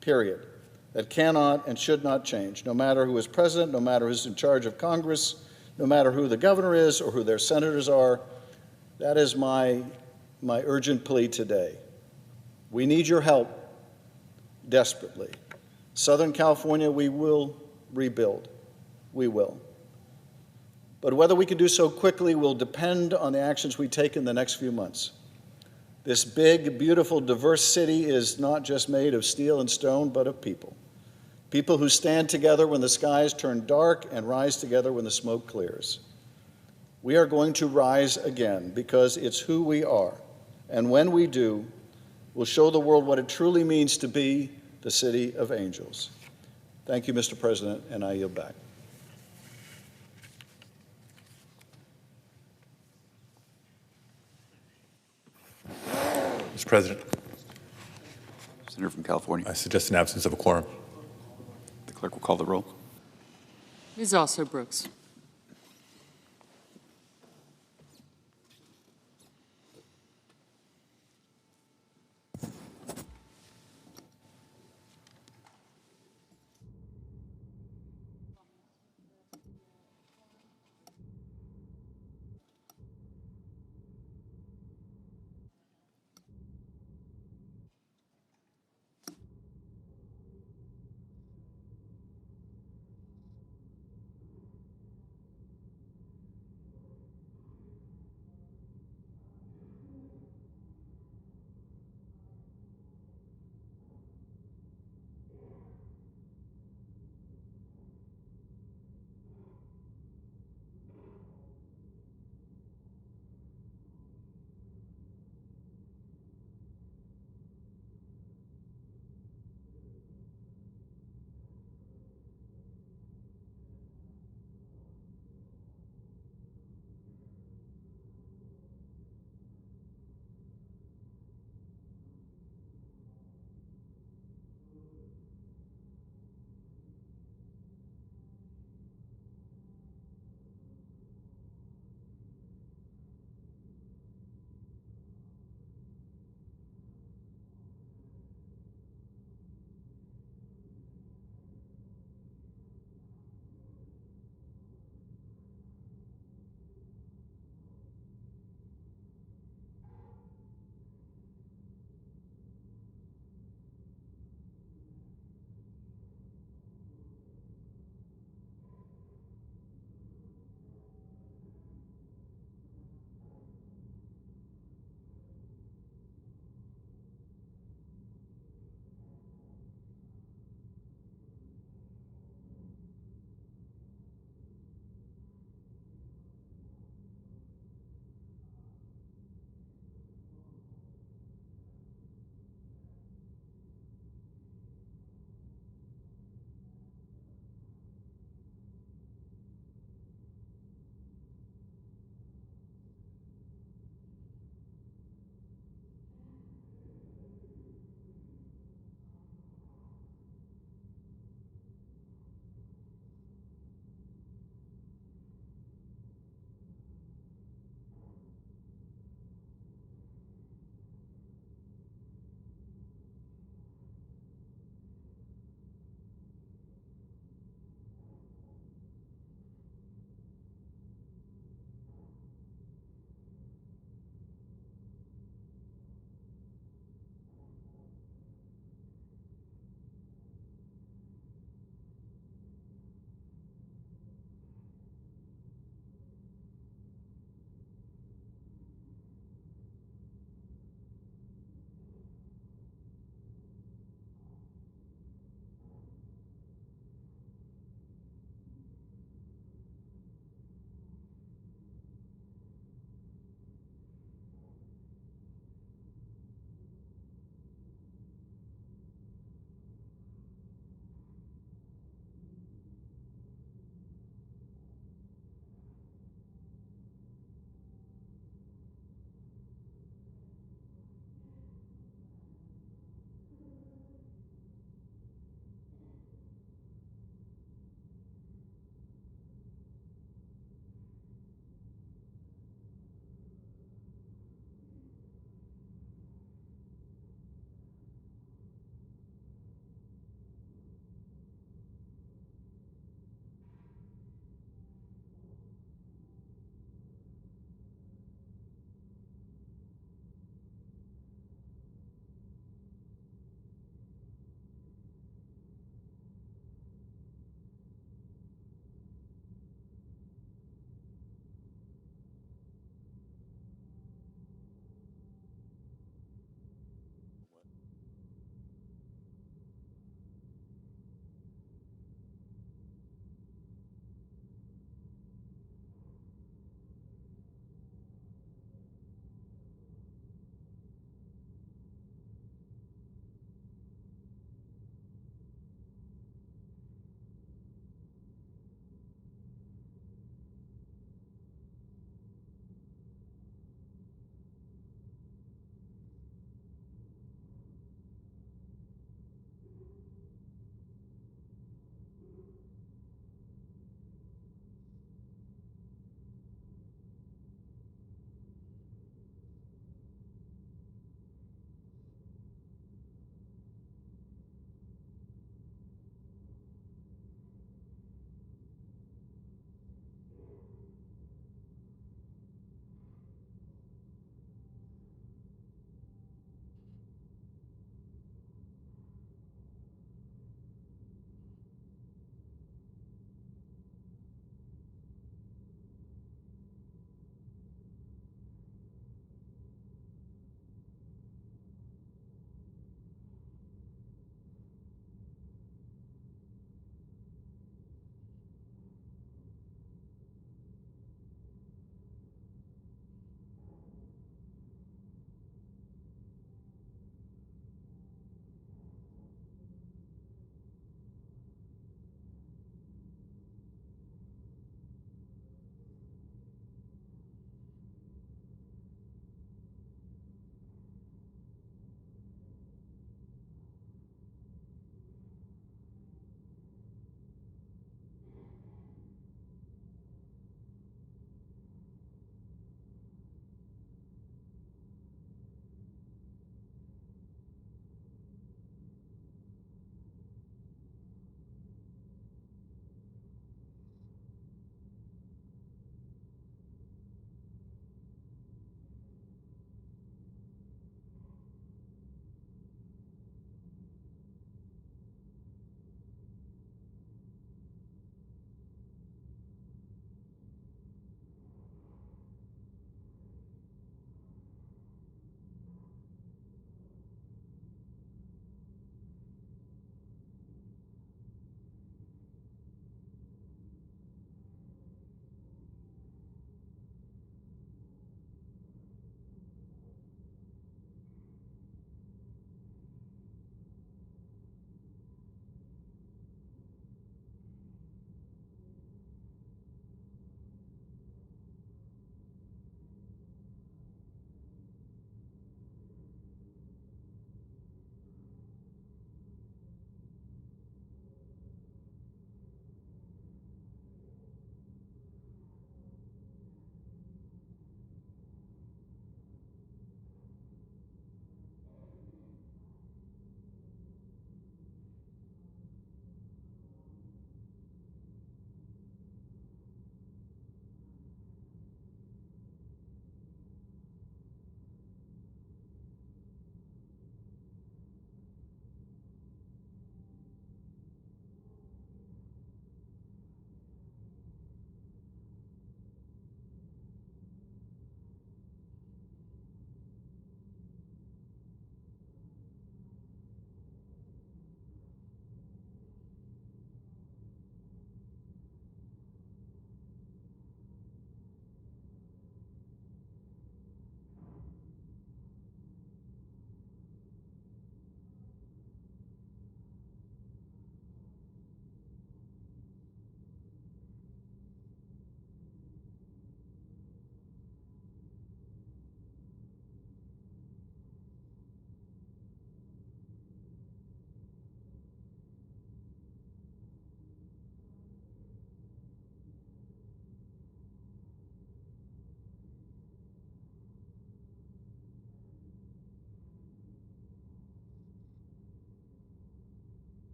period. That cannot and should not change, no matter who is president, no matter who's in charge of Congress, no matter who the governor is or who their senators are. That is my urgent plea today. We need your help desperately. Southern California, we will rebuild. We will. But whether we can do so quickly will depend on the actions we take in the next few months. This big, beautiful, diverse city is not just made of steel and stone, but of people. People who stand together when the skies turn dark and rise together when the smoke clears. We are going to rise again because it's who we are. And when we do, we'll show the world what it truly means to be the city of angels. Thank you, Mr. President, and I yield back. Mr. President. Senator from California. I suggest an absence of a quorum. The clerk will call the roll. Ms. Also Brooks.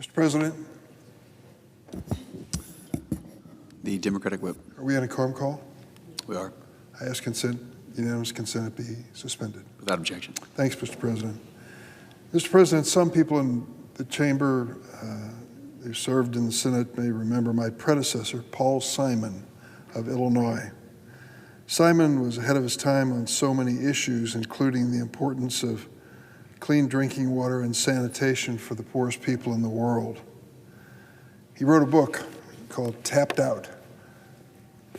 Mr. President, The Democratic whip. are we on a quorum call? We are. I ask unanimous consent it be suspended. Without objection. Thanks, Mr. President. Mr. President, some people in the chamber who served in the Senate may remember my predecessor, Paul Simon of Illinois. Simon was ahead of his time on so many issues, including the importance of clean drinking water and sanitation for the poorest people in the world. He wrote a book called Tapped Out.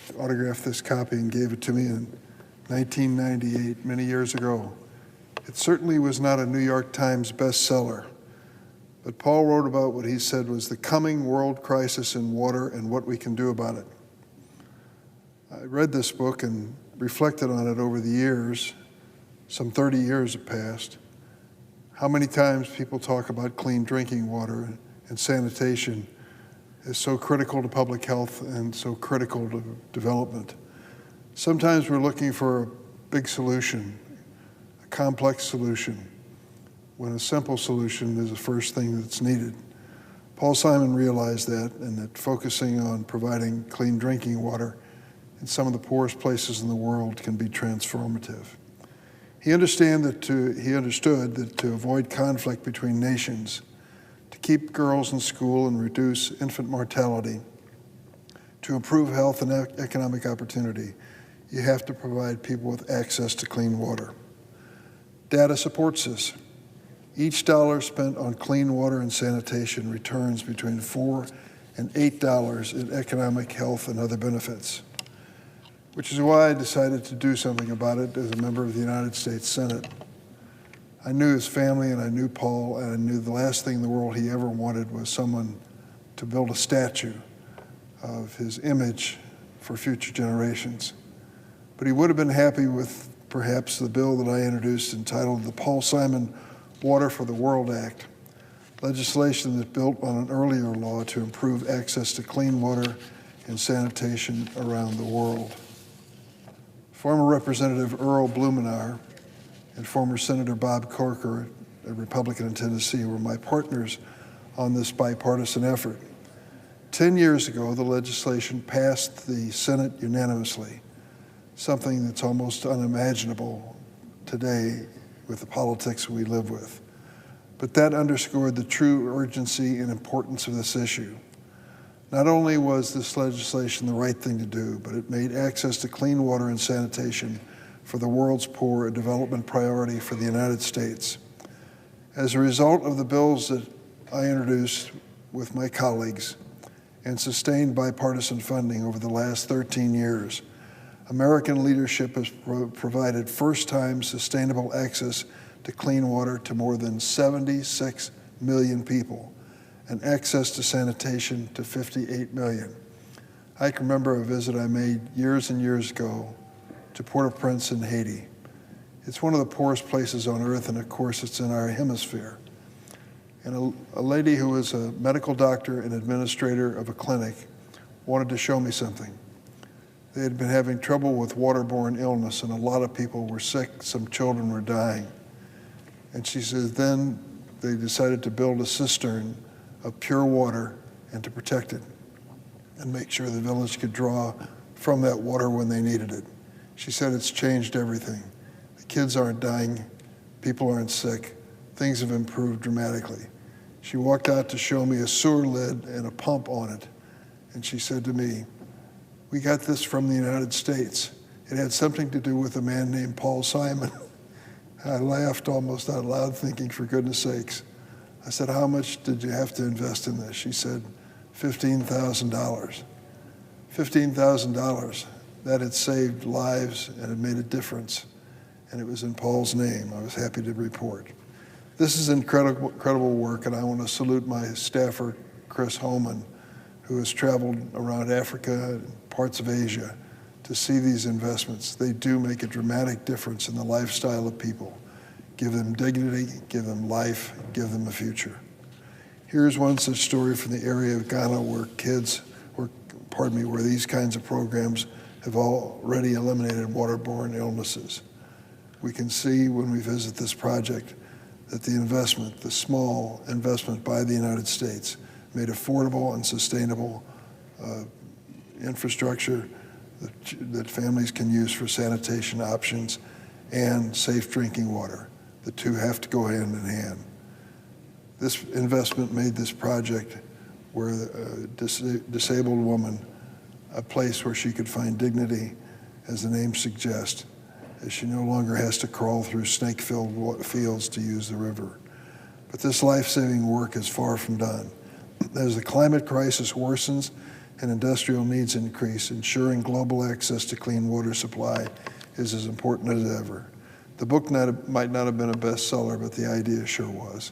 He autographed this copy and gave it to me in 1998, many years ago. It certainly was not a New York Times bestseller, but Paul wrote about what he said was the coming world crisis in water and what we can do about it. I read this book and reflected on it over the years. Some 30 years have passed. How many times people talk about clean drinking water and sanitation is so critical to public health and so critical to development. Sometimes we're looking for a big solution, a complex solution, when a simple solution is the first thing that's needed. Paul Simon realized that, and that focusing on providing clean drinking water in some of the poorest places in the world can be transformative. He understood that to avoid conflict between nations, to keep girls in school and reduce infant mortality, to improve health and economic opportunity, you have to provide people with access to clean water. Data supports this. Each dollar spent on clean water and sanitation returns between $4 and $8 in economic, health, and other benefits, which is why I decided to do something about it as a member of the United States Senate. I knew his family and I knew Paul, and I knew the last thing in the world he ever wanted was someone to build a statue of his image for future generations. But he would have been happy with perhaps the bill that I introduced entitled the Paul Simon Water for the World Act, legislation that built on an earlier law to improve access to clean water and sanitation around the world. Former Representative Earl Blumenauer and former Senator Bob Corker, a Republican in Tennessee, were my partners on this bipartisan effort. 10 years ago, the legislation passed the Senate unanimously, something that's almost unimaginable today with the politics we live with. But that underscored the true urgency and importance of this issue. Not only was this legislation the right thing to do, but it made access to clean water and sanitation for the world's poor a development priority for the United States. As a result of the bills that I introduced with my colleagues and sustained bipartisan funding over the last 13 years, American leadership has provided first-time sustainable access to clean water to more than 76 million people and access to sanitation to 58 million. I can remember a visit I made years and years ago to Port-au-Prince in Haiti. It's one of the poorest places on earth, and of course it's in our hemisphere. And a lady who was a medical doctor and administrator of a clinic wanted to show me something. They had been having trouble with waterborne illness, and a lot of people were sick. Some children were dying. And she says then they decided to build a cistern of pure water and to protect it and make sure the village could draw from that water when they needed it. She said it's changed everything. The kids aren't dying, people aren't sick, things have improved dramatically. She walked out to show me a sewer lid and a pump on it, and she said to me, "We got this from the United States. It had something to do with a man named Paul Simon." I laughed almost out loud, thinking, for goodness sakes. I said, "How much did you have to invest in this?" She said, $15,000. $15,000. That had saved lives and had made a difference. And it was in Paul's name, I was happy to report. This is incredible work, and I want to salute my staffer, Chris Holman, who has traveled around Africa and parts of Asia to see these investments. They do make a dramatic difference in the lifestyle of people. Give them dignity, give them life, give them a future. Here's one such story from the area of Ghana where where these kinds of programs have already eliminated waterborne illnesses. We can see when we visit this project that the investment, the small investment by the United States, made affordable and sustainable infrastructure that families can use for sanitation options and safe drinking water. The two have to go hand in hand. This investment made this project where a disabled woman a place where she could find dignity, as the name suggests, as she no longer has to crawl through snake-filled fields to use the river. But this life-saving work is far from done. As the climate crisis worsens and industrial needs increase, ensuring global access to clean water supply is as important as ever. The book might not have been a bestseller, but the idea sure was.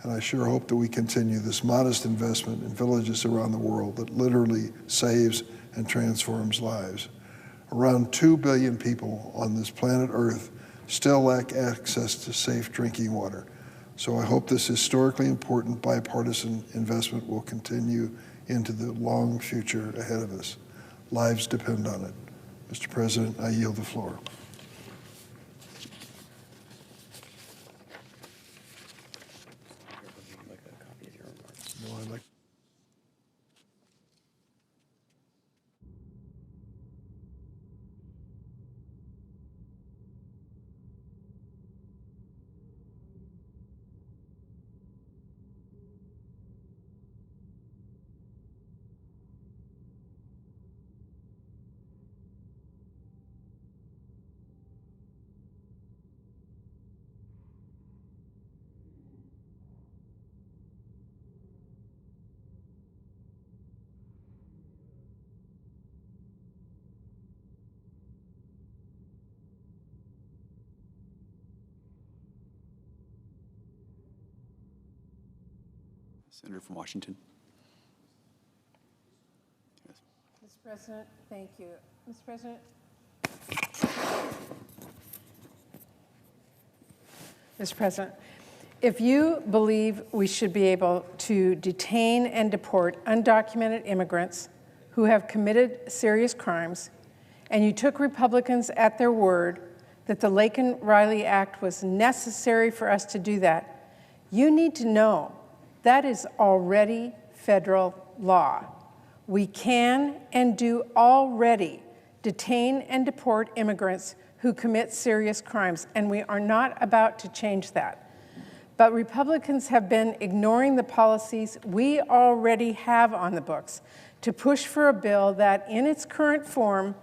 And I sure hope that we continue this modest investment in villages around the world that literally saves and transforms lives. Around 2 billion people on this planet Earth still lack access to safe drinking water. So I hope this historically important bipartisan investment will continue into the long future ahead of us. Lives depend on it. Mr. President, I yield the floor. Senator from Washington. Yes. Mr. President, thank you. Mr. President. Mr. President, if you believe we should be able to detain and deport undocumented immigrants who have committed serious crimes, and you took Republicans at their word that the Laken-Riley Act was necessary for us to do that, you need to know that is already federal law. We can and do already detain and deport immigrants who commit serious crimes, and we are not about to change that. But Republicans have been ignoring the policies we already have on the books to push for a bill that, in its current form,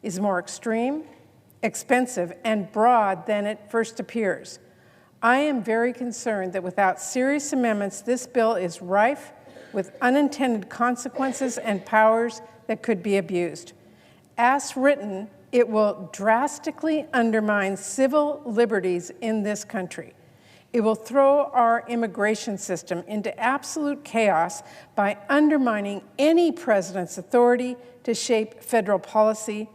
is more extreme, expensive, and broad than it first appears. I am very concerned that without serious amendments, this bill is rife with unintended consequences and powers that could be abused. As written, it will drastically undermine civil liberties in this country. It will throw our immigration system into absolute chaos by undermining any president's authority to shape federal policy.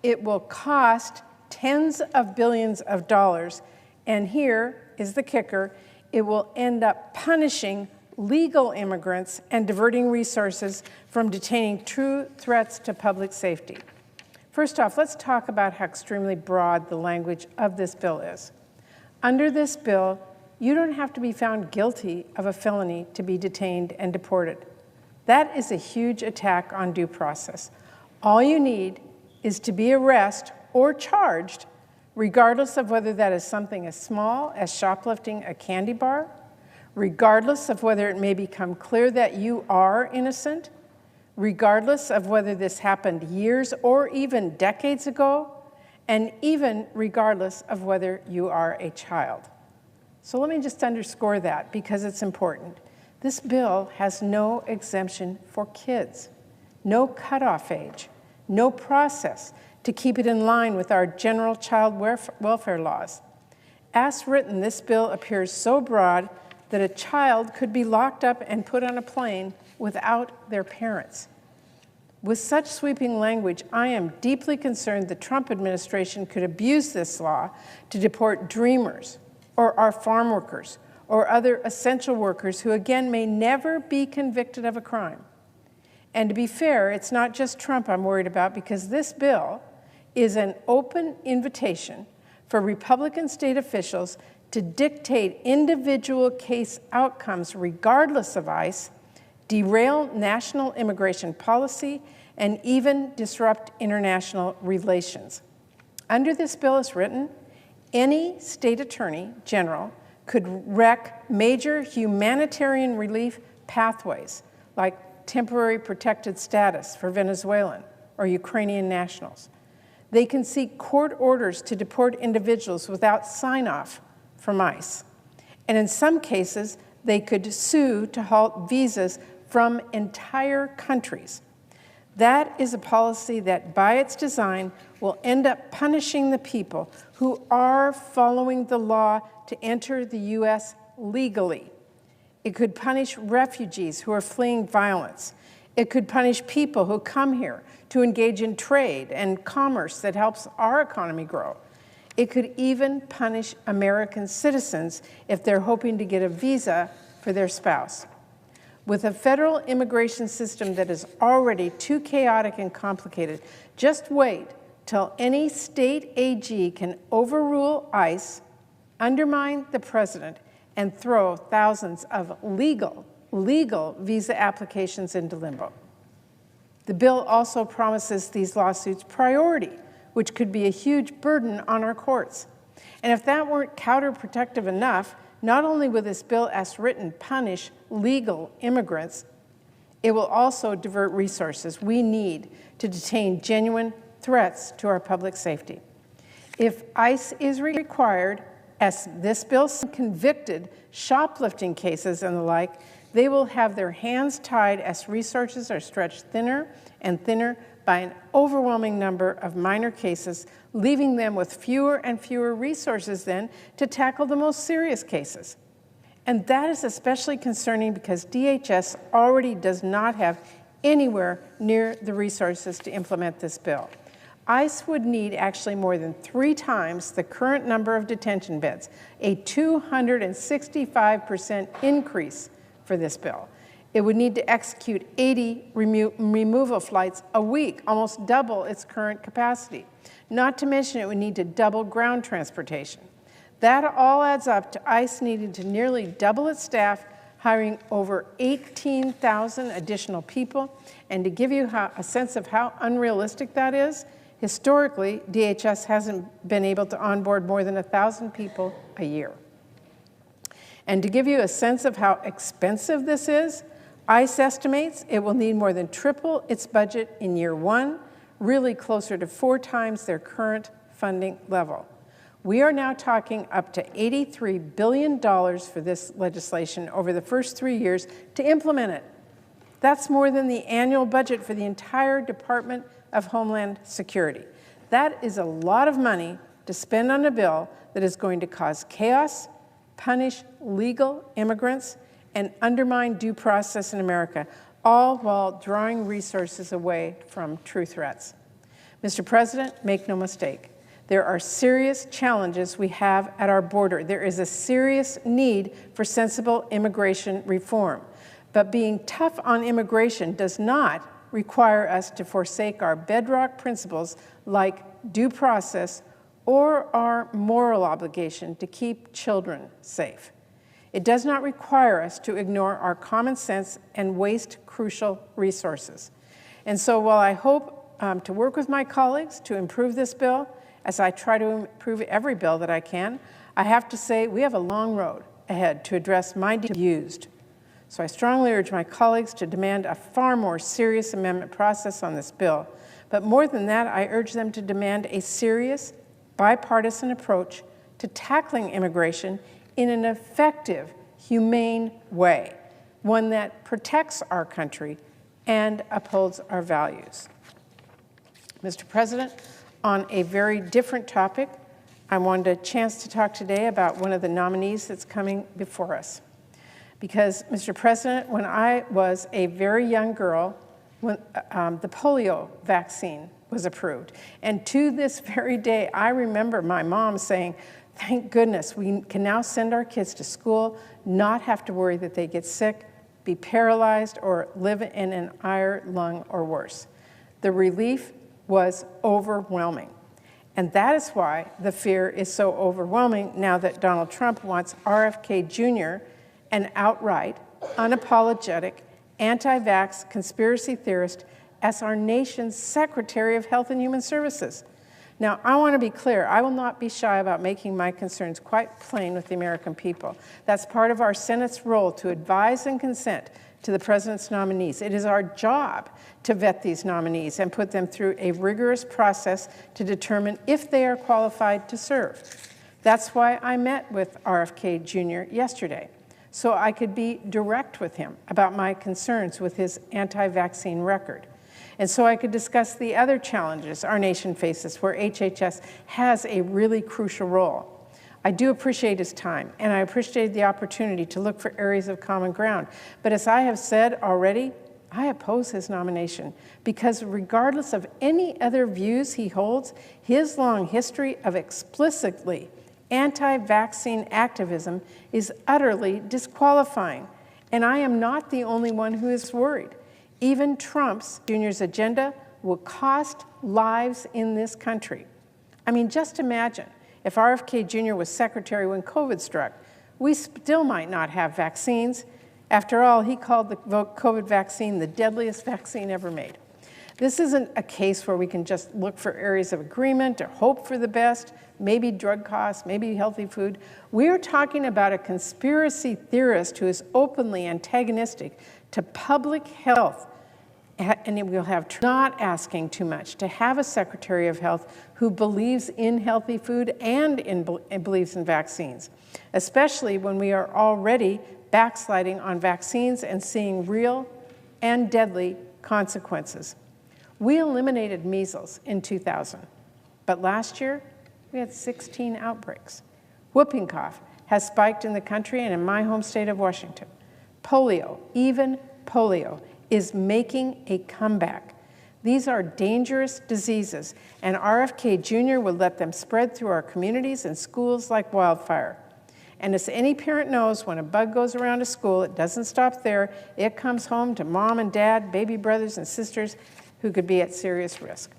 It will cost tens of billions of dollars, and here is the kicker, it will end up punishing legal immigrants and diverting resources from detaining true threats to public safety. First off, let's talk about how extremely broad the language of this bill is. Under this bill, you don't have to be found guilty of a felony to be detained and deported. That is a huge attack on due process. All you need is to be arrested or charged, regardless of whether that is something as small as shoplifting a candy bar, regardless of whether it may become clear that you are innocent, regardless of whether this happened years or even decades ago, and even regardless of whether you are a child. So let me just underscore that because it's important. This bill has no exemption for kids, no cutoff age, no process to keep it in line with our general child welfare laws. As written, this bill appears so broad that a child could be locked up and put on a plane without their parents. With such sweeping language, I am deeply concerned the Trump administration could abuse this law to deport dreamers or our farm workers or other essential workers who, again, may never be convicted of a crime. And to be fair, it's not just Trump I'm worried about, because this bill is an open invitation for Republican state officials to dictate individual case outcomes regardless of ICE, derail national immigration policy, and even disrupt international relations. Under this bill as written, any state attorney general could wreck major humanitarian relief pathways like temporary protected status for Venezuelan or Ukrainian nationals. They can seek court orders to deport individuals without sign-off from ICE. And in some cases, they could sue to halt visas from entire countries. That is a policy that, by its design, will end up punishing the people who are following the law to enter the U.S. legally. It could punish refugees who are fleeing violence. It could punish people who come here to engage in trade and commerce that helps our economy grow. It could even punish American citizens if they're hoping to get a visa for their spouse. With a federal immigration system that is already too chaotic and complicated, just wait till any state AG can overrule ICE, undermine the president, and throw thousands of legal visa applications into limbo. The bill also promises these lawsuits priority, which could be a huge burden on our courts. And if that weren't counterproductive enough, not only will this bill as written punish legal immigrants, it will also divert resources we need to detain genuine threats to our public safety. If ICE is required, as this bill convicted shoplifting cases and the like, they will have their hands tied as resources are stretched thinner and thinner by an overwhelming number of minor cases, leaving them with fewer and fewer resources then to tackle the most serious cases. And that is especially concerning because DHS already does not have anywhere near the resources to implement this bill. ICE would need actually more than 3 times the current number of detention beds, a 265% increase for this bill. It would need to execute 80 removal flights a week, almost double its current capacity. Not to mention it would need to double ground transportation. That all adds up to ICE needing to nearly double its staff, hiring over 18,000 additional people. And to give you a sense of how unrealistic that is, historically, DHS hasn't been able to onboard more than 1,000 people a year. And to give you a sense of how expensive this is, ICE estimates it will need more than triple its budget in year 1, really closer to 4 times their current funding level. We are now talking up to $83 billion for this legislation over the first 3 years to implement it. That's more than the annual budget for the entire Department of Homeland Security. That is a lot of money to spend on a bill that is going to cause chaos, punish legal immigrants, and undermine due process in America, all while drawing resources away from true threats. Mr. President, make no mistake. There are serious challenges we have at our border. There is a serious need for sensible immigration reform. But being tough on immigration does not require us to forsake our bedrock principles like due process or our moral obligation to keep children safe. It does not require us to ignore our common sense and waste crucial resources. And so while I hope to work with my colleagues to improve this bill, as I try to improve every bill that I can, I have to say we have a long road ahead to address my used. So I strongly urge my colleagues to demand a far more serious amendment process on this bill. But more than that, I urge them to demand a serious, bipartisan approach to tackling immigration in an effective, humane way, one that protects our country and upholds our values. Mr. President, on a very different topic, I wanted a chance to talk today about one of the nominees that's coming before us. Because, Mr. President, when I was a very young girl, when the polio vaccine was approved, and to this very day, I remember my mom saying, thank goodness we can now send our kids to school, not have to worry that they get sick, be paralyzed, or live in an iron lung or worse. The relief was overwhelming. And that is why the fear is so overwhelming now that Donald Trump wants RFK Jr., an outright, unapologetic, anti-vax conspiracy theorist, as our nation's Secretary of Health and Human Services. Now, I want to be clear. I will not be shy about making my concerns quite plain with the American people. That's part of our Senate's role, to advise and consent to the president's nominees. It is our job to vet these nominees and put them through a rigorous process to determine if they are qualified to serve. That's why I met with RFK Jr. yesterday, so I could be direct with him about my concerns with his anti-vaccine record. And so I could discuss the other challenges our nation faces where HHS has a really crucial role. I do appreciate his time, and I appreciate the opportunity to look for areas of common ground. But as I have said already, I oppose his nomination because regardless of any other views he holds, his long history of explicitly anti-vaccine activism is utterly disqualifying. And I am not the only one who is worried. Even Trump's Jr.'s agenda will cost lives in this country. I mean, just imagine if RFK Jr. was secretary when COVID struck, we still might not have vaccines. After all, he called the COVID vaccine the deadliest vaccine ever made. This isn't a case where we can just look for areas of agreement or hope for the best, maybe drug costs, maybe healthy food. We're talking about a conspiracy theorist who is openly antagonistic to public health. And we'll have not asking too much to have a Secretary of Health who believes in healthy food and believes in vaccines, especially when we are already backsliding on vaccines and seeing real and deadly consequences. We eliminated measles in 2000, but last year we had 16 outbreaks. Whooping cough has spiked in the country and in my home state of Washington. Polio, even polio, is making a comeback. These are dangerous diseases, and RFK Jr. will let them spread through our communities and schools like wildfire. And as any parent knows, when a bug goes around a school, it doesn't stop there. It comes home to mom and dad, baby brothers and sisters who could be at serious risk.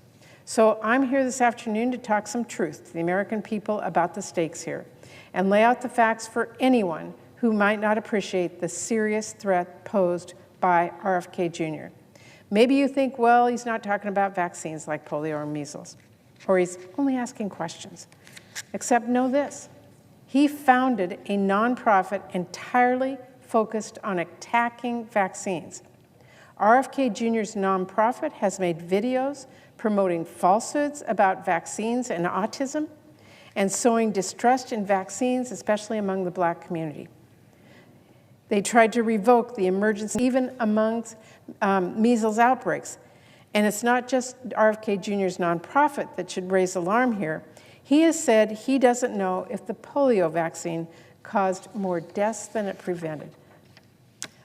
So I'm here this afternoon to talk some truth to the American people about the stakes here and lay out the facts for anyone who might not appreciate the serious threat posed by RFK Jr. Maybe you think, well, he's not talking about vaccines like polio or measles, or he's only asking questions. Except know this, he founded a nonprofit entirely focused on attacking vaccines. RFK Jr.'s nonprofit has made videos promoting falsehoods about vaccines and autism and sowing distrust in vaccines, especially among the Black community. They tried to revoke the emergency even amongst measles outbreaks. And it's not just RFK Jr.'s nonprofit that should raise alarm here. He has said he doesn't know if the polio vaccine caused more deaths than it prevented.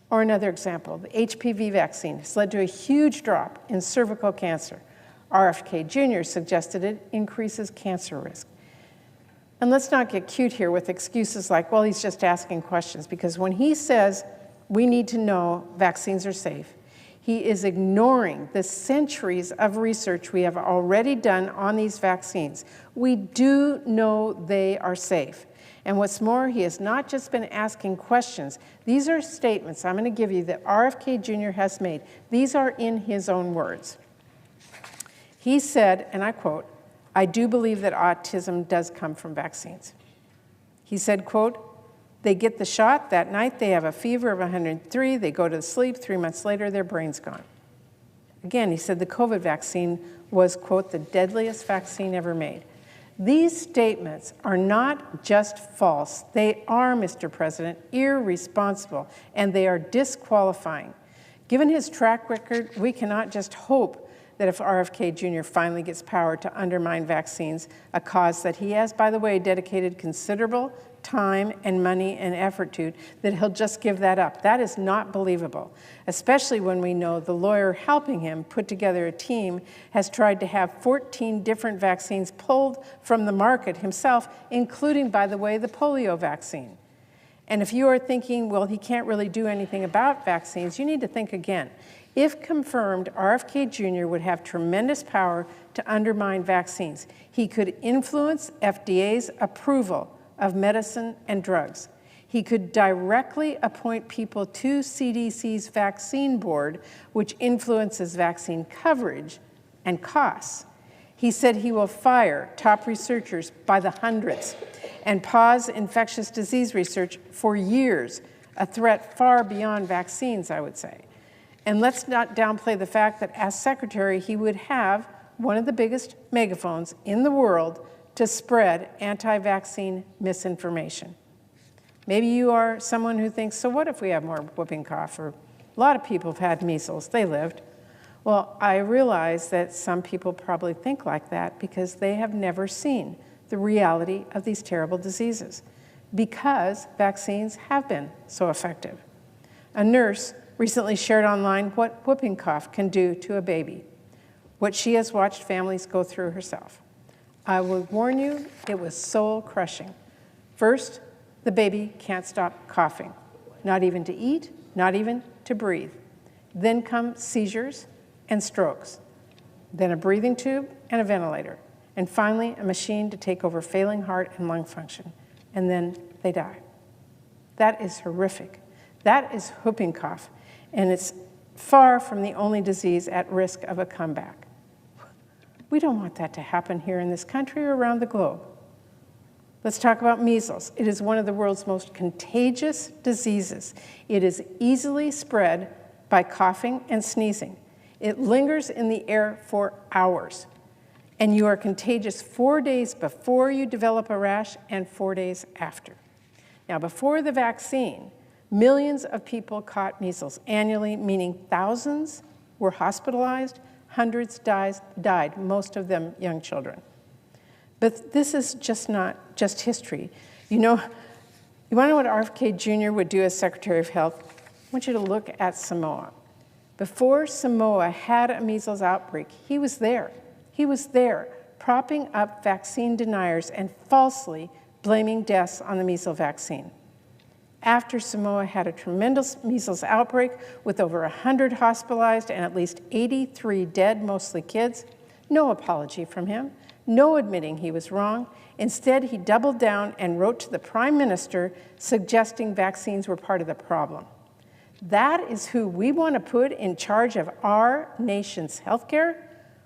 Or another example, the HPV vaccine has led to a huge drop in cervical cancer. RFK Jr. suggested it increases cancer risk. And let's not get cute here with excuses like, well, he's just asking questions, because when he says we need to know vaccines are safe, he is ignoring the centuries of research we have already done on these vaccines. We do know they are safe. And what's more, he has not just been asking questions. These are statements I'm going to give you that RFK Jr. has made. These are in his own words. He said, and I quote, "I do believe that autism does come from vaccines." He said, quote, "They get the shot that night, they have a fever of 103, they go to sleep, 3 months later, their brain's gone." Again, he said the COVID vaccine was, quote, "the deadliest vaccine ever made." These statements are not just false. They are, Mr. President, irresponsible, and they are disqualifying. Given his track record, we cannot just hope that if RFK Jr. finally gets power to undermine vaccines, a cause that he has, by the way, dedicated considerable time and money and effort to, that he'll just give that up. That is not believable, especially when we know the lawyer helping him put together a team has tried to have 14 different vaccines pulled from the market himself, including, by the way, the polio vaccine. And if you are thinking, well, he can't really do anything about vaccines, you need to think again. If confirmed, RFK Jr. would have tremendous power to undermine vaccines. He could influence FDA's approval of medicine and drugs. He could directly appoint people to CDC's vaccine board, which influences vaccine coverage and costs. He said he will fire top researchers by the hundreds and pause infectious disease research for years, a threat far beyond vaccines, I would say. And let's not downplay the fact that as secretary, he would have one of the biggest megaphones in the world to spread anti-vaccine misinformation. Maybe you are someone who thinks, so what if we have more whooping cough? Or a lot of people have had measles, they lived. Well, I realize that some people probably think like that because they have never seen the reality of these terrible diseases, because vaccines have been so effective. A nurse recently shared online what whooping cough can do to a baby, what she has watched families go through herself. I will warn you, it was soul-crushing. First, the baby can't stop coughing, not even to eat, not even to breathe. Then come seizures and strokes, then a breathing tube and a ventilator, and finally a machine to take over failing heart and lung function, and then they die. That is horrific. That is whooping cough, and it's far from the only disease at risk of a comeback. We don't want that to happen here in this country or around the globe. Let's talk about measles. It is one of the world's most contagious diseases. It is easily spread by coughing and sneezing. It lingers in the air for hours, and you are contagious 4 days before you develop a rash and 4 days after. Now, before the vaccine, millions of people caught measles annually, meaning thousands were hospitalized, hundreds died, most of them young children. But this is just not just history. You want to know what RFK Jr. would do as Secretary of Health? I want you to look at Samoa. Before Samoa had a measles outbreak, he was there. He was there, propping up vaccine deniers and falsely blaming deaths on the measles vaccine. After Samoa had a tremendous measles outbreak with over 100 hospitalized and at least 83 dead, mostly kids, no apology from him, no admitting he was wrong. Instead, he doubled down and wrote to the Prime Minister suggesting vaccines were part of the problem. That is who we want to put in charge of our nation's healthcare?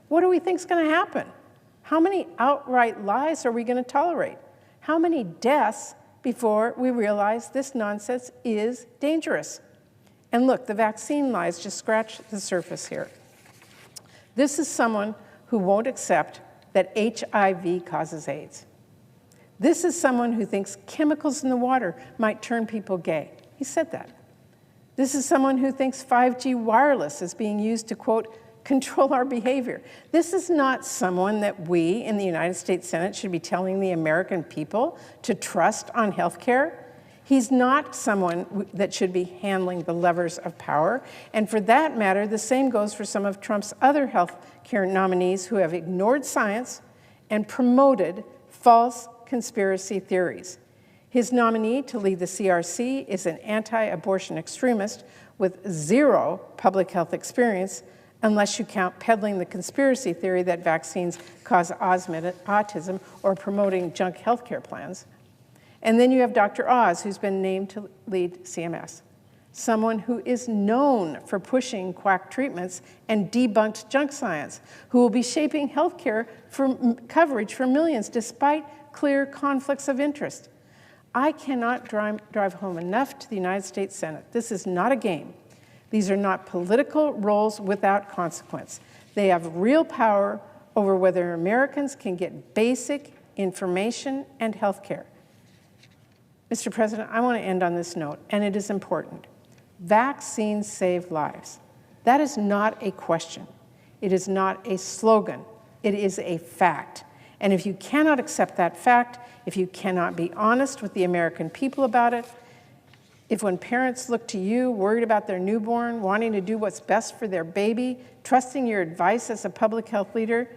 What do we think is going to happen? How many outright lies are we going to tolerate? How many deaths before we realize this nonsense is dangerous? And look, the vaccine lies just scratch the surface here. This is someone who won't accept that HIV causes AIDS. This is someone who thinks chemicals in the water might turn people gay. He said that. This is someone who thinks 5G wireless is being used to, quote, control our behavior. This is not someone that we in the United States Senate should be telling the American people to trust on health care. He's not someone that should be handling the levers of power. And for that matter, the same goes for some of Trump's other health care nominees who have ignored science and promoted false conspiracy theories. His nominee to lead the CRC is an anti-abortion extremist with zero public health experience, unless you count peddling the conspiracy theory that vaccines cause autism or promoting junk healthcare plans. And then you have Dr. Oz, who's been named to lead CMS, someone who is known for pushing quack treatments and debunked junk science, who will be shaping healthcare coverage for millions despite clear conflicts of interest. I cannot drive home enough to the United States Senate. This is not a game. These are not political roles without consequence. They have real power over whether Americans can get basic information and health care. Mr. President, I want to end on this note, and it is important. Vaccines save lives. That is not a question. It is not a slogan. It is a fact. And if you cannot accept that fact, if you cannot be honest with the American people about it, if when parents look to you, worried about their newborn, wanting to do what's best for their baby, trusting your advice as a public health leader,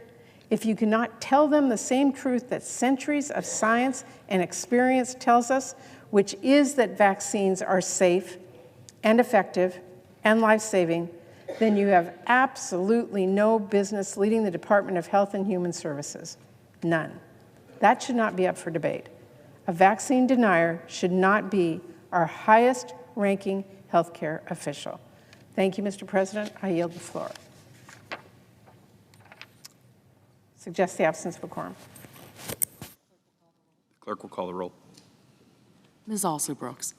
if you cannot tell them the same truth that centuries of science and experience tells us, which is that vaccines are safe and effective and life-saving, then you have absolutely no business leading the Department of Health and Human Services. None. That should not be up for debate. A vaccine denier should not be our highest ranking healthcare official. Thank you, Mr. President. I yield the floor. Suggest the absence of a quorum. Clerk will call the roll. Ms. Also Brooks.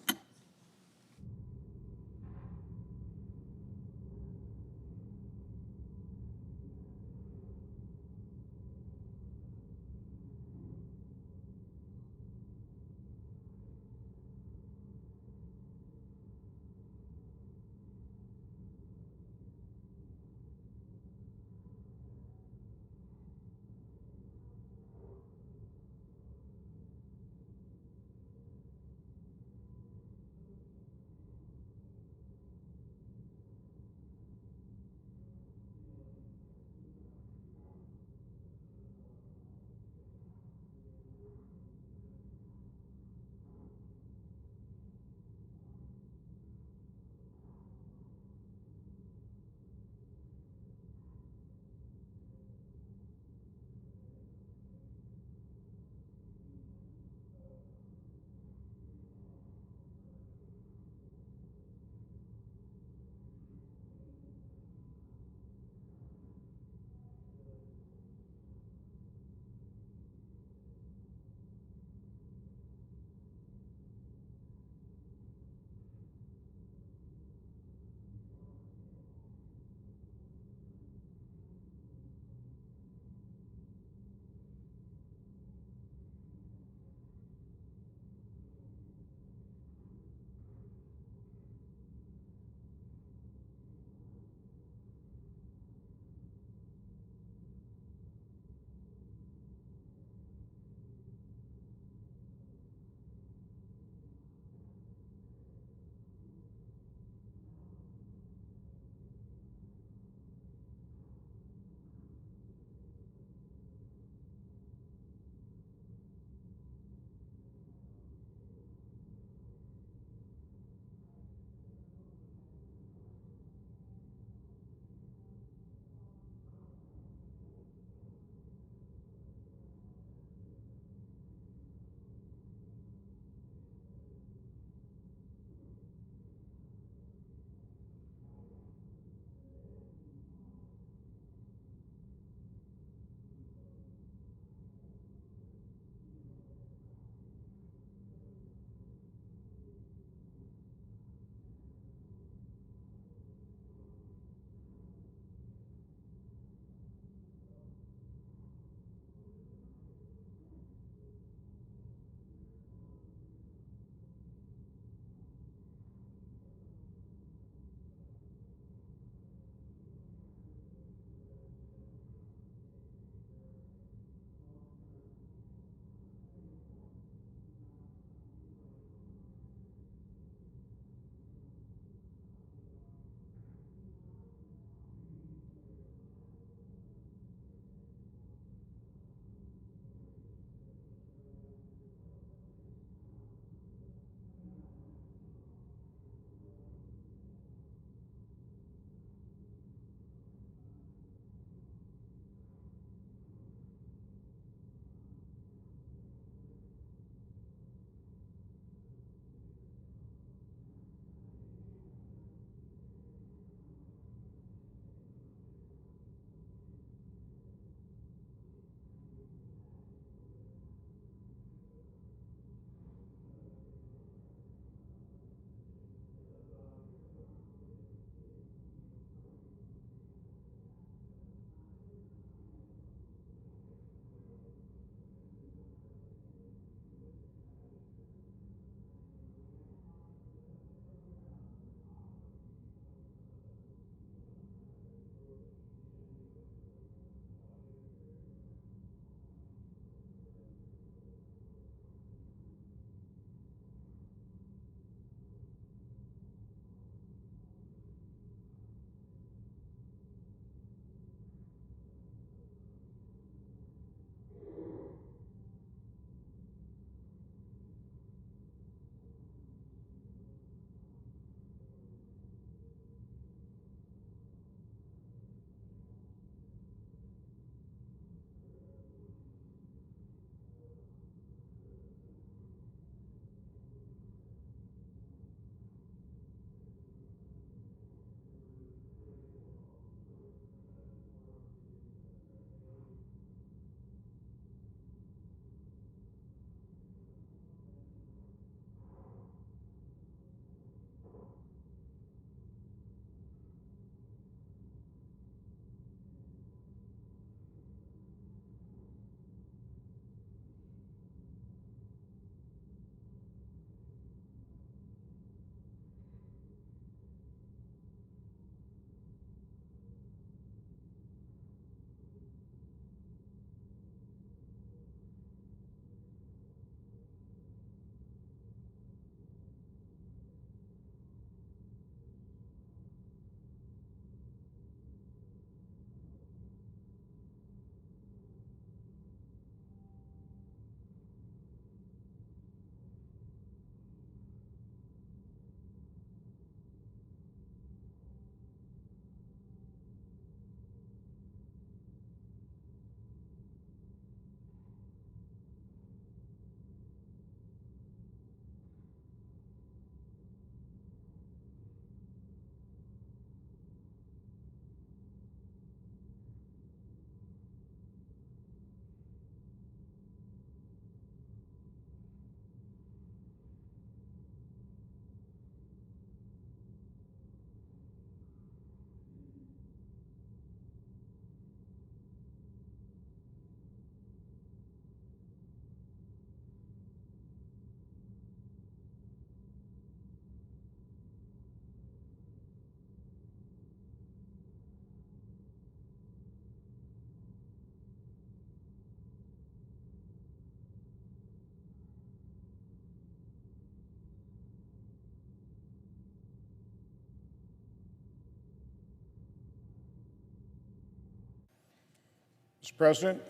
Mr. President.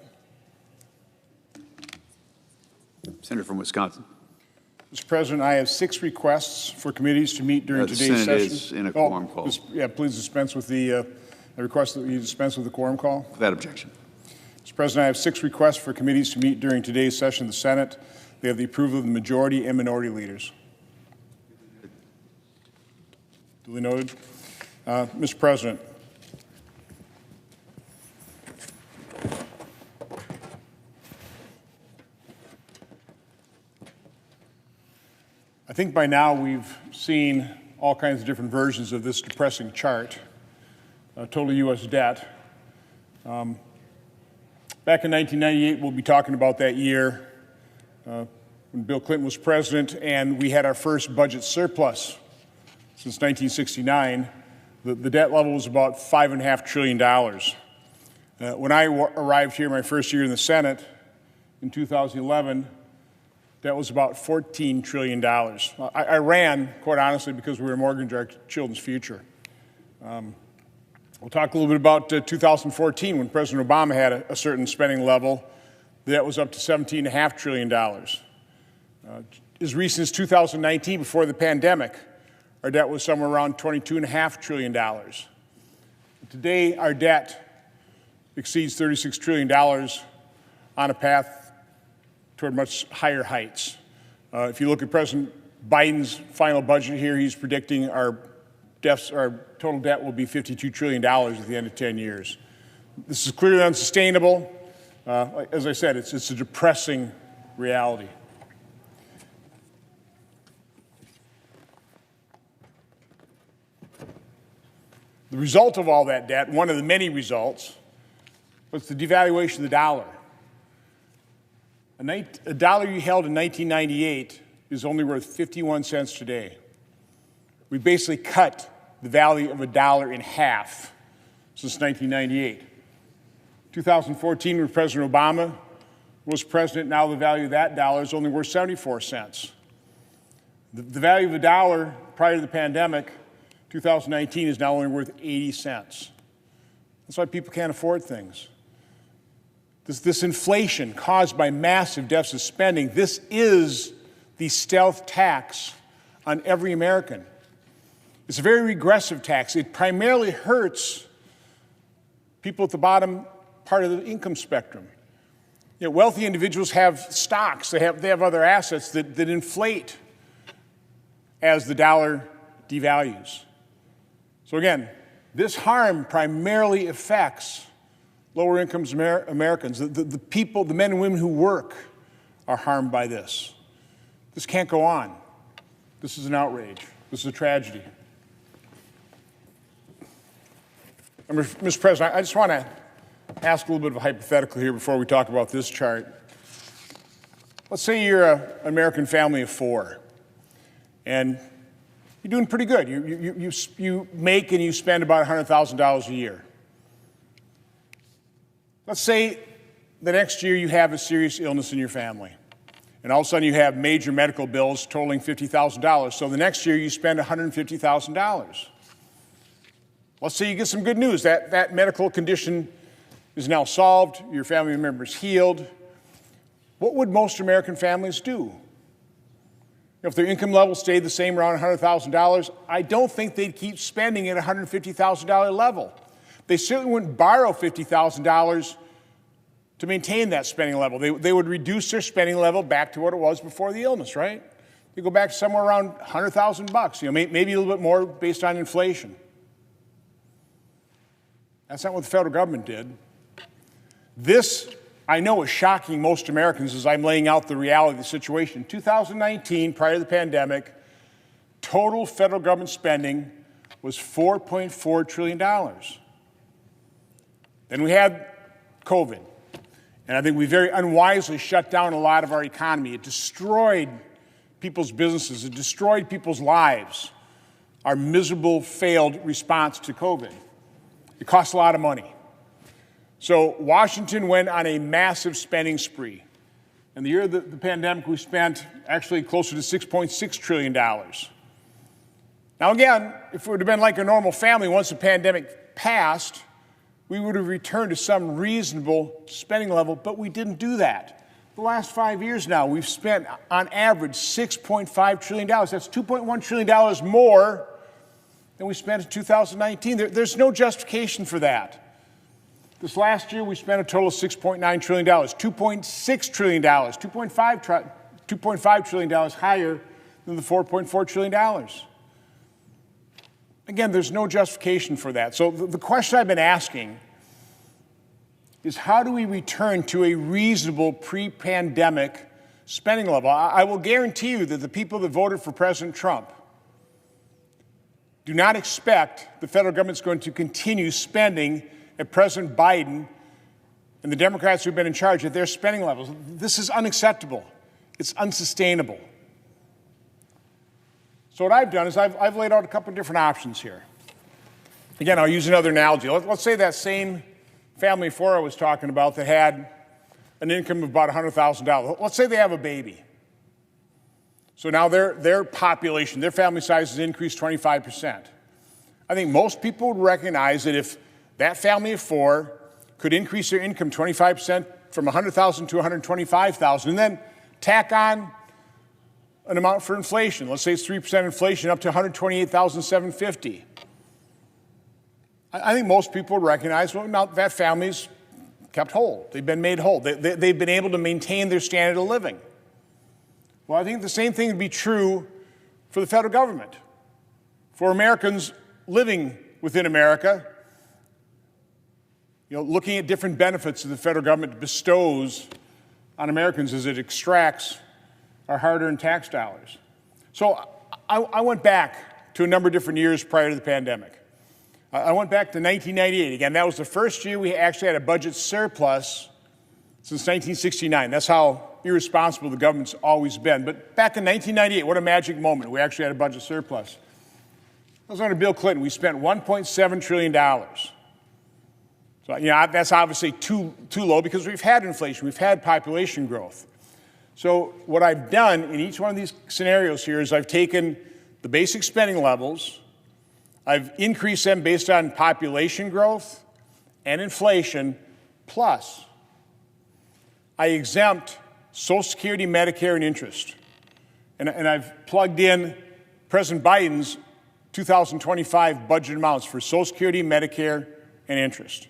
Senator from Wisconsin. Mr. President, I have 6 requests for committees to meet during today's Senate session. is in a quorum call. Please dispense with the I request that you dispense with the quorum call. Without objection. Mr. President, I have 6 requests for committees to meet during today's session of the Senate. They have the approval of the majority and minority leaders. Duly noted. Mr. President, I think by now we've seen all kinds of different versions of this depressing chart, total U.S. debt. Back in 1998, we'll be talking about that year when Bill Clinton was president and we had our first budget surplus since 1969. The debt level was about $5.5 trillion. When I arrived here my first year in the Senate in 2011, that was about $14 trillion. I ran, quite honestly, because we were mortgaging our children's future. We'll talk a little bit about 2014 when President Obama had a certain spending level. That was up to $17.5 trillion. As recent as 2019, before the pandemic, our debt was somewhere around $22.5 trillion. Today, our debt exceeds $36 trillion on a path toward much higher heights. If you look at President Biden's final budget here, he's predicting our total debt will be $52 trillion at the end of 10 years. This is clearly unsustainable. As I said, it's a depressing reality. The result of all that debt, one of the many results, was the devaluation of the dollar. A dollar you held in 1998 is only worth 51 cents today. We basically cut the value of a dollar in half since 1998. 2014, when President Obama was president, now the value of that dollar is only worth 74 cents. The value of a dollar prior to the pandemic, 2019, is now only worth 80 cents. That's why people can't afford things. This inflation caused by massive deficit spending, this is the stealth tax on every American. It's a very regressive tax. It primarily hurts people at the bottom part of the income spectrum. You know, wealthy individuals have stocks, they have other assets that inflate as the dollar devalues. So again, this harm primarily affects lower income Americans. The people, the men and women who work are harmed by this. This can't go on. This is an outrage. This is a tragedy. Mr. President, I just want to ask a little bit of a hypothetical here before we talk about this chart. Let's say you're an American family of 4, and you're doing pretty good. You make and you spend about $100,000 a year. Let's say the next year you have a serious illness in your family, and all of a sudden you have major medical bills totaling $50,000. So the next year you spend $150,000. Let's say you get some good news. That medical condition is now solved, your family member is healed. What would most American families do? If their income level stayed the same, around $100,000, I don't think they'd keep spending at a $150,000 level. They certainly wouldn't borrow $50,000 to maintain that spending level. They would reduce their spending level back to what it was before the illness, right? They go back somewhere around $100,000, maybe a little bit more based on inflation. That's not what the federal government did. This, I know, is shocking most Americans as I'm laying out the reality of the situation. In 2019, prior to the pandemic, total federal government spending was $4.4 trillion. Then we had COVID, and I think we very unwisely shut down a lot of our economy. It destroyed people's businesses. It destroyed people's lives, our miserable, failed response to COVID. It cost a lot of money. So Washington went on a massive spending spree. In the year of the pandemic, we spent actually closer to $6.6 trillion. Now again, if it would have been like a normal family, once the pandemic passed, we would have returned to some reasonable spending level, but we didn't do that. The last 5 years now, we've spent, on average, $6.5 trillion. That's $2.1 trillion more than we spent in 2019. There's no justification for that. This last year, we spent a total of $6.9 trillion, $2.6 trillion, $2.5 trillion higher than the $4.4 trillion. Again, there's no justification for that. So the question I've been asking is, how do we return to a reasonable pre-pandemic spending level? I will guarantee you that the people that voted for President Trump do not expect the federal government's going to continue spending at President Biden and the Democrats who've been in charge at their spending levels. This is unacceptable. It's unsustainable. So what I've done is I've laid out a couple of different options here. Again, I'll use another analogy. Let's say that same family of four I was talking about that had an income of about $100,000. Let's say they have a baby. So now their population, their family size has increased 25%. I think most people would recognize that if that family of four could increase their income 25% from $100,000 to $125,000 and then tack on an amount for inflation. Let's say it's 3% inflation up to $128,750. I think most people would recognize, well, now that family's kept whole. They've been made whole. They've been able to maintain their standard of living. Well, I think the same thing would be true for the federal government. For Americans living within America, looking at different benefits that the federal government bestows on Americans as it extracts our hard-earned tax dollars. So I went back to a number of different years prior to the pandemic. I went back to 1998. Again, that was the first year we actually had a budget surplus since 1969. That's how irresponsible the government's always been. But back in 1998, what a magic moment. We actually had a budget surplus. That was under Bill Clinton. We spent $1.7 trillion. So, that's obviously too low because we've had inflation, we've had population growth. So what I've done in each one of these scenarios here is I've taken the basic spending levels, I've increased them based on population growth and inflation, plus I exempt Social Security, Medicare, and interest. And I've plugged in President Biden's 2025 budget amounts for Social Security, Medicare, and interest.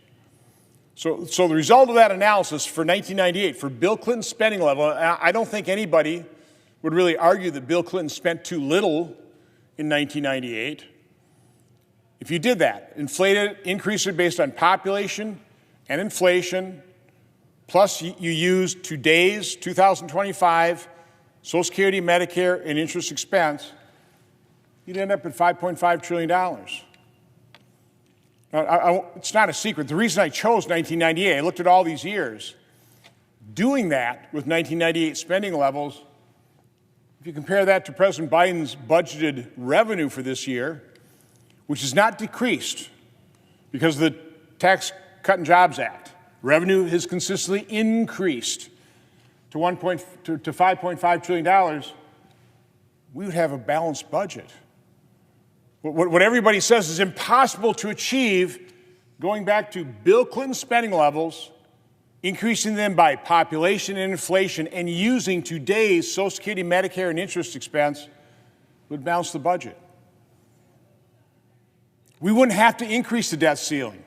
So the result of that analysis for 1998, for Bill Clinton's spending level, I don't think anybody would really argue that Bill Clinton spent too little in 1998. If you did that, inflate it, increase it based on population and inflation, plus you use today's 2025 Social Security, Medicare, and interest expense, you'd end up at $5.5 trillion. It's not a secret. The reason I chose 1998, I looked at all these years, doing that with 1998 spending levels, if you compare that to President Biden's budgeted revenue for this year, which has not decreased because of the Tax Cut and Jobs Act, revenue has consistently increased to $5.5 trillion, we would have a balanced budget. What everybody says is impossible to achieve, going back to Bill Clinton's spending levels, increasing them by population and inflation, and using today's Social Security, Medicare, and interest expense, would balance the budget. We wouldn't have to increase the debt ceiling.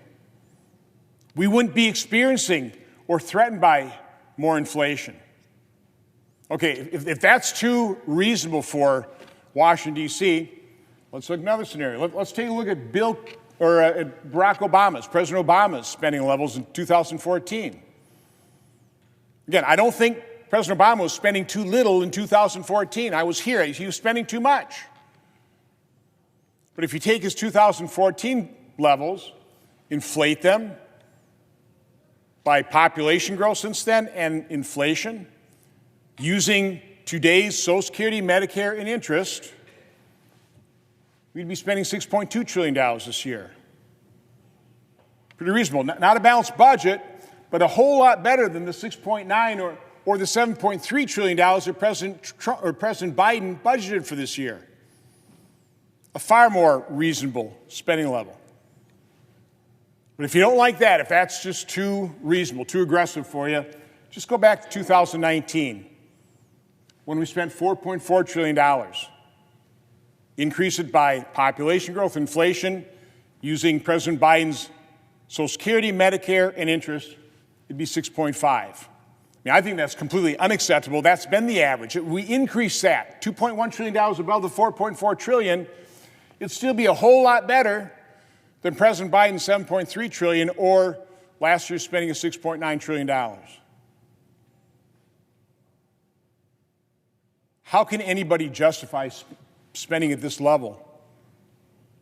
We wouldn't be experiencing or threatened by more inflation. Okay, if that's too reasonable for Washington, D.C., let's look at another scenario. Let's take a look at at President Obama's spending levels in 2014. Again, I don't think President Obama was spending too little in 2014. I was here. He was spending too much. But if you take his 2014 levels, inflate them by population growth since then and inflation, using today's Social Security, Medicare, and interest, we'd be spending $6.2 trillion this year. Pretty reasonable. Not a balanced budget, but a whole lot better than the $6.9 or the $7.3 trillion that President Biden budgeted for this year. A far more reasonable spending level. But if you don't like that, if that's just too reasonable, too aggressive for you, just go back to 2019 when we spent $4.4 trillion. Increase it by population growth, inflation, using President Biden's Social Security, Medicare, and interest, it'd be 6.5. I think that's completely unacceptable. That's been the average. We increase that, $2.1 trillion above the $4.4 trillion. It'd still be a whole lot better than President Biden's $7.3 trillion or last year's spending of $6.9 trillion. How can anybody justify spending at this level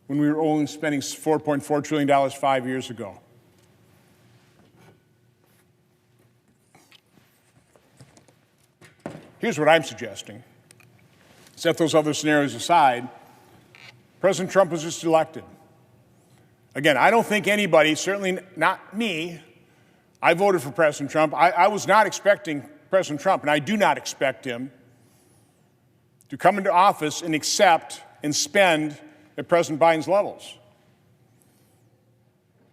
when we were only spending $4.4 trillion 5 years ago? Here's what I'm suggesting. Set those other scenarios aside. President Trump was just elected. Again, I don't think anybody, certainly not me, I voted for President Trump. I was not expecting President Trump, and I do not expect him to come into office and accept and spend at President Biden's levels.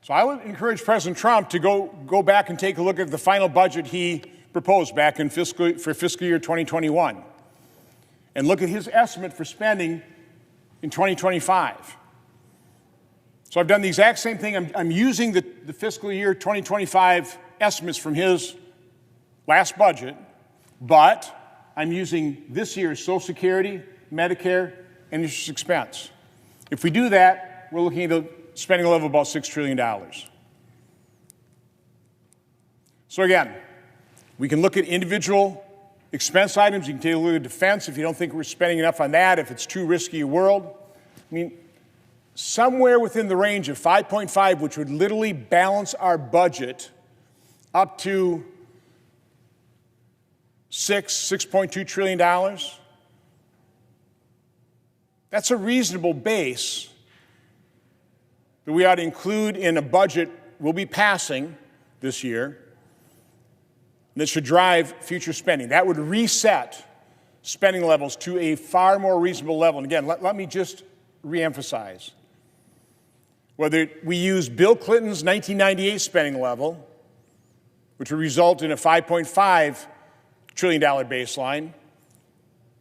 So I would encourage President Trump to go back and take a look at the final budget he proposed back in fiscal year 2021 and look at his estimate for spending in 2025. So I've done the exact same thing. I'm using the fiscal year 2025 estimates from his last budget, but I'm using this year's Social Security, Medicare, and interest expense. If we do that, we're looking at a spending level of about $6 trillion. So again, we can look at individual expense items. You can take a look at defense if you don't think we're spending enough on that, if it's too risky a world. I mean, somewhere within the range of 5.5, which would literally balance our budget up to $6.2 trillion. That's a reasonable base that we ought to include in a budget we'll be passing this year that should drive future spending. That would reset spending levels to a far more reasonable level. And again, let me just reemphasize. Whether we use Bill Clinton's 1998 spending level, which would result in a $5.5 trillion baseline,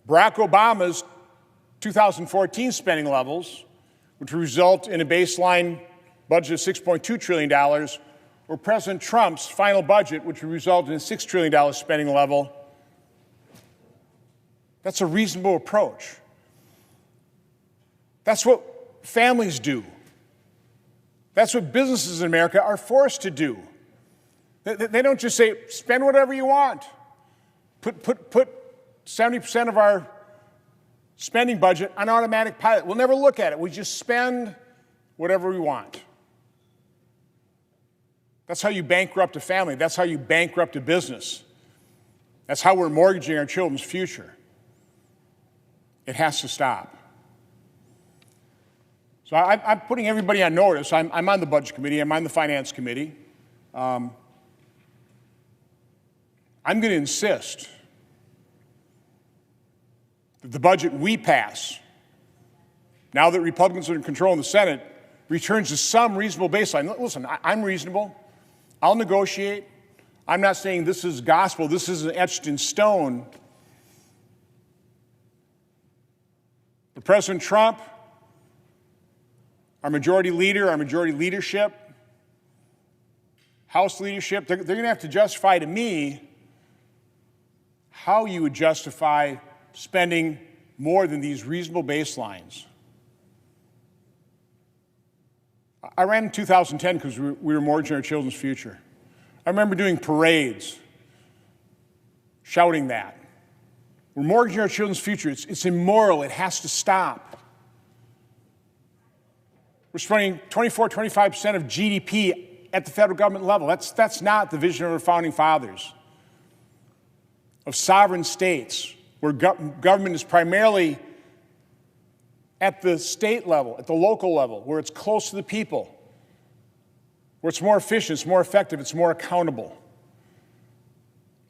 Barack Obama's 2014 spending levels, which would result in a baseline budget of $6.2 trillion, or President Trump's final budget, which would result in a $6 trillion spending level, that's a reasonable approach. That's what families do. That's what businesses in America are forced to do. They don't just say, spend whatever you want. Put 70% of our spending budget on automatic pilot. We'll never look at it. We just spend whatever we want. That's how you bankrupt a family. That's how you bankrupt a business. That's how we're mortgaging our children's future. It has to stop. So I'm putting everybody on notice. I'm on the Budget Committee. I'm on the Finance Committee. I'm going to insist that the budget we pass, now that Republicans are in control in the Senate, returns to some reasonable baseline. Listen, I'm reasonable. I'll negotiate. I'm not saying this is gospel. This isn't etched in stone. But President Trump, our majority leader, our majority leadership, House leadership, they're going to have to justify to me how you would justify spending more than these reasonable baselines. I ran in 2010 because we were mortgaging our children's future. I remember doing parades, shouting that. We're mortgaging our children's future. It's immoral. It has to stop. We're spending 25% of GDP at the federal government level. That's not the vision of our founding fathers. Of sovereign states, where government is primarily at the state level, at the local level, where it's close to the people, where it's more efficient, it's more effective, it's more accountable.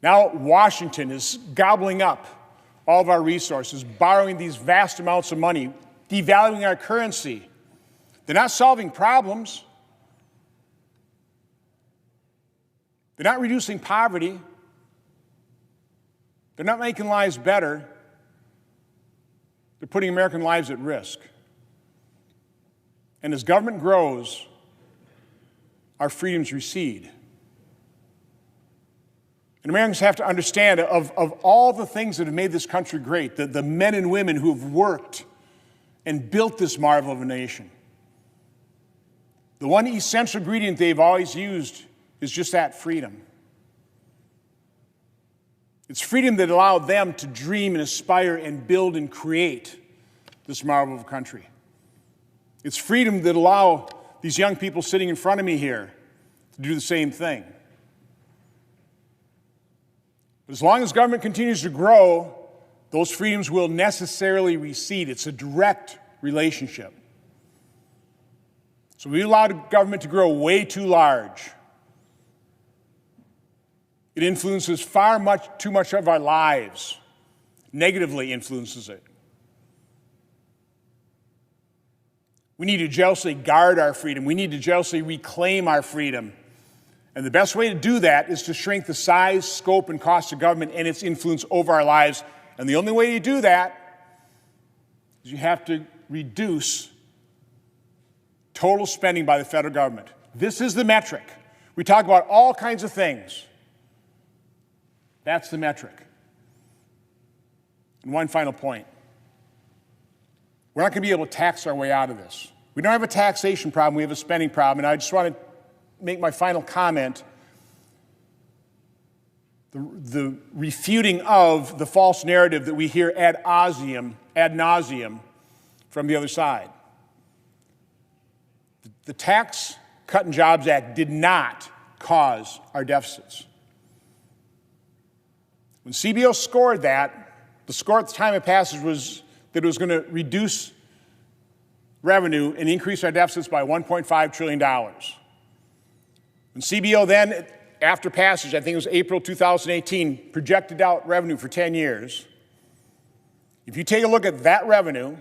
Now Washington is gobbling up all of our resources, borrowing these vast amounts of money, devaluing our currency. They're not solving problems. They're not reducing poverty. They're not making lives better. They're putting American lives at risk. And as government grows, our freedoms recede. And Americans have to understand of all the things that have made this country great, the men and women who have worked and built this marvel of a nation, the one essential ingredient they've always used is just that, freedom. It's freedom that allowed them to dream and aspire and build and create this marvel of a country. It's freedom that allowed these young people sitting in front of me here to do the same thing. But as long as government continues to grow, those freedoms will necessarily recede. It's a direct relationship. So we allow government to grow way too large. It influences too much of our lives, negatively influences it. We need to jealously guard our freedom. We need to jealously reclaim our freedom. And the best way to do that is to shrink the size, scope, and cost of government and its influence over our lives. And the only way you do that is you have to reduce total spending by the federal government. This is the metric. We talk about all kinds of things. That's the metric. And one final point. We're not going to be able to tax our way out of this. We don't have a taxation problem, we have a spending problem. And I just want to make my final comment. The refuting of the false narrative that we hear ad nauseum from the other side. The Tax Cut and Jobs Act did not cause our deficits. When CBO scored that, the score at the time of passage was that it was going to reduce revenue and increase our deficits by $1.5 trillion. When CBO then, after passage, I think it was April 2018, projected out revenue for 10 years, if you take a look at that revenue,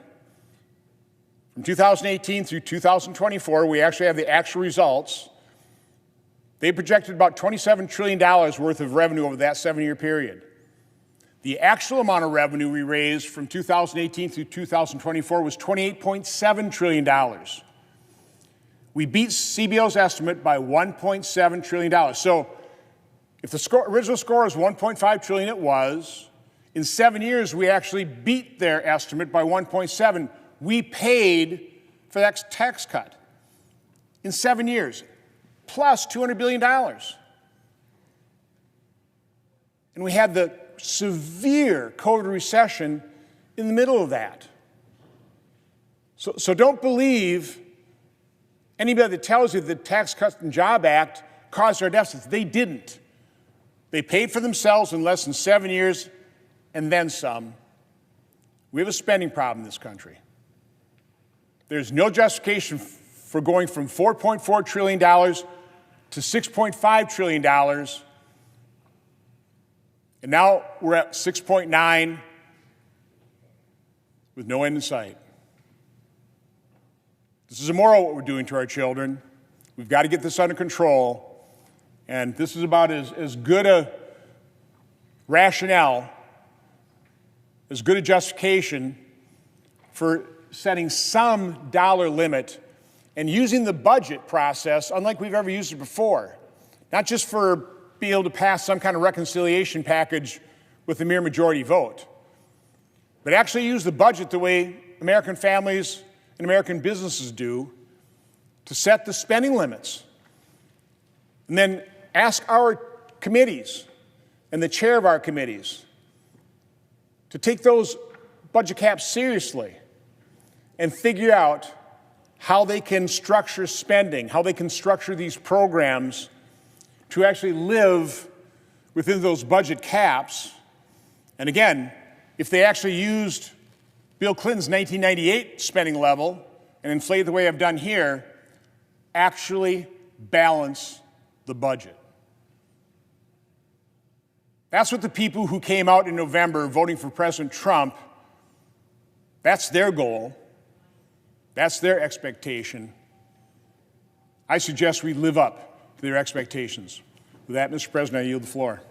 from 2018 through 2024, we actually have the actual results. They projected about $27 trillion worth of revenue over that 7-year period. The actual amount of revenue we raised from 2018 through 2024 was $28.7 trillion. We beat CBO's estimate by $1.7 trillion. So if the original score was $1.5 trillion, it was. In 7 years, we actually beat their estimate by $1.7. We paid for that tax cut in 7 years, plus $200 billion. And we had the severe COVID recession in the middle of that. So don't believe anybody that tells you the Tax Cuts and Jobs Act caused our deficits. They didn't. They paid for themselves in less than 7 years and then some. We have a spending problem in this country. There's no justification for going from $4.4 trillion to $6.5 trillion. And now we're at 6.9 with no end in sight. This is immoral what we're doing to our children. We've got to get this under control. And this is about as good a rationale, as good a justification for setting some dollar limit and using the budget process unlike we've ever used it before. Not just for being able to pass some kind of reconciliation package with a mere majority vote, but actually use the budget the way American families and American businesses do to set the spending limits. And then ask our committees and the chair of our committees to take those budget caps seriously and figure out how they can structure spending, how they can structure these programs to actually live within those budget caps. And again, if they actually used Bill Clinton's 1998 spending level and inflated the way I've done here, actually balance the budget. That's what the people who came out in November voting for President Trump, that's their goal. That's their expectation. I suggest we live up to their expectations. With that, Mr. President, I yield the floor.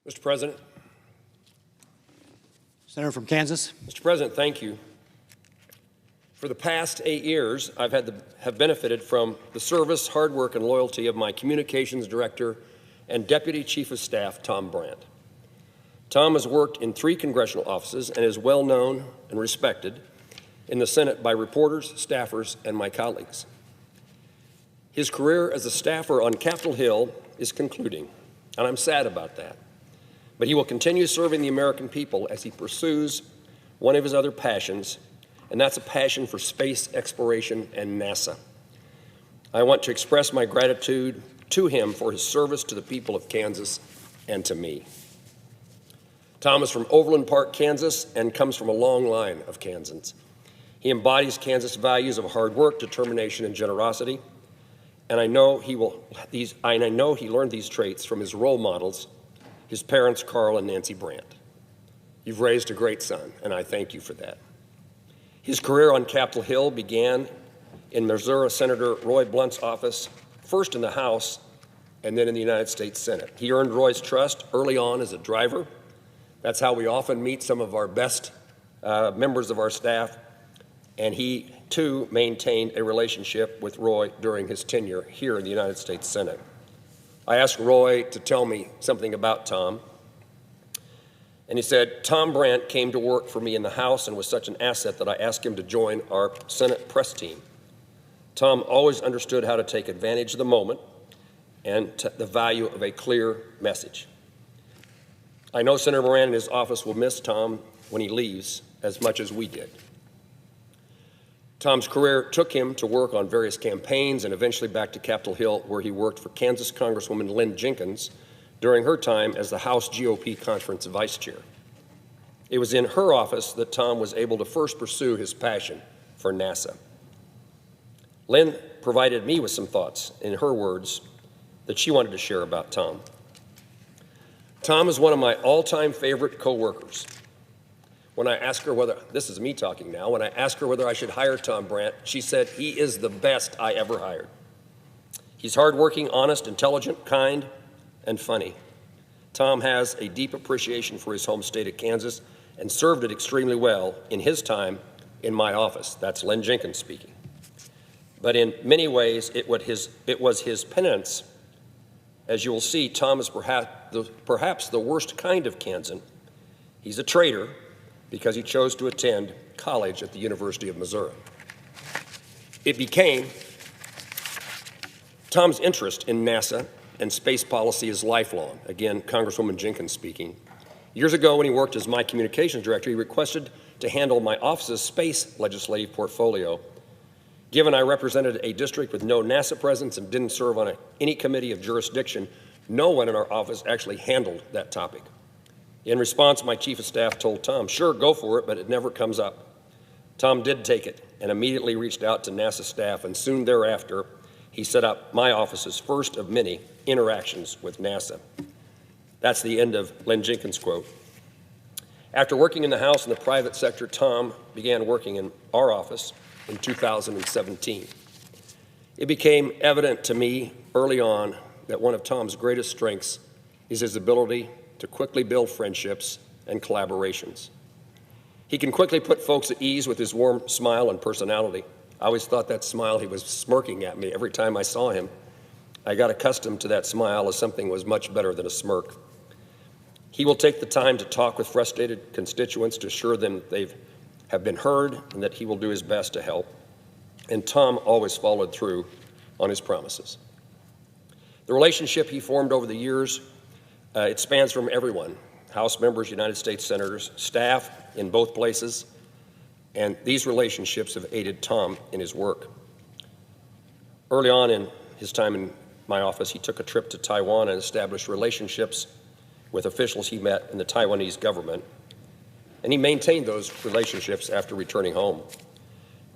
Mr. President. Senator from Kansas. Mr. President, thank you. For the past 8 years, I've have benefited from the service, hard work, and loyalty of my communications director and Deputy Chief of Staff, Tom Brandt. Tom has worked in 3 congressional offices and is well known and respected in the Senate by reporters, staffers, and my colleagues. His career as a staffer on Capitol Hill is concluding, and I'm sad about that. But he will continue serving the American people as he pursues one of his other passions, and that's a passion for space exploration and NASA. I want to express my gratitude to him for his service to the people of Kansas and to me. Tom is from Overland Park, Kansas, and comes from a long line of Kansans. He embodies Kansas values of hard work, determination, and generosity, and I know he learned these traits from his role models, his parents, Carl and Nancy Brandt. You've raised a great son, and I thank you for that. His career on Capitol Hill began in Missouri Senator Roy Blunt's office, first in the House and then in the United States Senate. He earned Roy's trust early on as a driver. That's how we often meet some of our best members of our staff, and he, too, maintained a relationship with Roy during his tenure here in the United States Senate. I asked Roy to tell me something about Tom, and he said, Tom Brandt came to work for me in the House and was such an asset that I asked him to join our Senate press team. Tom always understood how to take advantage of the moment and the value of a clear message. I know Senator Moran and his office will miss Tom when he leaves as much as we did. Tom's career took him to work on various campaigns and eventually back to Capitol Hill, where he worked for Kansas Congresswoman Lynn Jenkins during her time as the House GOP Conference Vice Chair. It was in her office that Tom was able to first pursue his passion for NASA. Lynn provided me with some thoughts, in her words, that she wanted to share about Tom. Tom is one of my all-time favorite coworkers. When I asked her whether, this is me talking now, when I asked her whether I should hire Tom Brandt, she said, he is the best I ever hired. He's hardworking, honest, intelligent, kind, and funny. Tom has a deep appreciation for his home state of Kansas and served it extremely well in his time in my office. That's Len Jenkins speaking. But in many ways, it was his penance. As you will see, Tom is perhaps the worst kind of Kansan. He's a traitor because he chose to attend college at the University of Missouri. It became Tom's interest in NASA and space policy is lifelong. Again, Congresswoman Jenkins speaking. Years ago, when he worked as my communications director, he requested to handle my office's space legislative portfolio. Given I represented a district with no NASA presence and didn't serve on any committee of jurisdiction, no one in our office actually handled that topic. In response, my chief of staff told Tom, "Sure, go for it, but it never comes up." Tom did take it and immediately reached out to NASA staff, and soon thereafter, he set up my office's first of many interactions with NASA. That's the end of Len Jenkins' quote. After working in the House and the private sector, Tom began working in our office in 2017. It became evident to me early on that one of Tom's greatest strengths is his ability to quickly build friendships and collaborations. He can quickly put folks at ease with his warm smile and personality. I always thought that smile, he was smirking at me every time I saw him. I got accustomed to that smile as something was much better than a smirk. He will take the time to talk with frustrated constituents to assure them that they have been heard and that he will do his best to help. And Tom always followed through on his promises. The relationship he formed over the years, it spans from everyone, House members, United States senators, staff in both places, and these relationships have aided Tom in his work. Early on in his time in my office, he took a trip to Taiwan and established relationships with officials he met in the Taiwanese government, and he maintained those relationships after returning home.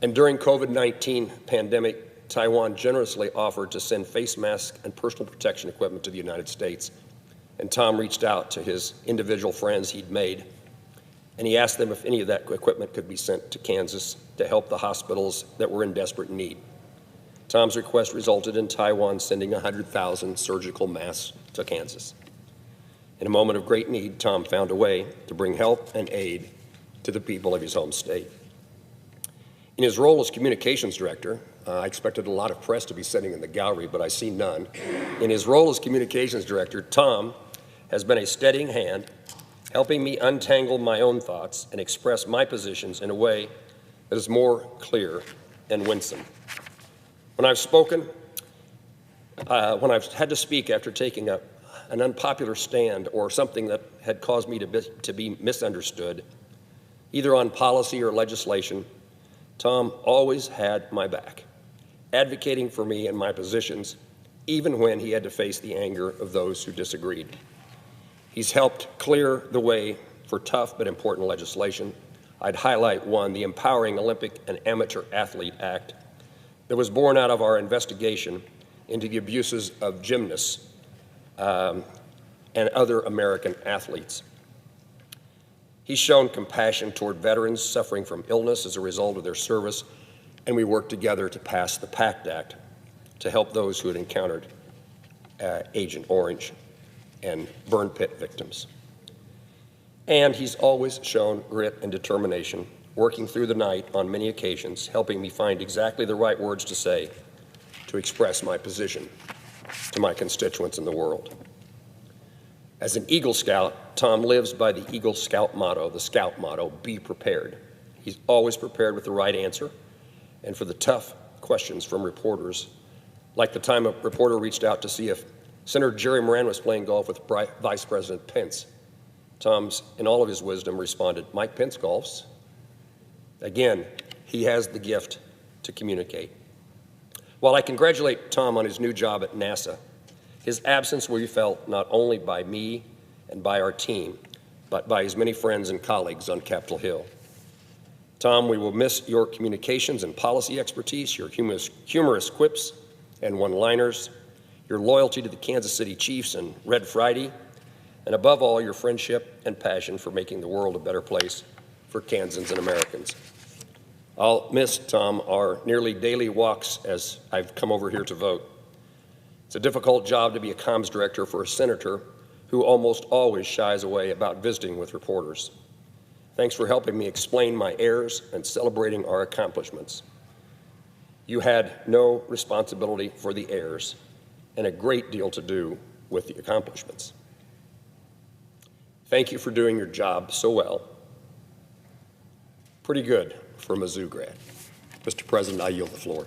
And during COVID-19 pandemic, Taiwan generously offered to send face masks and personal protection equipment to the United States. And Tom reached out to his individual friends he'd made, and he asked them if any of that equipment could be sent to Kansas to help the hospitals that were in desperate need. Tom's request resulted in Taiwan sending 100,000 surgical masks to Kansas. In a moment of great need, Tom found a way to bring help and aid to the people of his home state. In his role as communications director, I expected a lot of press to be sitting in the gallery, but I see none. In his role as communications director, Tom has been a steadying hand, helping me untangle my own thoughts and express my positions in a way that is more clear and winsome. When I've spoken, when I've had to speak after taking an unpopular stand or something that had caused me to be misunderstood, either on policy or legislation, Tom always had my back, advocating for me and my positions, even when he had to face the anger of those who disagreed. He's helped clear the way for tough but important legislation. I'd highlight one, the Empowering Olympic and Amateur Athlete Act, that was born out of our investigation into the abuses of gymnasts and other American athletes. He's shown compassion toward veterans suffering from illness as a result of their service, and we worked together to pass the PACT Act to help those who had encountered Agent Orange and burn pit victims. And he's always shown grit and determination, working through the night on many occasions, helping me find exactly the right words to say to express my position to my constituents in the world. As an Eagle Scout, Tom lives by the Eagle Scout motto, the Scout motto, be prepared. He's always prepared with the right answer and for the tough questions from reporters, like the time a reporter reached out to see if Senator Jerry Moran was playing golf with Vice President Pence. Tom's, in all of his wisdom, responded, "Mike Pence golfs." Again, he has the gift to communicate. While I congratulate Tom on his new job at NASA, his absence will be felt not only by me and by our team, but by his many friends and colleagues on Capitol Hill. Tom, we will miss your communications and policy expertise, your humorous quips and one-liners, your loyalty to the Kansas City Chiefs and Red Friday, and above all, your friendship and passion for making the world a better place for Kansans and Americans. I'll miss, Tom, our nearly daily walks as I've come over here to vote. It's a difficult job to be a comms director for a senator who almost always shies away about visiting with reporters. Thanks for helping me explain my errors and celebrating our accomplishments. You had no responsibility for the errors and a great deal to do with the accomplishments. Thank you for doing your job so well. Pretty good for a Mizzou grad. Mr. President, I yield the floor.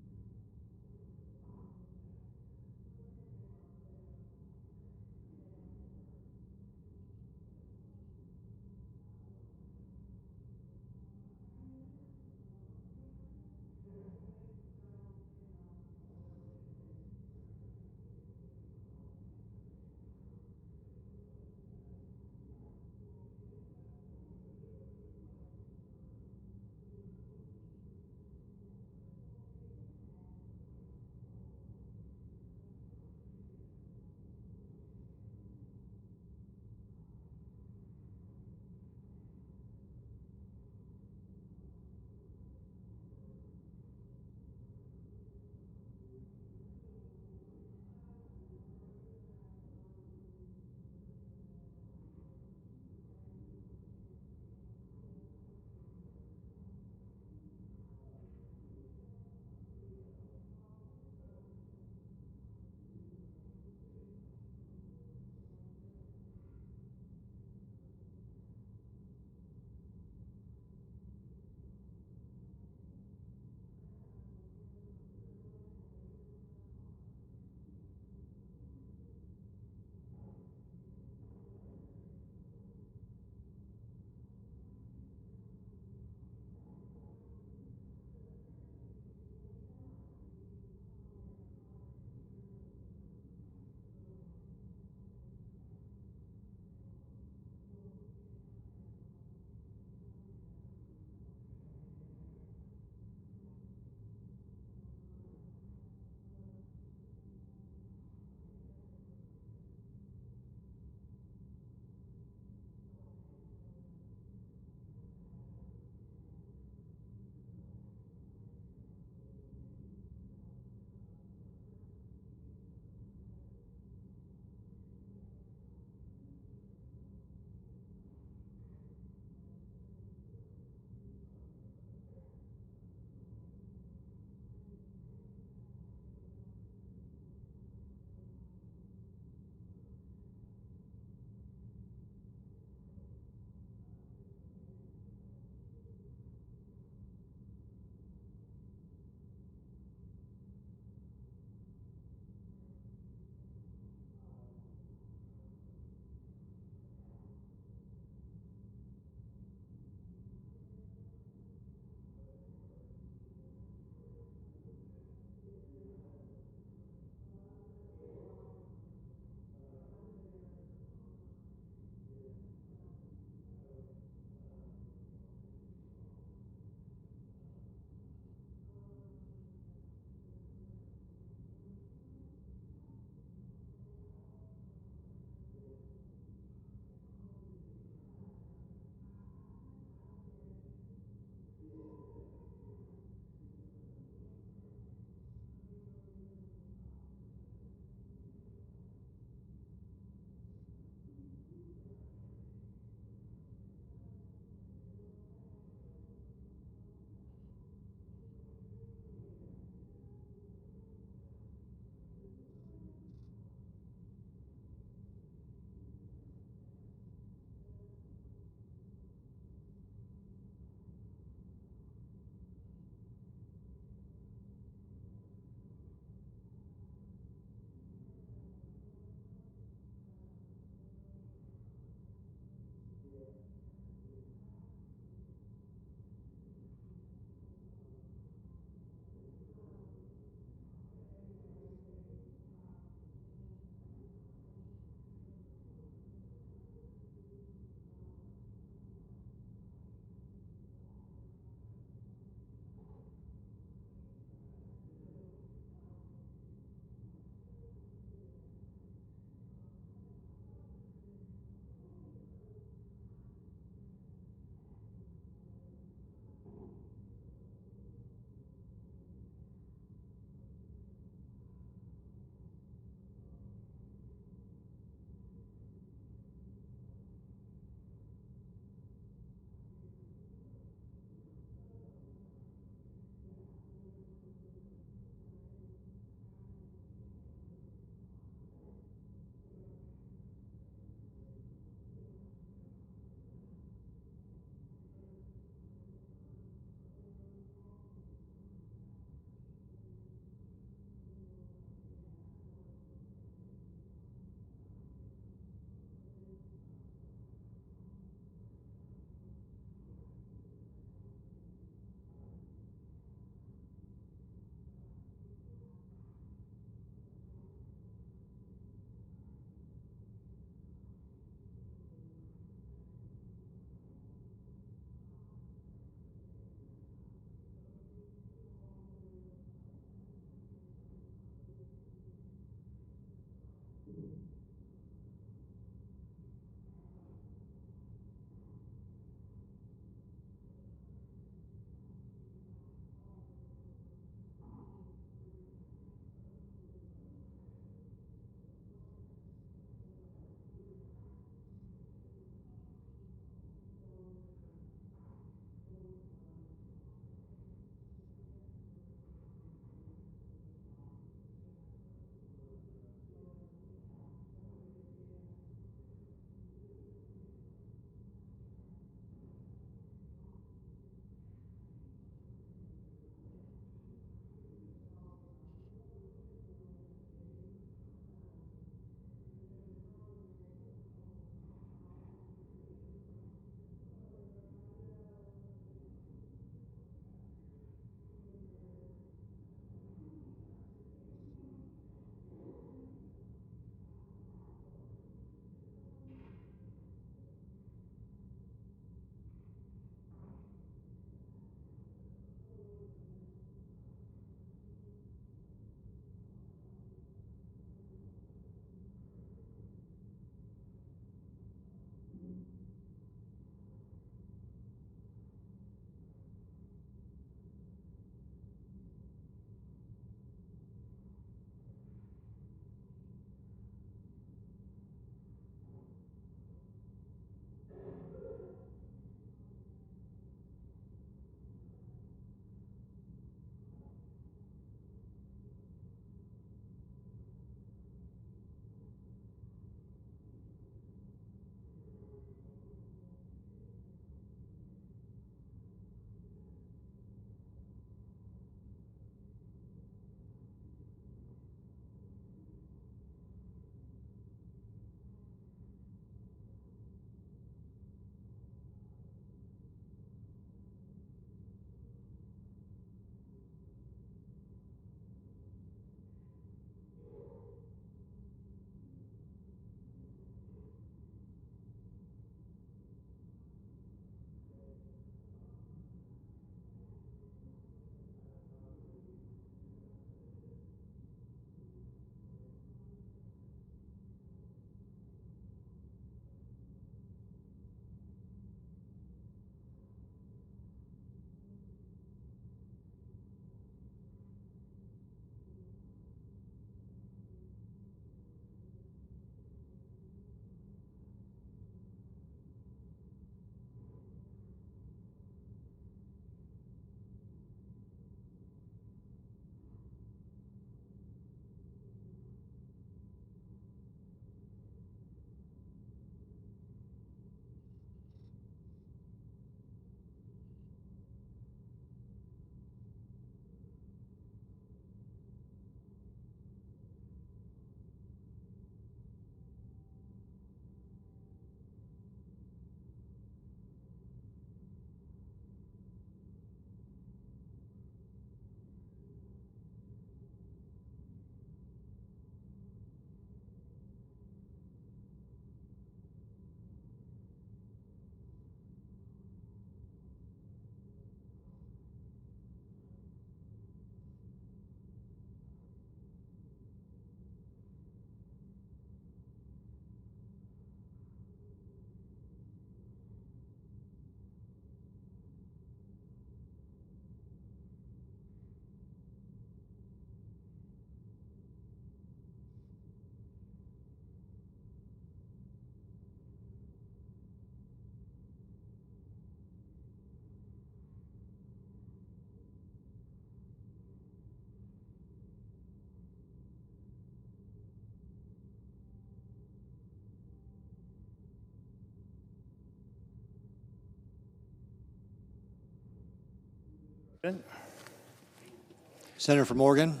Senator from Oregon.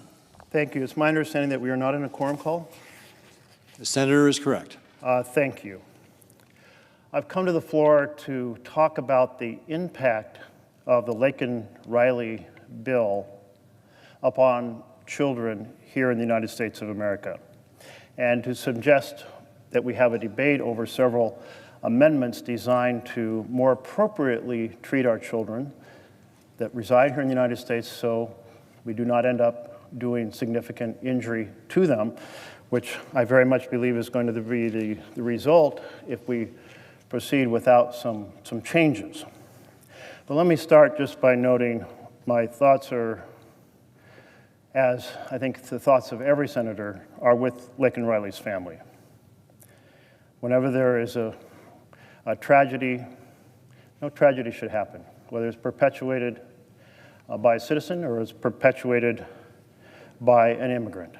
Thank you. It's my understanding that we are not in a quorum call. The senator is correct. Thank you. I've come to the floor to talk about the impact of the Laken-Riley bill upon children here in the United States of America, and to suggest that we have a debate over several amendments designed to more appropriately treat our children that reside here in the United States so we do not end up doing significant injury to them, which I very much believe is going to be the result if we proceed without some changes. But let me start just by noting my thoughts are, as I think the thoughts of every senator, are with Laken-Riley's family. Whenever there is a tragedy, no tragedy should happen, whether it's perpetuated by a citizen or is perpetuated by an immigrant.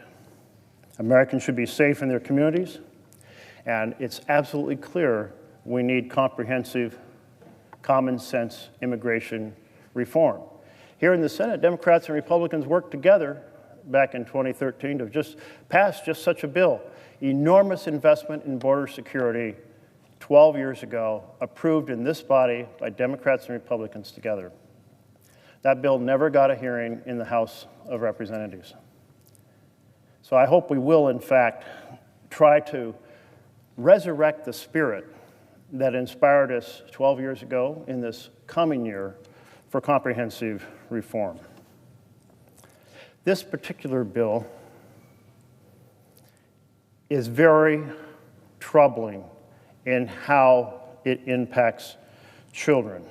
Americans should be safe in their communities, and it's absolutely clear we need comprehensive, common sense immigration reform. Here in the Senate, Democrats and Republicans worked together back in 2013 to just pass just such a bill. Enormous investment in border security 12 years ago, approved in this body by Democrats and Republicans together. That bill never got a hearing in the House of Representatives. So I hope we will, in fact, try to resurrect the spirit that inspired us 12 years ago in this coming year for comprehensive reform. This particular bill is very troubling in how it impacts children.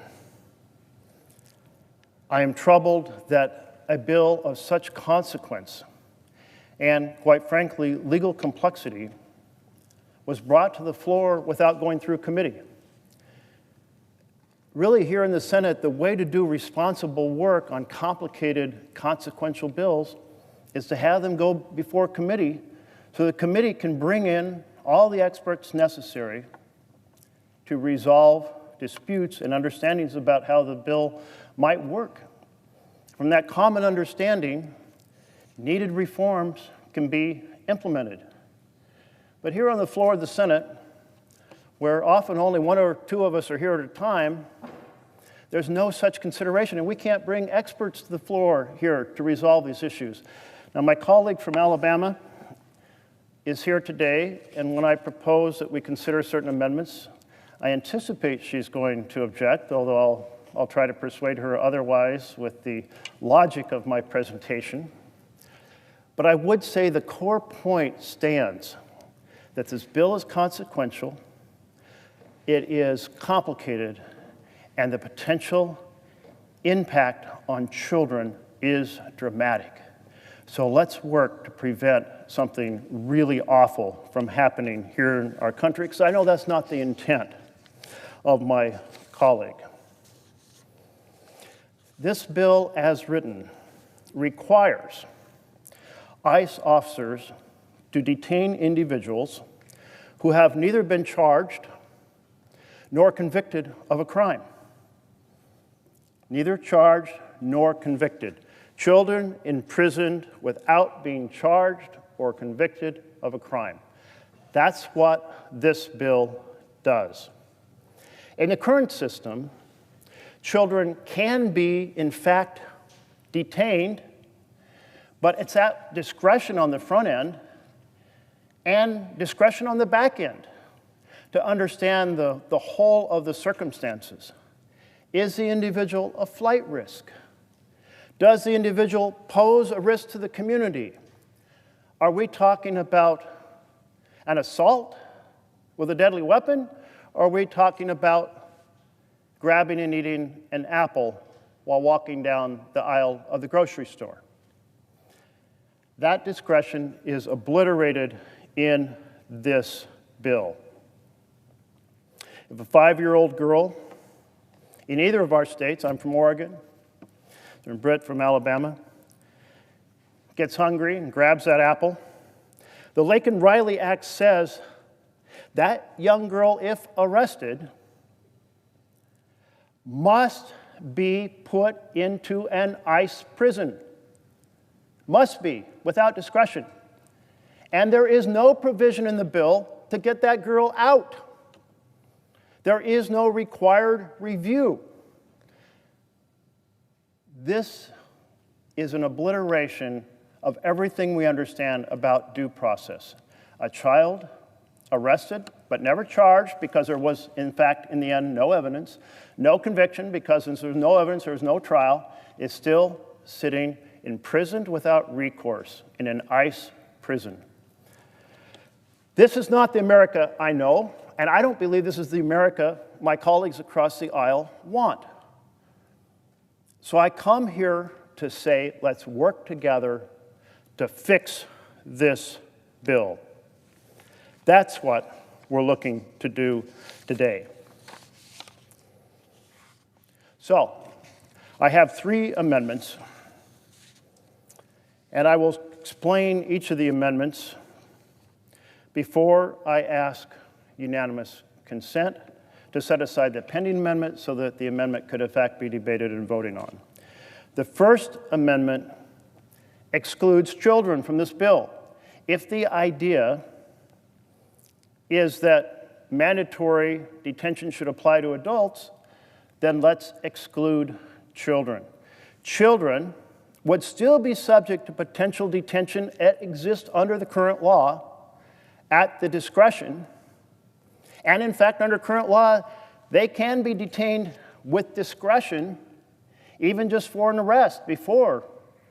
I am troubled that a bill of such consequence and, quite frankly, legal complexity was brought to the floor without going through committee. Really, here in the Senate, the way to do responsible work on complicated, consequential bills is to have them go before committee so the committee can bring in all the experts necessary to resolve disputes and understandings about how the bill might work. From that common understanding, needed reforms can be implemented. But here on the floor of the Senate, where often only one or two of us are here at a time, there's no such consideration, and we can't bring experts to the floor here to resolve these issues. Now, my colleague from Alabama is here today, and when I propose that we consider certain amendments, I anticipate she's going to object, although I'll try to persuade her otherwise with the logic of my presentation. But I would say the core point stands, that this bill is consequential, it is complicated, and the potential impact on children is dramatic. So let's work to prevent something really awful from happening here in our country, because I know that's not the intent of my colleague. This bill, as written, requires ICE officers to detain individuals who have neither been charged nor convicted of a crime. Neither charged nor convicted. Children imprisoned without being charged or convicted of a crime. That's what this bill does. In the current system, children can be, in fact, detained, but it's at discretion on the front end and discretion on the back end to understand the whole of the circumstances. Is the individual a flight risk? Does the individual pose a risk to the community? Are we talking about an assault with a deadly weapon, or are we talking about grabbing and eating an apple while walking down the aisle of the grocery store? That discretion is obliterated in this bill. If a 5-year-old girl in either of our states, I'm from Oregon, and Britt from Alabama, gets hungry and grabs that apple, the Laken-Riley Act says that young girl, if arrested, must be put into an ICE prison. Must be, without discretion. And there is no provision in the bill to get that girl out. There is no required review. This is an obliteration of everything we understand about due process. A child arrested but never charged because there was, in fact, in the end, no evidence, no conviction because since there's no evidence, there's no trial, is still sitting imprisoned without recourse in an ICE prison. This is not the America I know, and I don't believe this is the America my colleagues across the aisle want. So I come here to say, let's work together to fix this bill. That's what we're looking to do today. So, I have 3 amendments, and I will explain each of the amendments before I ask unanimous consent to set aside the pending amendment so that the amendment could in fact be debated and voted on. The first amendment excludes children from this bill. If the idea is that mandatory detention should apply to adults, then let's exclude children. Children would still be subject to potential detention that exists under the current law at the discretion. And in fact, under current law, they can be detained with discretion, even just for an arrest before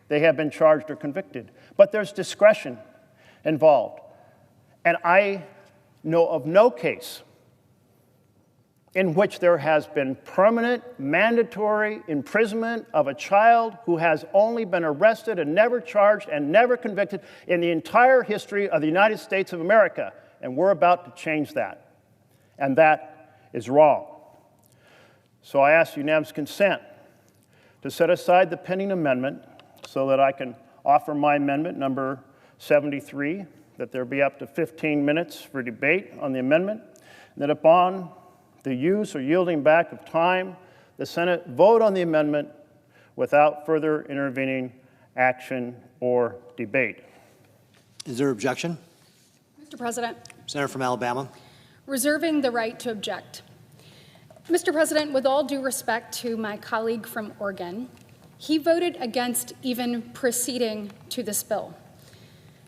they have been charged or convicted. But there's discretion involved. And I know of no case in which there has been permanent, mandatory imprisonment of a child who has only been arrested and never charged and never convicted in the entire history of the United States of America. And we're about to change that. And that is wrong. So I ask unanimous consent to set aside the pending amendment so that I can offer my amendment number 73, that there be up to 15 minutes for debate on the amendment, and that upon the use or yielding back of time, the Senate vote on the amendment without further intervening action or debate. Is there objection? Mr. President. Senator from Alabama. Reserving the right to object. Mr. President, with all due respect to my colleague from Oregon, he voted against even proceeding to this bill.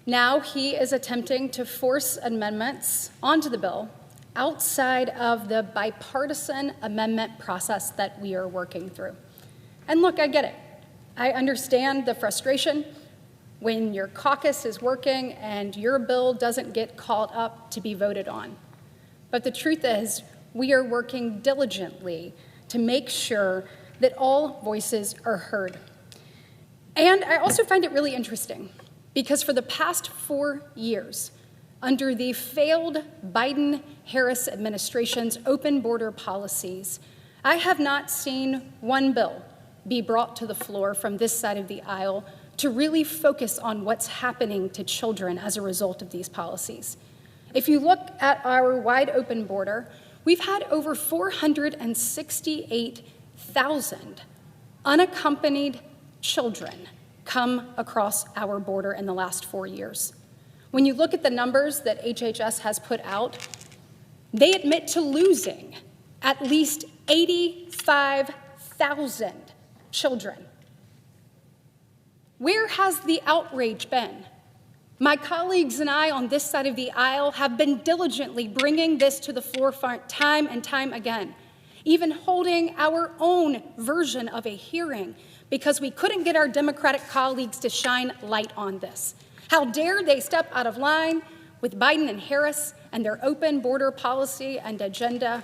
Now he is attempting to force amendments onto the bill outside of the bipartisan amendment process that we are working through. And look, I get it. I understand the frustration when your caucus is working and your bill doesn't get called up to be voted on. But the truth is, we are working diligently to make sure that all voices are heard. And I also find it really interesting because for the past 4 years, under the failed Biden-Harris administration's open border policies, I have not seen one bill be brought to the floor from this side of the aisle to really focus on what's happening to children as a result of these policies. If you look at our wide open border, we've had over 468,000 unaccompanied children come across our border in the last 4 years. When you look at the numbers that HHS has put out, they admit to losing at least 85,000 children. Where has the outrage been? My colleagues and I on this side of the aisle have been diligently bringing this to the forefront time and time again, even holding our own version of a hearing because we couldn't get our Democratic colleagues to shine light on this. How dare they step out of line with Biden and Harris and their open border policy and agenda?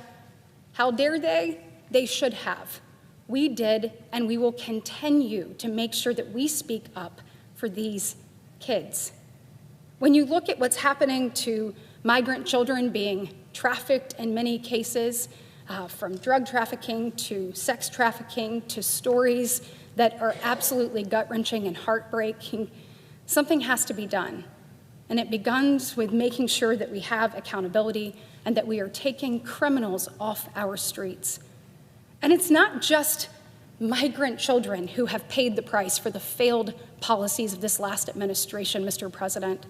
How dare they? They should have. We did, and we will continue to make sure that we speak up for these kids. When you look at what's happening to migrant children being trafficked in many cases, from drug trafficking to sex trafficking to stories that are absolutely gut-wrenching and heartbreaking, something has to be done. And it begins with making sure that we have accountability and that we are taking criminals off our streets. And it's not just migrant children who have paid the price for the failed policies of this last administration, Mr. President.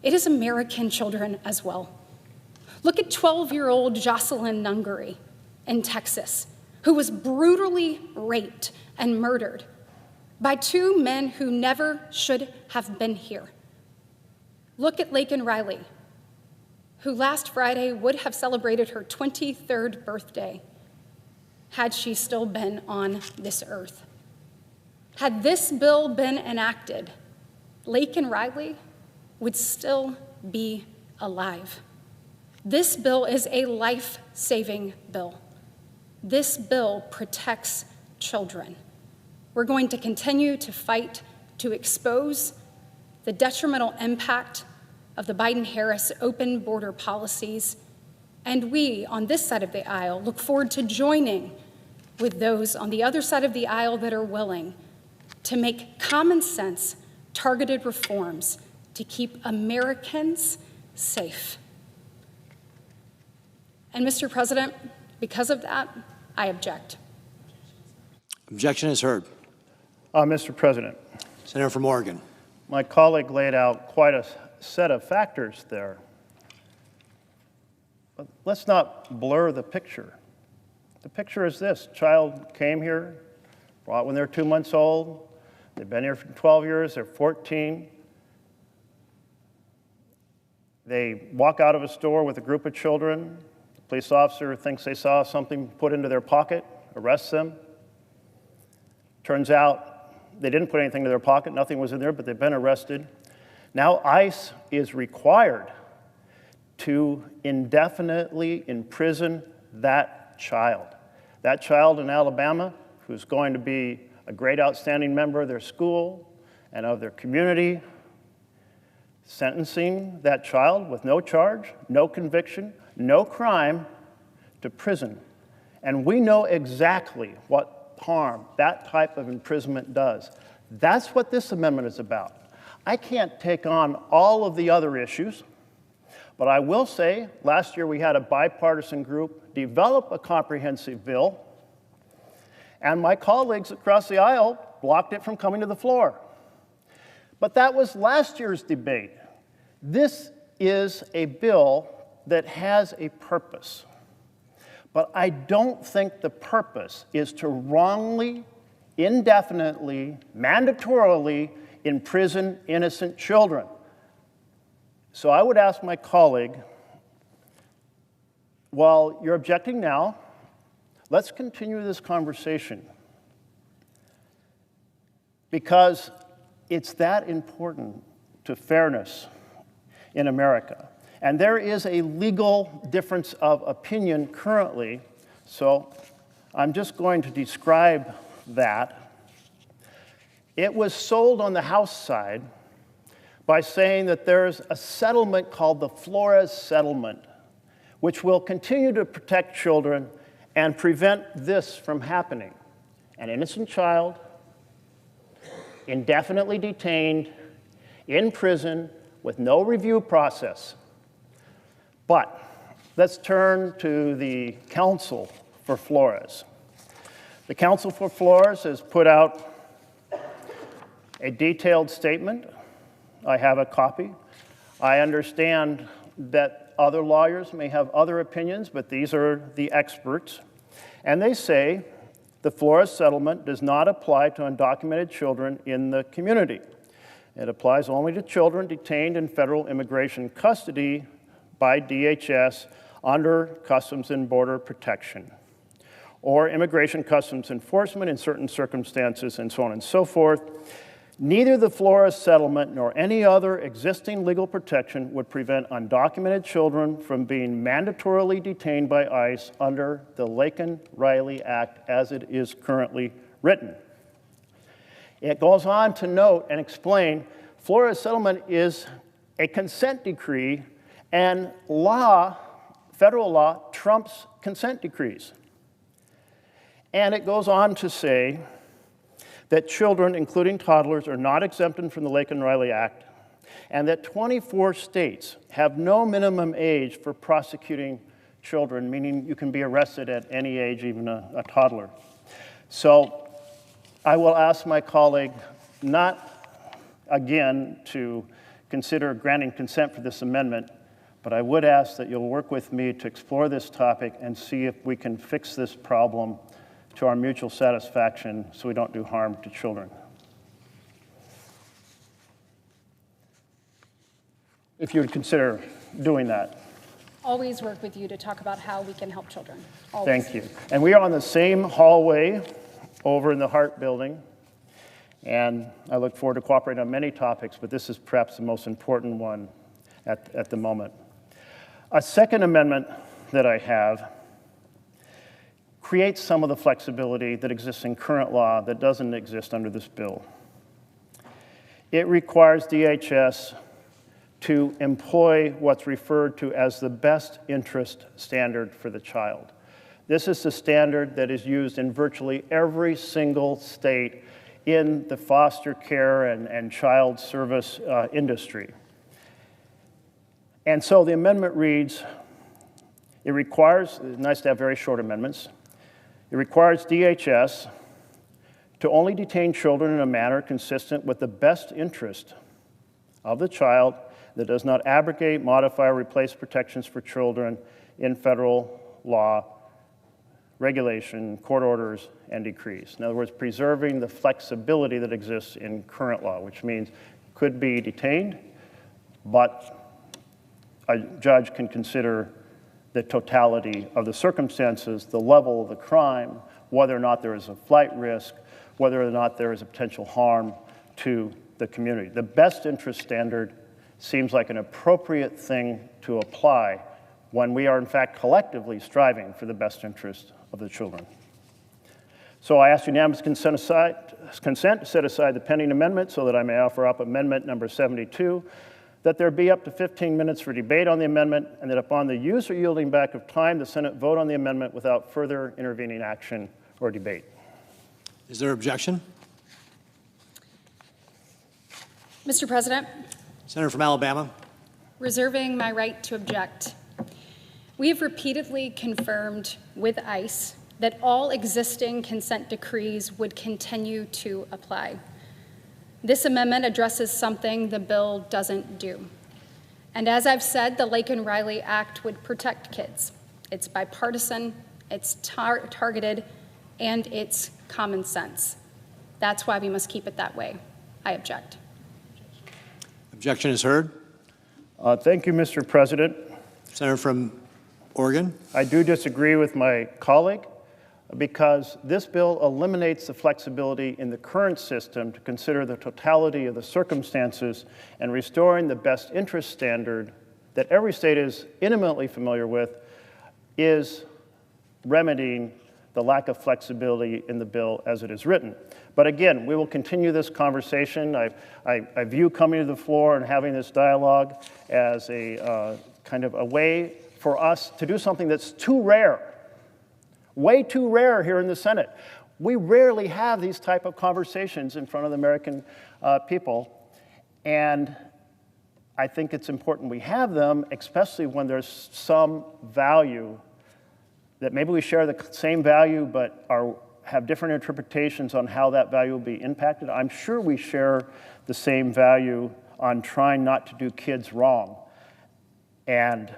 It is American children as well. Look at 12-year-old Jocelyn Nungary in Texas, who was brutally raped and murdered by two men who never should have been here. Look at Laken Riley, who last Friday would have celebrated her 23rd birthday had she still been on this earth. Had this bill been enacted, Laken Riley would still be alive. This bill is a life-saving bill. This bill protects children. We're going to continue to fight to expose the detrimental impact of the Biden-Harris open border policies, and we, on this side of the aisle, look forward to joining with those on the other side of the aisle that are willing to make common sense, targeted reforms to keep Americans safe. And Mr. President, because of that, I object. Objection is heard. Mr. President. Senator from Oregon. My colleague laid out quite a set of factors there. But let's not blur the picture. The picture is this: child came here, brought when they're 2 months old. They've been here for 12 years, they're 14. They walk out of a store with a group of children. The police officer thinks they saw something put into their pocket, arrests them. Turns out they didn't put anything in their pocket, nothing was in there, but they've been arrested. Now ICE is required to indefinitely imprison that child. That child in Alabama, who's going to be a great outstanding member of their school and of their community, sentencing that child with no charge, no conviction, no crime to prison. And we know exactly what harm that type of imprisonment does. That's what this amendment is about. I can't take on all of the other issues, but I will say last year we had a bipartisan group develop a comprehensive bill, and my colleagues across the aisle blocked it from coming to the floor. But that was last year's debate. This is a bill that has a purpose. But I don't think the purpose is to wrongly, indefinitely, mandatorily imprison innocent children. So I would ask my colleague, while you're objecting now, let's continue this conversation, because it's that important to fairness in America. And there is a legal difference of opinion currently, so I'm just going to describe that. It was sold on the House side by saying that there's a settlement called the Flores Settlement, which will continue to protect children and prevent this from happening. An innocent child, indefinitely detained, in prison, with no review process. But let's turn to the Council for Flores. The Council for Flores has put out a detailed statement. I have a copy. I understand that other lawyers may have other opinions, but these are the experts. And they say the Flores settlement does not apply to undocumented children in the community. It applies only to children detained in federal immigration custody by DHS under Customs and Border Protection, or Immigration Customs Enforcement in certain circumstances, and so on and so forth. Neither the Flores settlement nor any other existing legal protection would prevent undocumented children from being mandatorily detained by ICE under the Laken-Riley Act as it is currently written. It goes on to note and explain Flores settlement is a consent decree, and federal law trumps consent decrees. And it goes on to say that children, including toddlers, are not exempted from the Laken-Riley Act, and that 24 states have no minimum age for prosecuting children, meaning you can be arrested at any age, even a toddler. So I will ask my colleague not again to consider granting consent for this amendment, but I would ask that you'll work with me to explore this topic and see if we can fix this problem to our mutual satisfaction so we don't do harm to children. If you would consider doing that. Always work with you to talk about how we can help children. Always. Thank you. And we are on the same hallway over in the Hart Building, and I look forward to cooperating on many topics, but this is perhaps the most important one at the moment. A second amendment that I have creates some of the flexibility that exists in current law that doesn't exist under this bill. It requires DHS to employ what's referred to as the best interest standard for the child. This is the standard that is used in virtually every single state in the foster care and child service industry. And so the amendment reads, it requires, it's nice to have very short amendments, it requires DHS to only detain children in a manner consistent with the best interest of the child that does not abrogate, modify, or replace protections for children in federal law, regulation, court orders, and decrees. In other words, preserving the flexibility that exists in current law, which means could be detained, but a judge can consider the totality of the circumstances, the level of the crime, whether or not there is a flight risk, whether or not there is a potential harm to the community. The best interest standard seems like an appropriate thing to apply when we are in fact collectively striving for the best interest of the children. So I ask unanimous consent to set aside the pending amendment so that I may offer up amendment number 72, that there be up to 15 minutes for debate on the amendment, and that upon the use or yielding back of time, the Senate vote on the amendment without further intervening action or debate. Is there objection? Mr. President, Senator from Alabama. reserving my right to object. We have repeatedly confirmed with ICE that all existing consent decrees would continue to apply. This amendment addresses something the bill doesn't do. And as I've said, the Laken Riley Act would protect kids. It's bipartisan, it's targeted, and it's common sense. That's why we must keep it that way. I object. Objection is heard. Thank you, Mr. President. Senator from Oregon. I do disagree with my colleague because this bill eliminates the flexibility in the current system to consider the totality of the circumstances, and restoring the best interest standard that every state is intimately familiar with is remedying the lack of flexibility in the bill as it is written. But again, we will continue this conversation. I view coming to the floor and having this dialogue as a kind of a way for us to do something that's too rare, way too rare here in the Senate. We rarely have these type of conversations in front of the American people, and I think it's important we have them, especially when there's some value that maybe we share the same value but have different interpretations on how that value will be impacted. I'm sure we share the same value on trying not to do kids wrong. And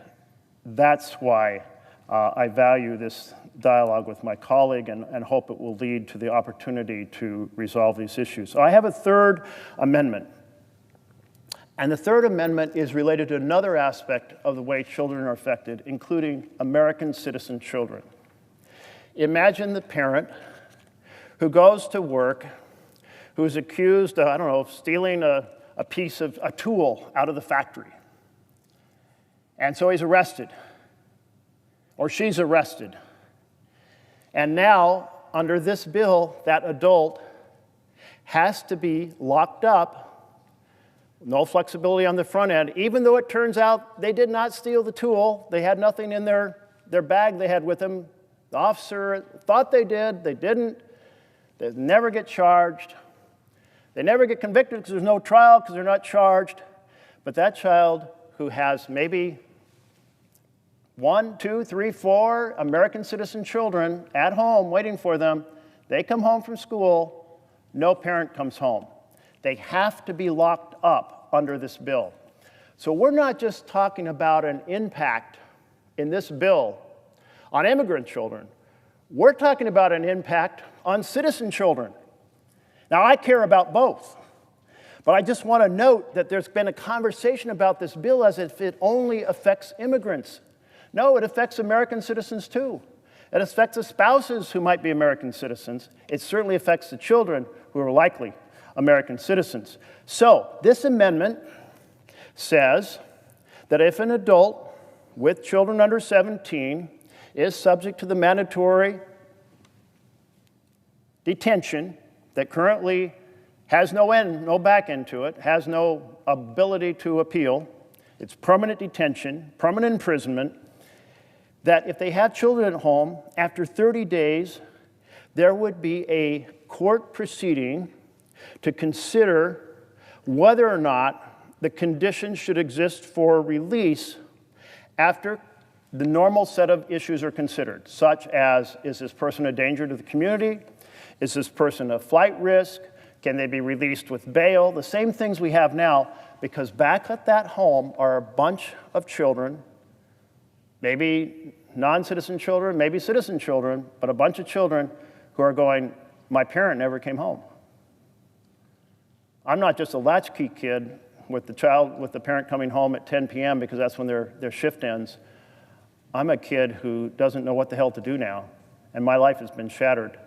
that's why I value this dialogue with my colleague and hope it will lead to the opportunity to resolve these issues. So I have a third amendment. And the third amendment is related to another aspect of the way children are affected, including American citizen children. Imagine the parent who goes to work, who's accused, I don't know, of stealing a tool out of the factory. And so he's arrested, or she's arrested. And now, under this bill, that adult has to be locked up. No flexibility on the front end, even though it turns out they did not steal the tool. They had nothing in their bag they had with them. The officer thought they did, they didn't. They never get charged. They never get convicted because there's no trial because they're not charged. But that child who has maybe 1, 2, 3, 4 American citizen children at home waiting for them They come home from school, no parent comes home. They have to be locked up under this bill. So we're not just talking about an impact in this bill on immigrant children. We're talking about an impact on citizen children. Now, I care about both, but I just want to note that there's been a conversation about this bill as if it only affects immigrants. No, it affects American citizens too. It affects the spouses who might be American citizens. It certainly affects the children who are likely American citizens. So this amendment says that if an adult with children under 17 is subject to the mandatory detention that currently has no end, no back end to it, has no ability to appeal, it's permanent detention, permanent imprisonment, that if they have children at home, after 30 days, there would be a court proceeding to consider whether or not the conditions should exist for release after the normal set of issues are considered, such as, is this person a danger to the community? Is this person a flight risk? Can they be released with bail? The same things we have now, because back at that home are a bunch of children, maybe non-citizen children, maybe citizen children, but a bunch of children who are going, my parent never came home. I'm not just a latchkey kid with the parent coming home at 10 p.m. because that's when their shift ends. I'm a kid who doesn't know what the hell to do now, and my life has been shattered.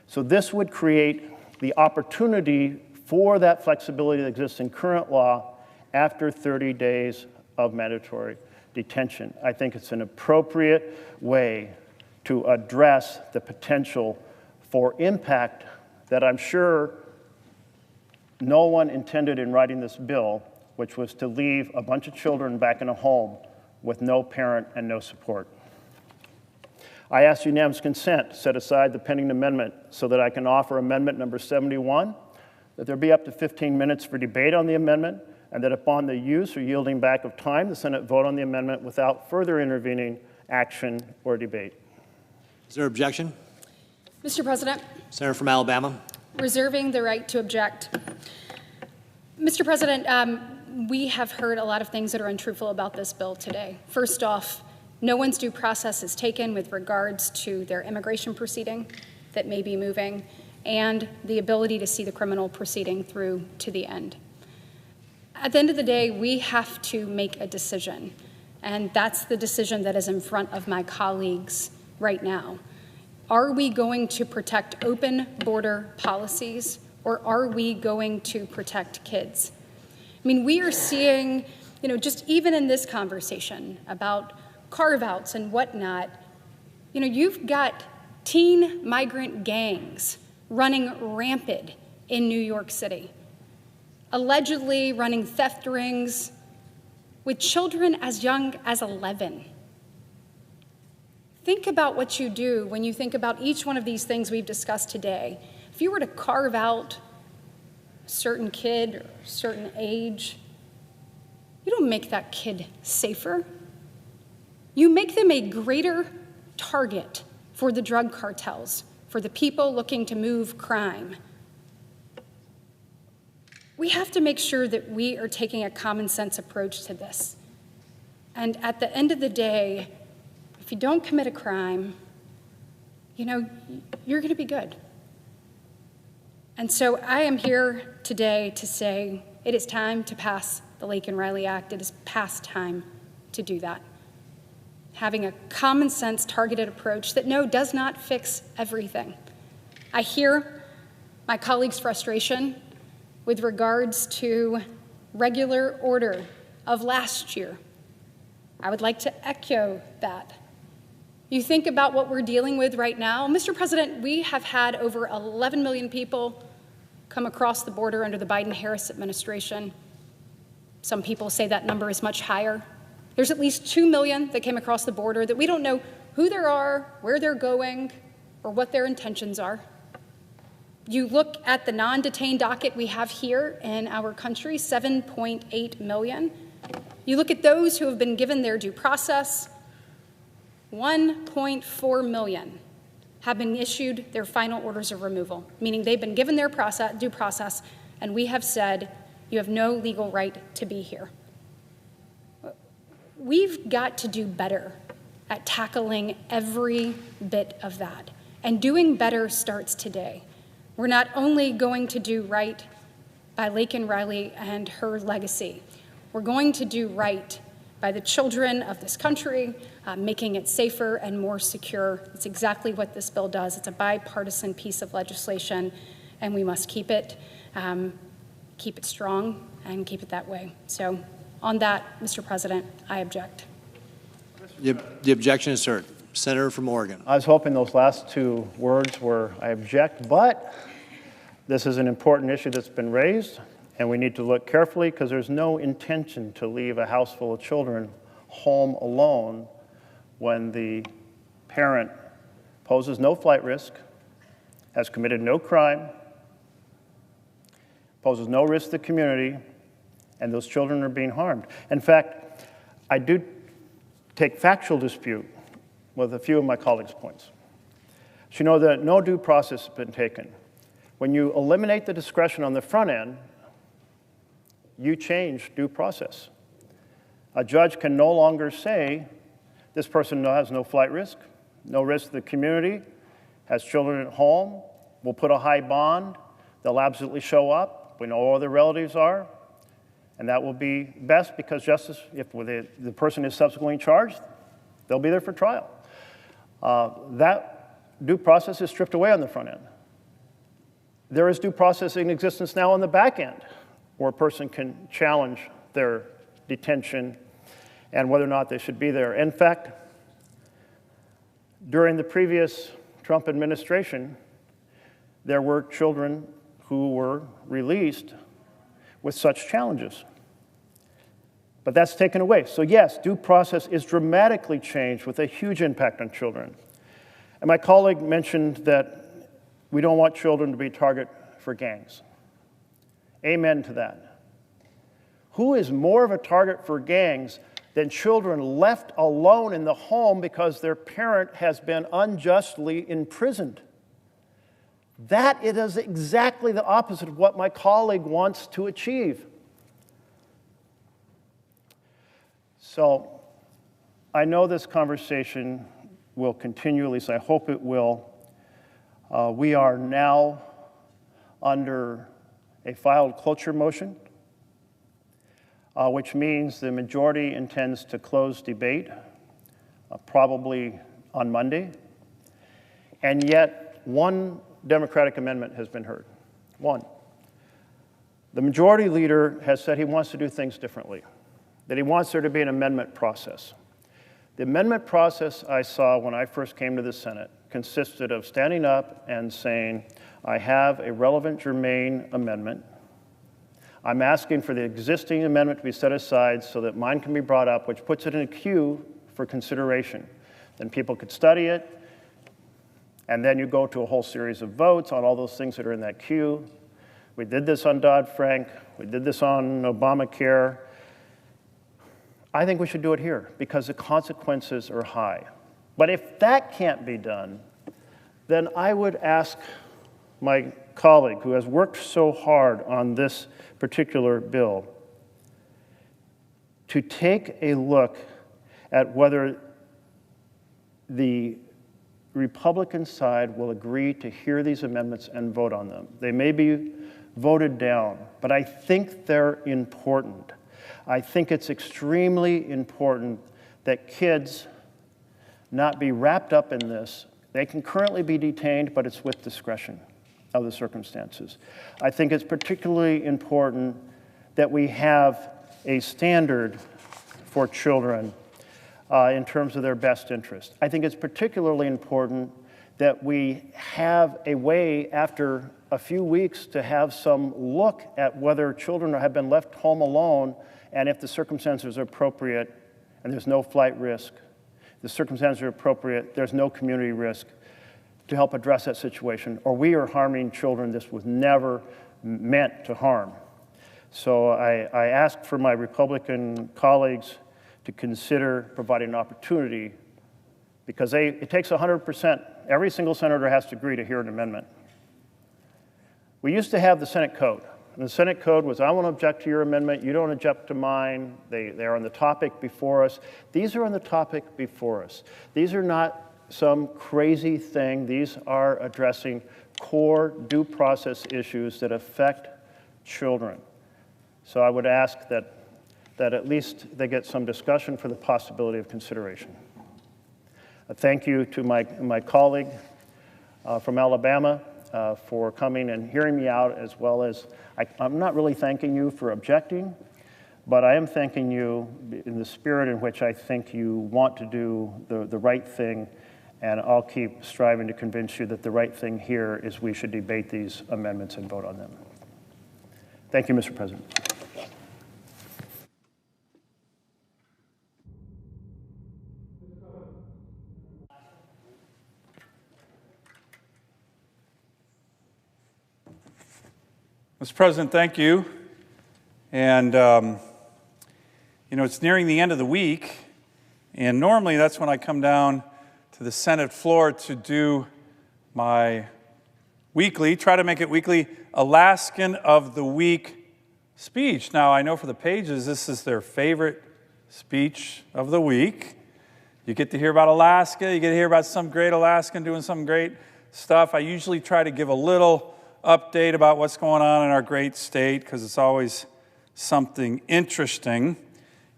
So this would create the opportunity for that flexibility that exists in current law after 30 days of mandatory detention. I think it's an appropriate way to address the potential for impact that I'm sure no one intended in writing this bill, which was to leave a bunch of children back in a home with no parent and no support. I ask unanimous consent to set aside the pending amendment so that I can offer amendment number 71, that there be up to 15 minutes for debate on the amendment, and that upon the use or yielding back of time, the Senate vote on the amendment without further intervening action or debate. Is there objection? Mr. President. Senator from Alabama. Reserving the right to object. Mr. President, we have heard a lot of things that are untruthful about this bill today. First off, no one's due process is taken with regards to their immigration proceeding that may be moving and the ability to see the criminal proceeding through to the end. At the end of the day, we have to make a decision, and that's the decision that is in front of my colleagues right now. Are we going to protect open border policies, or are we going to protect kids? I mean, we are seeing, just even in this conversation about carve-outs and whatnot, you've got teen migrant gangs running rampant in New York City, allegedly running theft rings with children as young as 11. Think about what you do when you think about each one of these things we've discussed today. If you were to carve out a certain kid or a certain age, you don't make that kid safer. You make them a greater target for the drug cartels, for the people looking to move crime. We have to make sure that we are taking a common sense approach to this. And at the end of the day, if you don't commit a crime, you're going to be good. And so I am here today to say it is time to pass the Laken-Riley Act. It is past time to do that. Having a common sense targeted approach that does not fix everything. I hear my colleagues' frustration with regards to regular order of last year. I would like to echo that. You think about what we're dealing with right now. Mr. President, we have had over 11 million people come across the border under the Biden-Harris administration. Some people say that number is much higher. There's at least 2 million that came across the border that we don't know who they are, where they're going, or what their intentions are. You look at the non-detained docket we have here in our country, 7.8 million. You look at those who have been given their due process, 1.4 million have been issued their final orders of removal, meaning they've been given their due process, and we have said, you have no legal right to be here. We've got to do better at tackling every bit of that, and doing better starts today. We're not only going to do right by Laken Riley and her legacy, we're going to do right by the children of this country, making it safer and more secure. It's exactly what this bill does. It's a bipartisan piece of legislation, and we must keep it strong and keep it that way. So on that, Mr. President, I object. The objection is heard. Senator from Oregon. I was hoping those last two words were I object, but this is an important issue that's been raised, and we need to look carefully because there's no intention to leave a house full of children home alone when the parent poses no flight risk, has committed no crime, poses no risk to the community, and those children are being harmed. In fact, I do take factual dispute with a few of my colleagues' points. So you know that no due process has been taken. When you eliminate the discretion on the front end, you change due process. A judge can no longer say, this person has no flight risk, no risk to the community, has children at home, we'll put a high bond, they'll absolutely show up, we know all their relatives are, and that will be best because justice, if the person is subsequently charged, they'll be there for trial. That due process is stripped away on the front end. There is due process in existence now on the back end, where a person can challenge their detention and whether or not they should be there. In fact, during the previous Trump administration, there were children who were released with such challenges. But that's taken away. So yes, due process is dramatically changed with a huge impact on children. And my colleague mentioned that we don't want children to be a target for gangs. Amen to that. Who is more of a target for gangs than children left alone in the home because their parent has been unjustly imprisoned? That it is exactly the opposite of what my colleague wants to achieve. So I know this conversation will continue, at least I hope it will. We are now under a filed cloture motion, which means the majority intends to close debate, probably on Monday. And yet, one Democratic amendment has been heard. One. The majority leader has said he wants to do things differently, that he wants there to be an amendment process. The amendment process I saw when I first came to the Senate consisted of standing up and saying, I have a relevant germane amendment. I'm asking for the existing amendment to be set aside so that mine can be brought up, which puts it in a queue for consideration. Then people could study it, and then you go to a whole series of votes on all those things that are in that queue. We did this on Dodd-Frank. We did this on Obamacare. I think we should do it here because the consequences are high. But if that can't be done, then I would ask my colleague who has worked so hard on this particular bill to take a look at whether the Republican side will agree to hear these amendments and vote on them. They may be voted down, but I think they're important. I think it's extremely important that kids not be wrapped up in this. They can currently be detained, but it's with discretion of the circumstances. I think it's particularly important that we have a standard for children in terms of their best interest. I think it's particularly important that we have a way after a few weeks to have some look at whether children have been left home alone and if the circumstances are appropriate and there's no flight risk, the circumstances are appropriate, there's no community risk to help address that situation, or we are harming children this was never meant to harm. So I ask for my Republican colleagues to consider providing an opportunity because it takes 100%. Every single senator has to agree to hear an amendment. We used to have the Senate code. And the Senate code was, I want to object to your amendment, you don't object to mine. They're on the topic before us. These are on the topic before us. These are not some crazy thing. These are addressing core due process issues that affect children. So I would ask that at least they get some discussion for the possibility of consideration. Thank you to my colleague from Alabama for coming and hearing me out, as well as, I'm not really thanking you for objecting, but I am thanking you in the spirit in which I think you want to do the right thing, and I'll keep striving to convince you that the right thing here is we should debate these amendments and vote on them. Thank you, Mr. President. Mr. President, thank you. And, it's nearing the end of the week, and normally that's when I come down to the Senate floor to do my try to make it weekly, Alaskan of the Week speech. Now, I know for the Pages, this is their favorite speech of the week. You get to hear about Alaska, you get to hear about some great Alaskan doing some great stuff. I usually try to give a little update about what's going on in our great state, because it's always something interesting.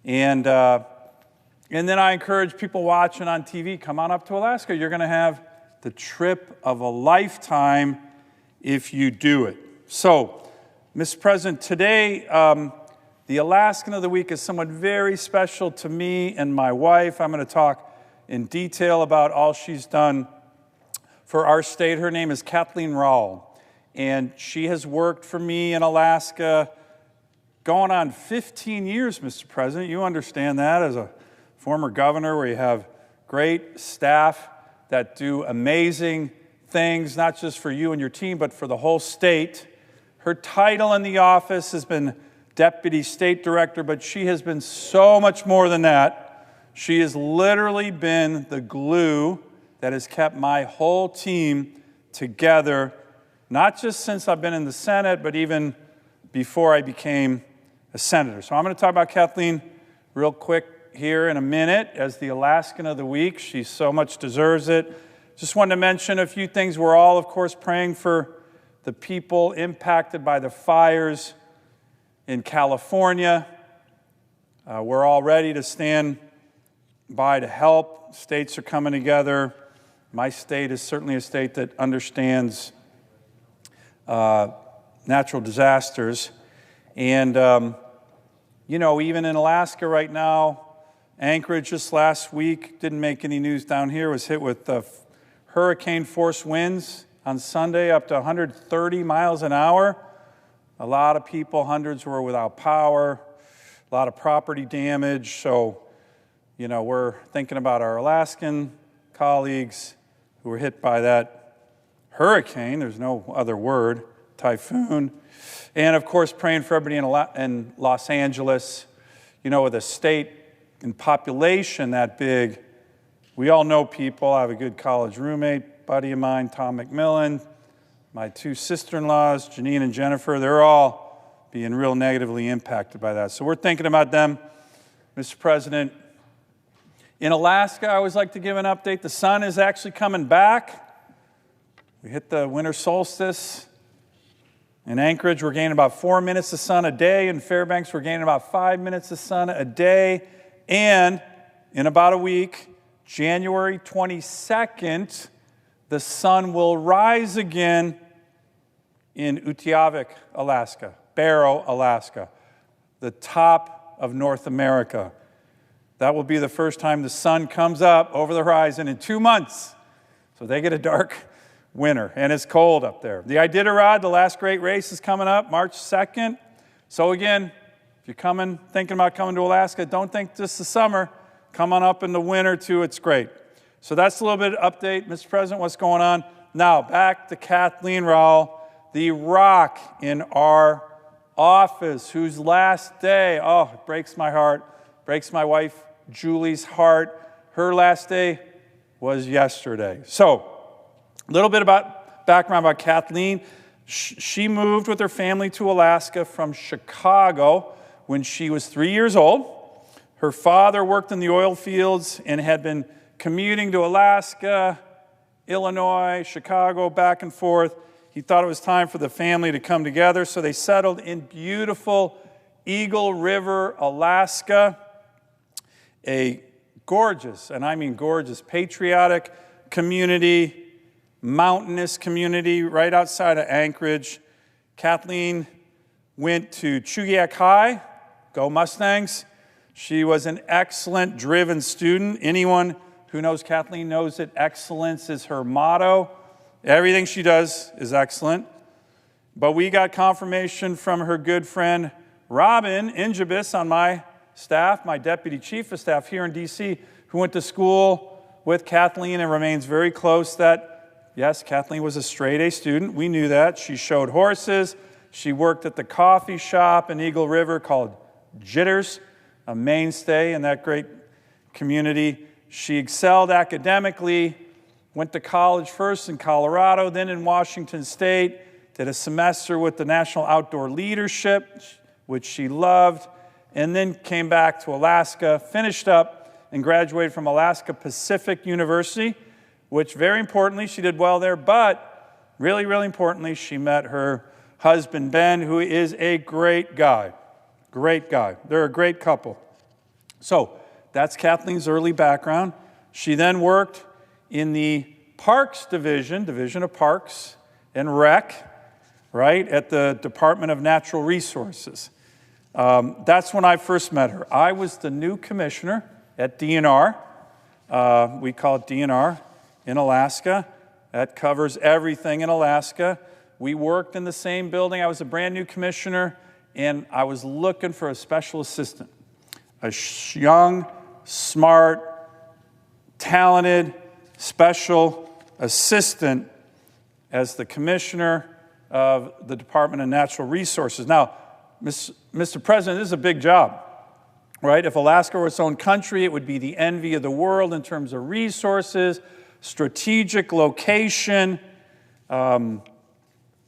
And then I encourage people watching on TV, come on up to Alaska. You're going to have the trip of a lifetime if you do it. So, Mr. President, today, the Alaskan of the Week is someone very special to me and my wife. I'm going to talk in detail about all she's done for our state. Her name is Kathleen Rowell, and she has worked for me in Alaska going on 15 years, Mr. President. You understand that as a former governor, where you have great staff that do amazing things, not just for you and your team, but for the whole state. Her title in the office has been Deputy State Director, but she has been so much more than that. She has literally been the glue that has kept my whole team together, not just since I've been in the Senate, but even before I became a senator. So I'm going to talk about Kathleen real quick here in a minute as the Alaskan of the Week. She so much deserves it. Just wanted to mention a few things. We're all, of course, praying for the people impacted by the fires in California. We're all ready to stand by to help. States are coming together. My state is certainly a state that understands natural disasters. And, even in Alaska right now, Anchorage just last week, didn't make any news down here, was hit with hurricane-force winds on Sunday up to 130 miles an hour. A lot of people, hundreds were without power, a lot of property damage. So, we're thinking about our Alaskan colleagues who were hit by that hurricane. There's no other word, typhoon. And, of course, praying for everybody in Los Angeles. With a state and population that big, we all know people. I have a good college roommate, buddy of mine, Tom McMillan. My two sister-in-laws, Janine and Jennifer, they're all being real negatively impacted by that. So we're thinking about them, Mr. President. In Alaska, I always like to give an update. The sun is actually coming back. We hit the winter solstice. In Anchorage, we're gaining about 4 minutes of sun a day. In Fairbanks, we're gaining about 5 minutes of sun a day. And in about a week, January 22nd, the sun will rise again in Utqiagvik, Alaska, Barrow, Alaska, the top of North America. That will be the first time the sun comes up over the horizon in 2 months. So they get a dark winter, and it's cold up there. The Iditarod, the last great race, is coming up March 2nd. So again, if you're thinking about coming to Alaska, don't think just the summer. Come on up in the winter, too. It's great. So that's a little bit of update, Mr. President, what's going on. Now, back to Kathleen Rowell, the rock in our office, whose last day, it breaks my heart, breaks my wife Julie's heart. Her last day was yesterday. So, a little bit about background about Kathleen. She moved with her family to Alaska from Chicago when she was 3 years old. Her father worked in the oil fields and had been commuting to Alaska, Illinois, Chicago, back and forth. He thought it was time for the family to come together, so they settled in beautiful Eagle River, Alaska, a gorgeous, and I mean gorgeous, patriotic community, mountainous community right outside of Anchorage. Kathleen went to Chugiak High, go Mustangs. She was an excellent, driven student. Anyone who knows Kathleen knows that excellence is her motto. Everything she does is excellent. But we got confirmation from her good friend Robin Ingibis on my staff, my deputy chief of staff here in D.C., who went to school with Kathleen and remains very close, that, yes, Kathleen was a straight-A student. We knew that. She showed horses. She worked at the coffee shop in Eagle River called Jitters, a mainstay in that great community. She excelled academically, went to college first in Colorado, then in Washington State, did a semester with the National Outdoor Leadership, which she loved, and then came back to Alaska, finished up, and graduated from Alaska Pacific University, which very importantly, she did well there, but really, really importantly, she met her husband, Ben, who is a great guy. Great guy. They're a great couple. So that's Kathleen's early background. She then worked in the Parks Division of Parks and Rec, right, at the Department of Natural Resources. That's when I first met her. I was the new commissioner at DNR. We call it DNR in Alaska. That covers everything in Alaska. We worked in the same building. I was a brand new commissioner, and I was looking for a special assistant, a young, smart, talented, special assistant as the commissioner of the Department of Natural Resources. Now, Mr. President, this is a big job, right? If Alaska were its own country, it would be the envy of the world in terms of resources, strategic location,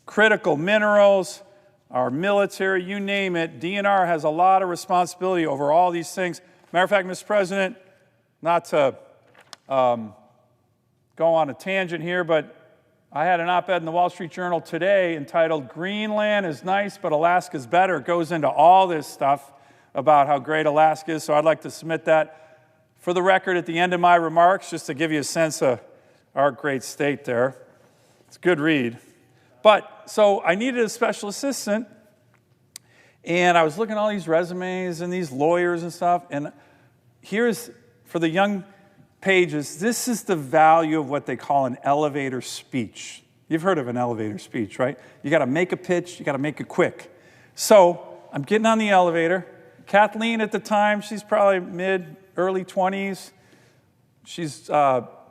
critical minerals, our military, you name it. DNR has a lot of responsibility over all these things. Matter of fact, Mr. President, not to go on a tangent here, but I had an op-ed in the Wall Street Journal today entitled "Greenland is nice, but Alaska's better." It goes into all this stuff about how great Alaska is, so I'd like to submit that for the record at the end of my remarks, just to give you a sense of our great state there. It's a good read. But, so I needed a special assistant, and I was looking at all these resumes and these lawyers and stuff, and here's, for the young pages, this is the value of what they call an elevator speech. You've heard of an elevator speech, right? You got to make a pitch, you got to make it quick. So I'm getting on the elevator. Kathleen at the time, she's probably early 20s. She's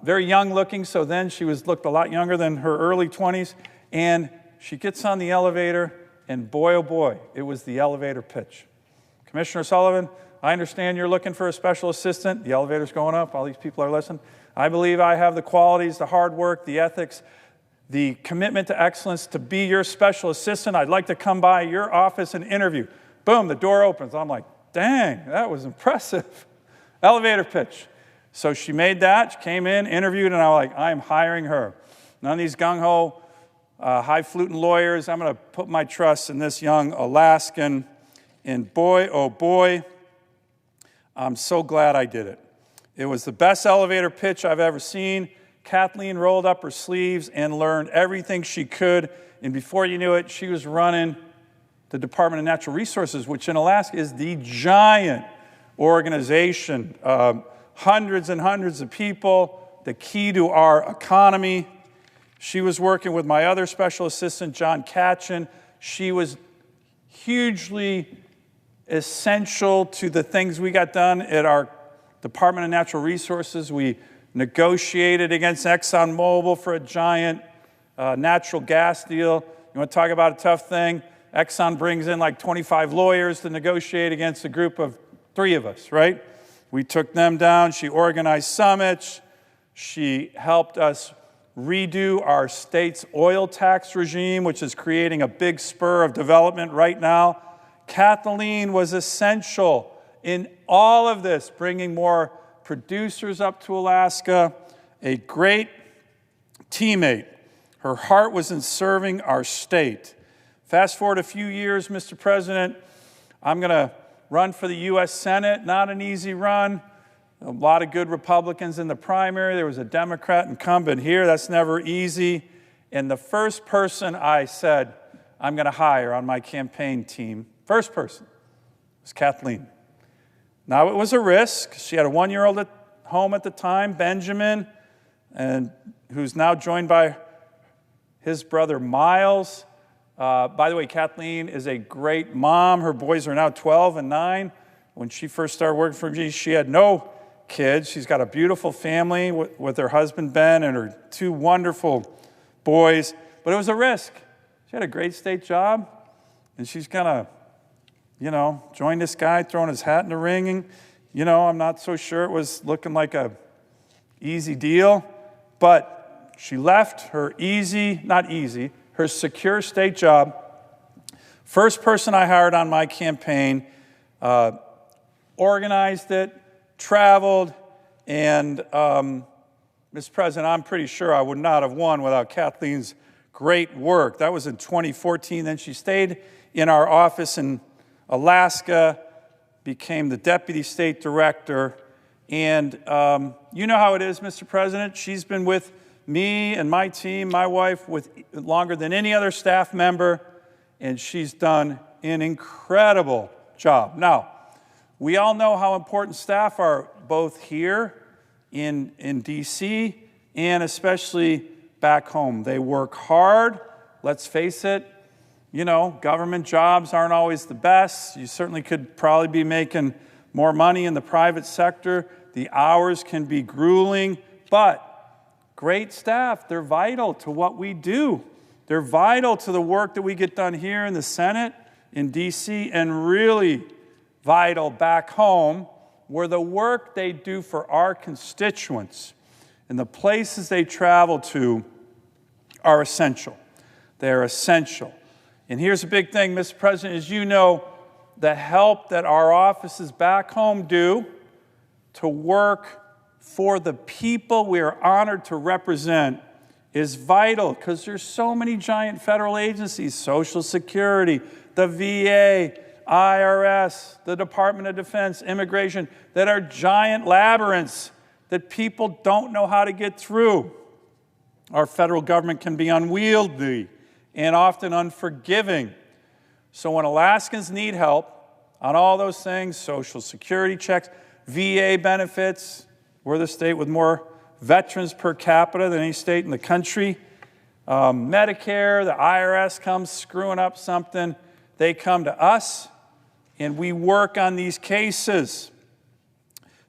very young looking, so then she looked a lot younger than her early 20s. And she gets on the elevator, and boy, oh boy, it was the elevator pitch. Commissioner Sullivan, I understand you're looking for a special assistant. The elevator's going up. All these people are listening. I believe I have the qualities, the hard work, the ethics, the commitment to excellence to be your special assistant. I'd like to come by your office and interview. Boom, the door opens. I'm like, dang, that was impressive. Elevator pitch. So she made that. She came in, interviewed, and I was like, I am hiring her. None of these gung-ho, highfalutin lawyers. I'm going to put my trust in this young Alaskan. And boy, oh boy, I'm so glad I did it. It was the best elevator pitch I've ever seen. Kathleen rolled up her sleeves and learned everything she could. And before you knew it, she was running the Department of Natural Resources, which in Alaska is the giant organization. Hundreds and hundreds of people, the key to our economy. She was working with my other special assistant, John Katchen. She was hugely essential to the things we got done at our Department of Natural Resources. We negotiated against ExxonMobil for a giant natural gas deal. You want to talk about a tough thing? Exxon brings in like 25 lawyers to negotiate against a group of 3 of us, right? We took them down. She organized summits. She helped us redo our state's oil tax regime, which is creating a big spur of development right now. Kathleen was essential in all of this, bringing more producers up to Alaska, a great teammate. Her heart was in serving our state. Fast forward a few years, Mr. President, I'm going to run for the U.S. Senate. Not an easy run. A lot of good Republicans in the primary. There was a Democrat incumbent here. That's never easy. And the first person I said I'm going to hire on my campaign team, first person, was Kathleen. Now, it was a risk. She had a 1-year-old at home at the time, Benjamin, and who's now joined by his brother Miles. By the way, Kathleen is a great mom. Her boys are now 12 and 9. When she first started working for me, she had no kids. She's got a beautiful family with her husband, Ben, and her 2 wonderful boys. But it was a risk. She had a great state job, and she's going to, join this guy, throwing his hat in the ring. And, I'm not so sure it was looking like a easy deal. But she left her her secure state job. First person I hired on my campaign, organized it, traveled, and Mr. President, I'm pretty sure I would not have won without Kathleen's great work. That was in 2014. Then she stayed in our office in Alaska, became the deputy state director, and you know how it is, Mr. President. She's been with me and my team, my wife, with longer than any other staff member, and she's done an incredible job. Now, we all know how important staff are both here in D.C. and especially back home. They work hard. Let's face it, government jobs aren't always the best. You certainly could probably be making more money in the private sector. The hours can be grueling, but great staff, they're vital to what we do. They're vital to the work that we get done here in the Senate, in D.C., and really vital back home, where the work they do for our constituents and the places they travel to are essential. They're essential. And here's a big thing, Mr. President, as you know, the help that our offices back home do to work for the people we are honored to represent is vital, because there's so many giant federal agencies, Social Security, the VA, IRS, the Department of Defense, Immigration, that are giant labyrinths that people don't know how to get through. Our federal government can be unwieldy and often unforgiving. So when Alaskans need help on all those things, Social Security checks, VA benefits, we're the state with more veterans per capita than any state in the country. Medicare, the IRS comes screwing up something. They come to us, and we work on these cases.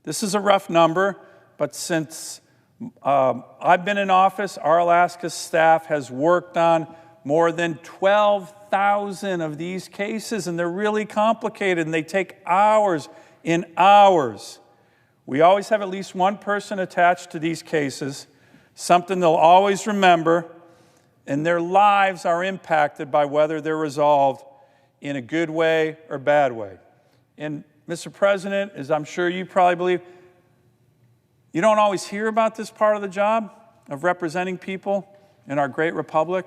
This is a rough number, but since I've been in office, our Alaska staff has worked on more than 12,000 of these cases, and they're really complicated, and they take hours and hours. We always have at least one person attached to these cases, something they'll always remember, and their lives are impacted by whether they're resolved in a good way or bad way. And Mr. President, as I'm sure you probably believe, you don't always hear about this part of the job of representing people in our great republic,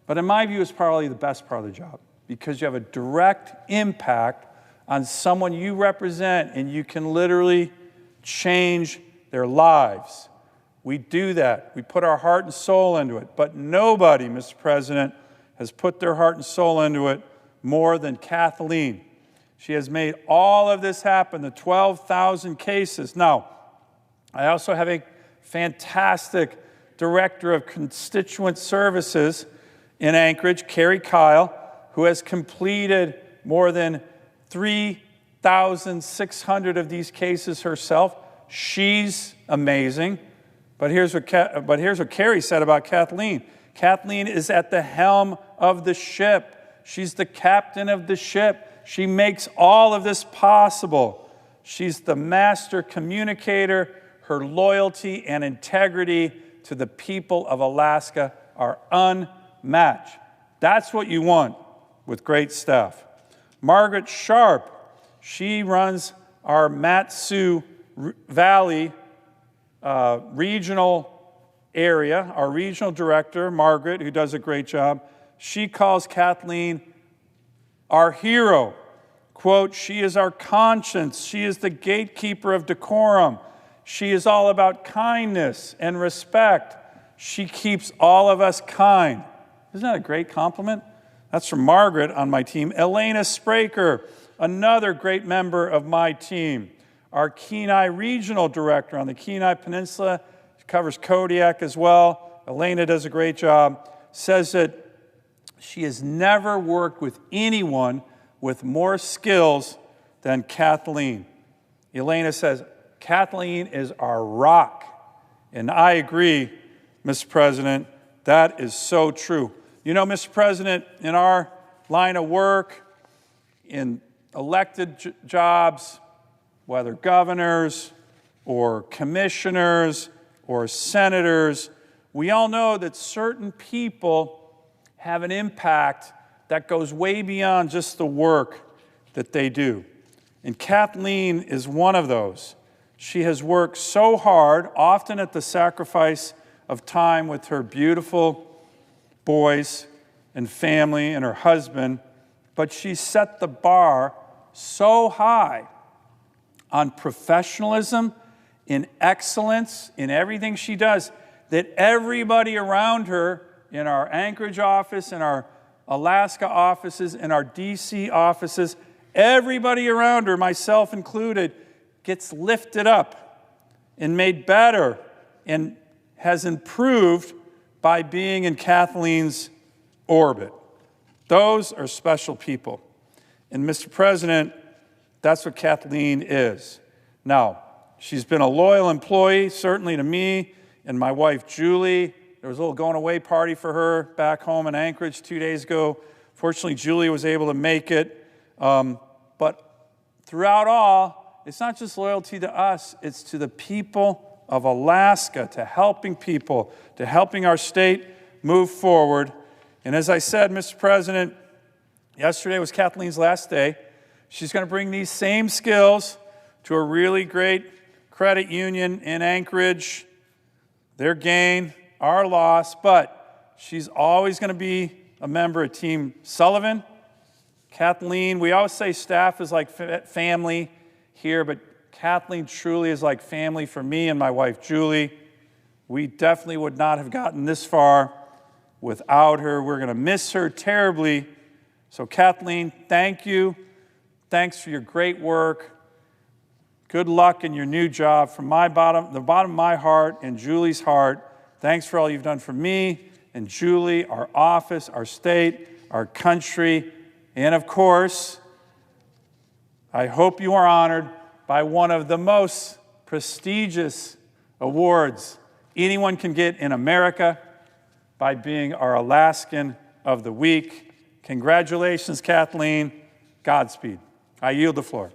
but in my view, it's probably the best part of the job, because you have a direct impact on someone you represent, and you can literally change their lives. We do that. We put our heart and soul into it. But nobody, Mr. President, has put their heart and soul into it more than Kathleen. She has made all of this happen, the 12,000 cases. Now, I also have a fantastic director of constituent services in Anchorage, Carrie Kyle, who has completed more than 3,600 of these cases herself. She's amazing. But here's what Carrie said about Kathleen. Kathleen is at the helm of the ship. She's the captain of the ship. She makes all of this possible. She's the master communicator. her loyalty and integrity to the people of Alaska are unmatched. That's what you want with great staff. Margaret Sharp, she runs our Mat-Su Valley regional area, our regional director, Margaret, who does a great job. She calls Kathleen our hero. Quote, she is our conscience. She is the gatekeeper of decorum. She is all about kindness and respect. She keeps all of us kind. Isn't that a great compliment? That's from Margaret on my team. Elena Spraker, another great member of my team. Our Kenai Regional Director on the Kenai Peninsula, covers Kodiak as well. Elena does a great job. Says that she has never worked with anyone with more skills than Kathleen. Elena says, Kathleen is our rock. And I agree, Mr. President, that is so true. You know, Mr. President, in our line of work, in elected jobs, whether governors or commissioners or senators, we all know that certain people have an impact that goes way beyond just the work that they do. And Kathleen is one of those. She has worked so hard, often at the sacrifice of time with her beautiful boys and family and her husband, but she set the bar so high on professionalism, in excellence, in everything she does, that everybody around her in our Anchorage office, in our Alaska offices, in our DC offices, everybody around her, myself included, gets lifted up and made better and has improved by being in Kathleen's orbit. Those are special people. And Mr. President, that's what Kathleen is. Now, she's been a loyal employee, certainly to me and my wife, Julie. There was a little going away party for her back home in Anchorage 2 days ago. Fortunately, Julie was able to make it. But throughout all, it's not just loyalty to us, it's to the people of Alaska, to helping people, to helping our state move forward. And as I said, Mr. President, yesterday was Kathleen's last day. She's going to bring these same skills to a really great credit union in Anchorage. Their gain, our loss, but she's always going to be a member of Team Sullivan. Kathleen, we always say staff is like family here, but Kathleen truly is like family for me and my wife, Julie. We definitely would not have gotten this far without her. We're going to miss her terribly. So Kathleen, thank you. Thanks for your great work. Good luck in your new job. From the bottom of my heart and Julie's heart, thanks for all you've done for me and Julie, our office, our state, our country, and of course, I hope you are honored by one of the most prestigious awards anyone can get in America by being our Alaskan of the Week. Congratulations, Kathleen. Godspeed. I yield the floor.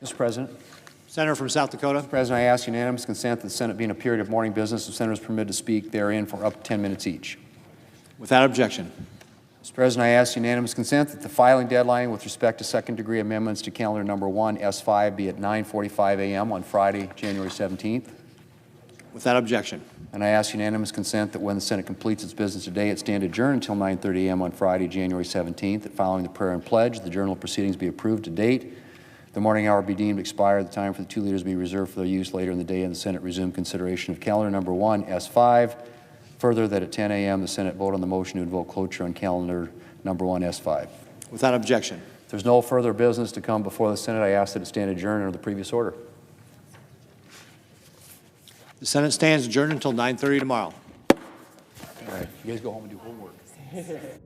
Mr. President. Senator from South Dakota. Mr. President, I ask unanimous consent that the Senate be in a period of morning business with senators permitted to speak therein for up to 10 minutes each. Without objection. Mr. President, I ask unanimous consent that the filing deadline with respect to second-degree amendments to calendar number 1, S5, be at 9:45 a.m. on Friday, January 17th. Without objection. And I ask unanimous consent that when the Senate completes its business today, it stand adjourned until 9:30 a.m. on Friday, January 17th, that following the prayer and pledge, the journal of proceedings be approved to date, the morning hour be deemed expired, the time for the two leaders be reserved for their use later in the day, and the Senate resume consideration of calendar number 1, S5. Further, that at 10 a.m. the Senate vote on the motion to invoke cloture on calendar number 1, S5. Without objection. If there's no further business to come before the Senate, I ask that it stand adjourned under the previous order. The Senate stands adjourned until 9:30 tomorrow. All right, you guys go home and do homework.